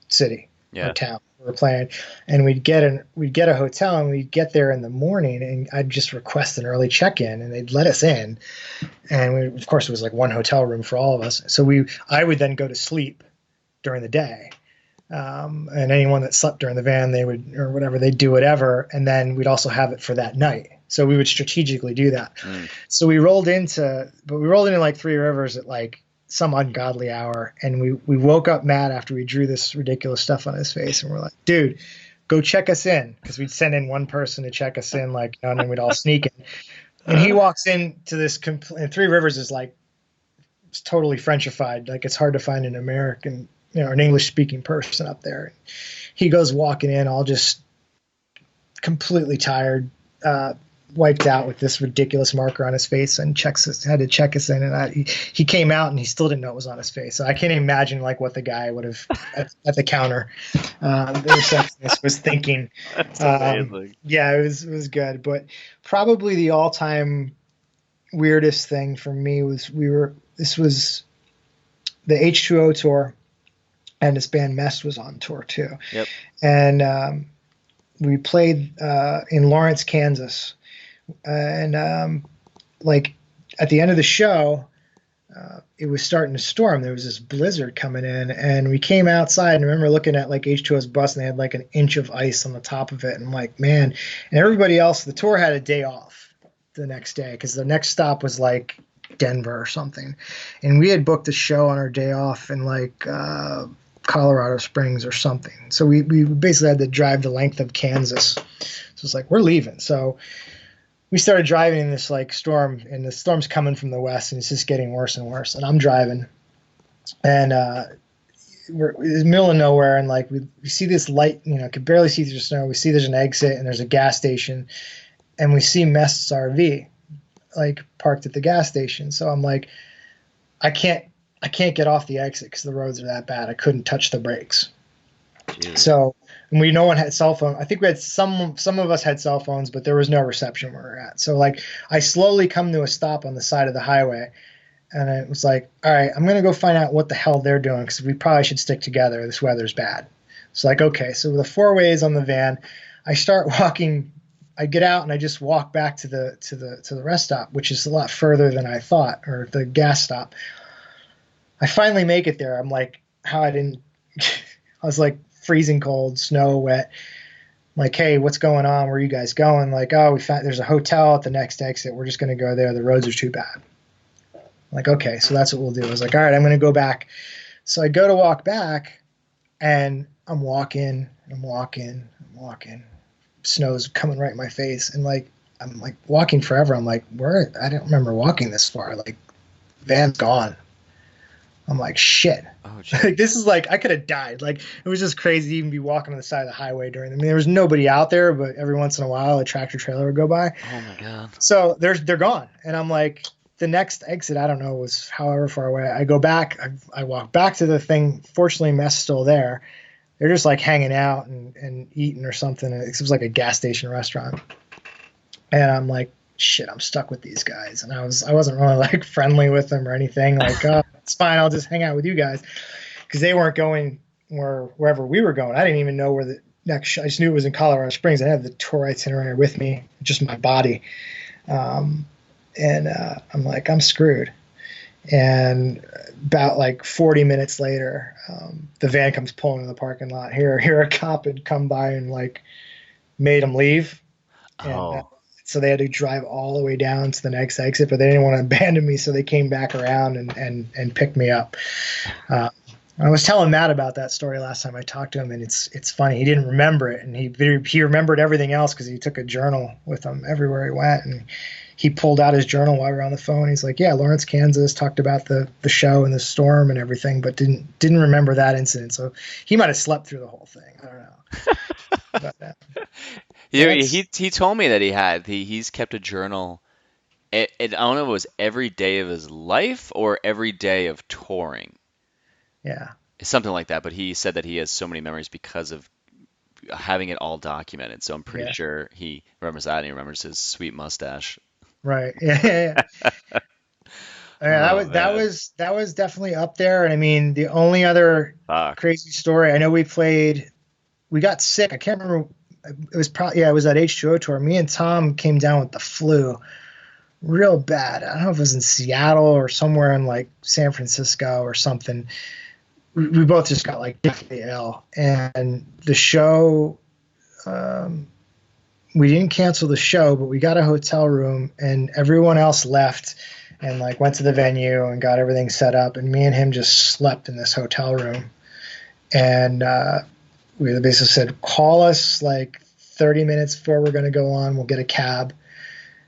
city or town we were playing, and we'd get a hotel, and we'd get there in the morning, and I'd just request an early check-in, and they'd let us in, and of course it was like one hotel room for all of us. So I would then go to sleep during the day. And anyone that slept during the van, they'd do whatever. And then we'd also have it for that night. So we would strategically do that. So we rolled into like Three Rivers at like some ungodly hour. And we woke up Matt after we drew this ridiculous stuff on his face. And we're like, dude, go check us in. Cause we'd send in one person to check us in, like, and then we'd all sneak in. And he walks into this and Three Rivers is like, it's totally Frenchified. Like it's hard to find an American, an English-speaking person up there. He goes walking in, all just completely tired, wiped out with this ridiculous marker on his face, and had to check us in. And he came out, and he still didn't know it was on his face. So I can't imagine like what the guy would have at the counter, the receptionist was thinking. That's amazing. Yeah, it was good. But probably the all-time weirdest thing for me was this was the H2O tour. And this band Mess was on tour too. Yep. And we played in Lawrence, Kansas. And like at the end of the show, it was starting to storm. There was this blizzard coming in, and we came outside, and I remember looking at like H2O's bus, and they had like an inch of ice on the top of it. And I'm like, man, and everybody else, the tour had a day off the next day because the next stop was like Denver or something. And we had booked a show on our day off in like Colorado Springs or something. So we basically had to drive the length of Kansas. So it's like, we're leaving. So we started driving in this like storm, and the storm's coming from the west, and it's just getting worse and worse. And I'm driving, and we're in the middle of nowhere, and like we see this light, could barely see through the snow. We see there's an exit, and there's a gas station, and we see Mest's RV like parked at the gas station. So I'm like, I can't get off the exit because the roads are that bad. I couldn't touch the brakes. Jeez. So, and no one had cell phone. I think we had some of us had cell phones, but there was no reception where we were at. So like I slowly come to a stop on the side of the highway, and it was like, all right, I'm going to go find out what the hell they're doing because we probably should stick together. This weather's bad. It's like, okay. So the four ways on the van, I start walking. I get out and I just walk back to the rest stop, which is a lot further than I thought, or the gas stop. I finally make it there. I'm like, I was like freezing cold, snow, wet. I'm like, hey, what's going on? Where are you guys going? Like, oh, we found there's a hotel at the next exit. We're just going to go there. The roads are too bad. I'm like, okay, so that's what we'll do. I was like, all right, I'm going to go back. So I go to walk back, and I'm walking. Snow's coming right in my face. And like, I'm like walking forever. I'm like, I don't remember walking this far. Like, van's gone. I'm like, shit. Oh, like, this is like, I could have died. Like, it was just crazy to even be walking on the side of the highway there was nobody out there, but every once in a while a tractor trailer would go by. Oh my God. So they're gone. And I'm like, the next exit, I don't know, was however far away. I go back, I walk back to the thing. Fortunately, Mess still there. They're just like hanging out and eating or something. It was like a gas station restaurant. And I'm like, shit, I'm stuck with these guys. And I wasn't really like friendly with them or anything. Like, oh, it's fine, I'll just hang out with you guys. Because they weren't going wherever we were going. I didn't even know where the next show. I just knew it was in Colorado Springs. I had the tour itinerary with me, just my body. And I'm like, I'm screwed. And about like 40 minutes later, the van comes pulling in the parking lot. Here a cop had come by and like made them leave. And, so they had to drive all the way down to the next exit, but they didn't want to abandon me, so they came back around and picked me up. I was telling Matt about that story last time I talked to him, and it's funny. He didn't remember it, and he remembered everything else because he took a journal with him everywhere he went, and he pulled out his journal while we were on the phone. He's like, "Yeah, Lawrence, Kansas, talked about the show and the storm and everything, but didn't remember that incident." So he might have slept through the whole thing. I don't know. But, He told me that he's kept a journal. I don't know if it was every day of his life or every day of touring, yeah, something like that. But he said that he has so many memories because of having it all documented. So I'm pretty yeah, sure he remembers that, and he remembers his sweet mustache. right, yeah. Yeah, Oh man, that was definitely up there. And I mean, the only other fuck. crazy story I know, we got sick. I can't remember. It was probably, yeah, it was that H2O tour. Me and Tom came down with the flu, real bad. I don't know if it was in Seattle or somewhere in like San Francisco or something. We both just got like deathly ill, and the show. Um, we didn't cancel the show, but we got a hotel room, and everyone else left and like went to the venue and got everything set up, and me and him just slept in this hotel room. And we basically said, call us like 30 minutes before we're going to go on. We'll get a cab.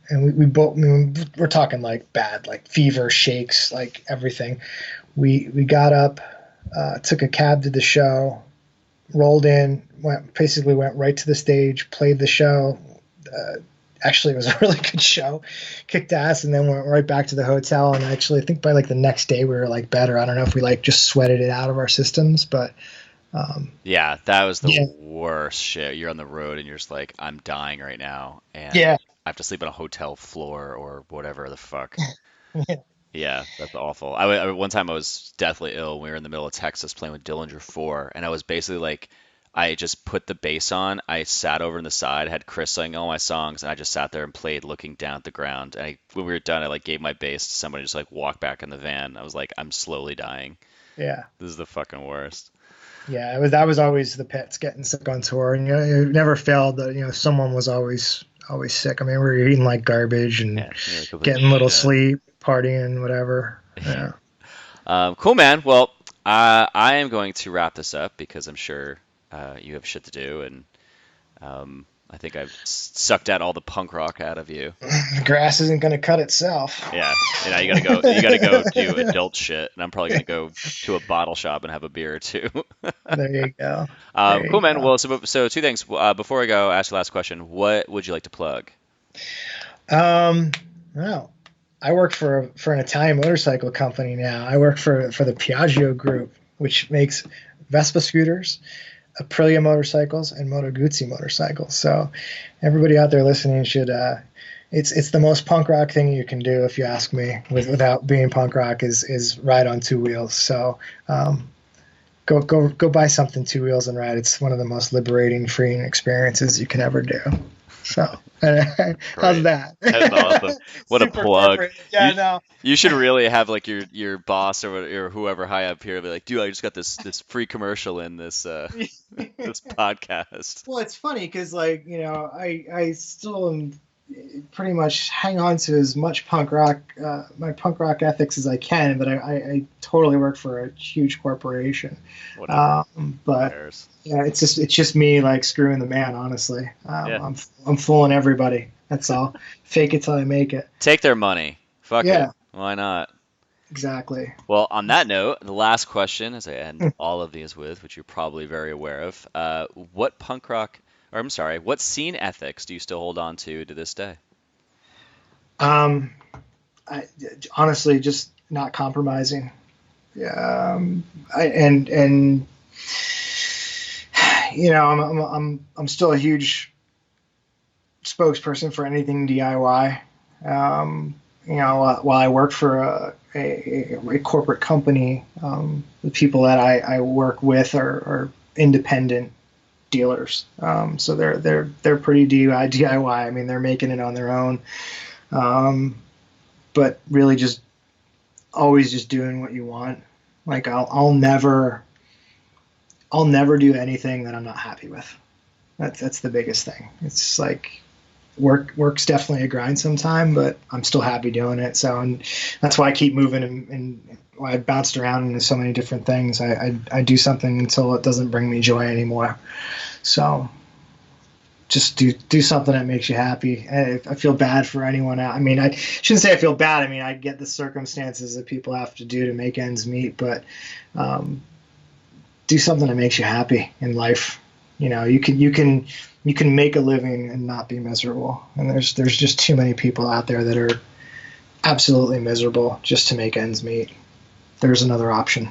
And we both, I mean, we're talking like bad, like fever, shakes, like everything. We got up, took a cab to the show, rolled in, went right to the stage, played the show. Actually, it was a really good show, kicked ass, and then went right back to the hotel. And actually, I think by like the next day we were like better. I don't know if we like just sweated it out of our systems, but Yeah, that was the yeah, worst shit. You're on the road and you're just like, I'm dying right now, and yeah, I have to sleep on a hotel floor or whatever the fuck. yeah, Yeah, that's awful. One time I was deathly ill. We were in the middle of Texas playing with Dillinger 4, and I was basically like, I just put the bass on. I sat over in the side, had Chris sing all my songs, and I just sat there and played, looking down at the ground. And when we were done, I like gave my bass to somebody, just like walked back in the van. I was like, I'm slowly dying. yeah. This is the fucking worst. Yeah, that was always the pits getting sick on tour, and it never failed that someone was always sick. I mean, we were eating like garbage and Yeah, you're a complete getting little shit. sleep, partying, whatever. Yeah. Cool, man. Well, I am going to wrap this up because I'm sure you have shit to do, and I think I've sucked out all the punk rock out of you. The grass isn't going to cut itself. Yeah, you gotta go. You gotta go do adult shit, and I'm probably gonna go to a bottle shop and have a beer or two. There you go. There Cool, you man. go. Well, so two things. Before I go, ask the last question. What would you like to plug? Well, I work for an Italian motorcycle company now. I work for the Piaggio Group, which makes Vespa scooters, Aprilia motorcycles, and Moto Guzzi motorcycles. So everybody out there listening should. It's the most punk rock thing you can do, if you ask me. Without being punk rock, is ride on two wheels. So go buy something two wheels and ride. It's one of the most liberating, freeing experiences you can ever do. So how's Great. that? That's awesome. What a Super plug. corporate. Yeah, You no. you should really have like your boss or whoever high up here be like, dude, I just got this free commercial in this this podcast. Well, it's funny because like I still am pretty much hang on to as much punk rock my punk rock ethics as I can, but I totally work for a huge corporation. Whatever. Who But cares? yeah, it's just me like screwing the man. Honestly, Yeah. I'm fooling everybody. That's all. Fake it till I make it. Take their money. Fuck it. Yeah, Why not? exactly. Well, on that note, the last question, as I end all of these with, which you're probably very aware of, what punk rock, or I'm sorry, what scene ethics do you still hold on to this day? Um, I, honestly, just not compromising. And I'm still a huge spokesperson for anything DIY. While I work for a corporate company, the people that I work with are independent dealers. So they're pretty DIY. I mean, they're making it on their own, but really just always just doing what you want. Like I'll never do anything that I'm not happy with. That's the biggest thing. It's like work's definitely a grind sometime, but I'm still happy doing it. So, and that's why I keep moving and I bounced around into so many different things. I do something until it doesn't bring me joy anymore. So just do something that makes you happy. I feel bad for anyone else. I mean, I shouldn't say I feel bad. I mean, I get the circumstances that people have to do to make ends meet, but do something that makes you happy in life. You know, you can make a living and not be miserable. And there's just too many people out there that are absolutely miserable just to make ends meet. There's another option.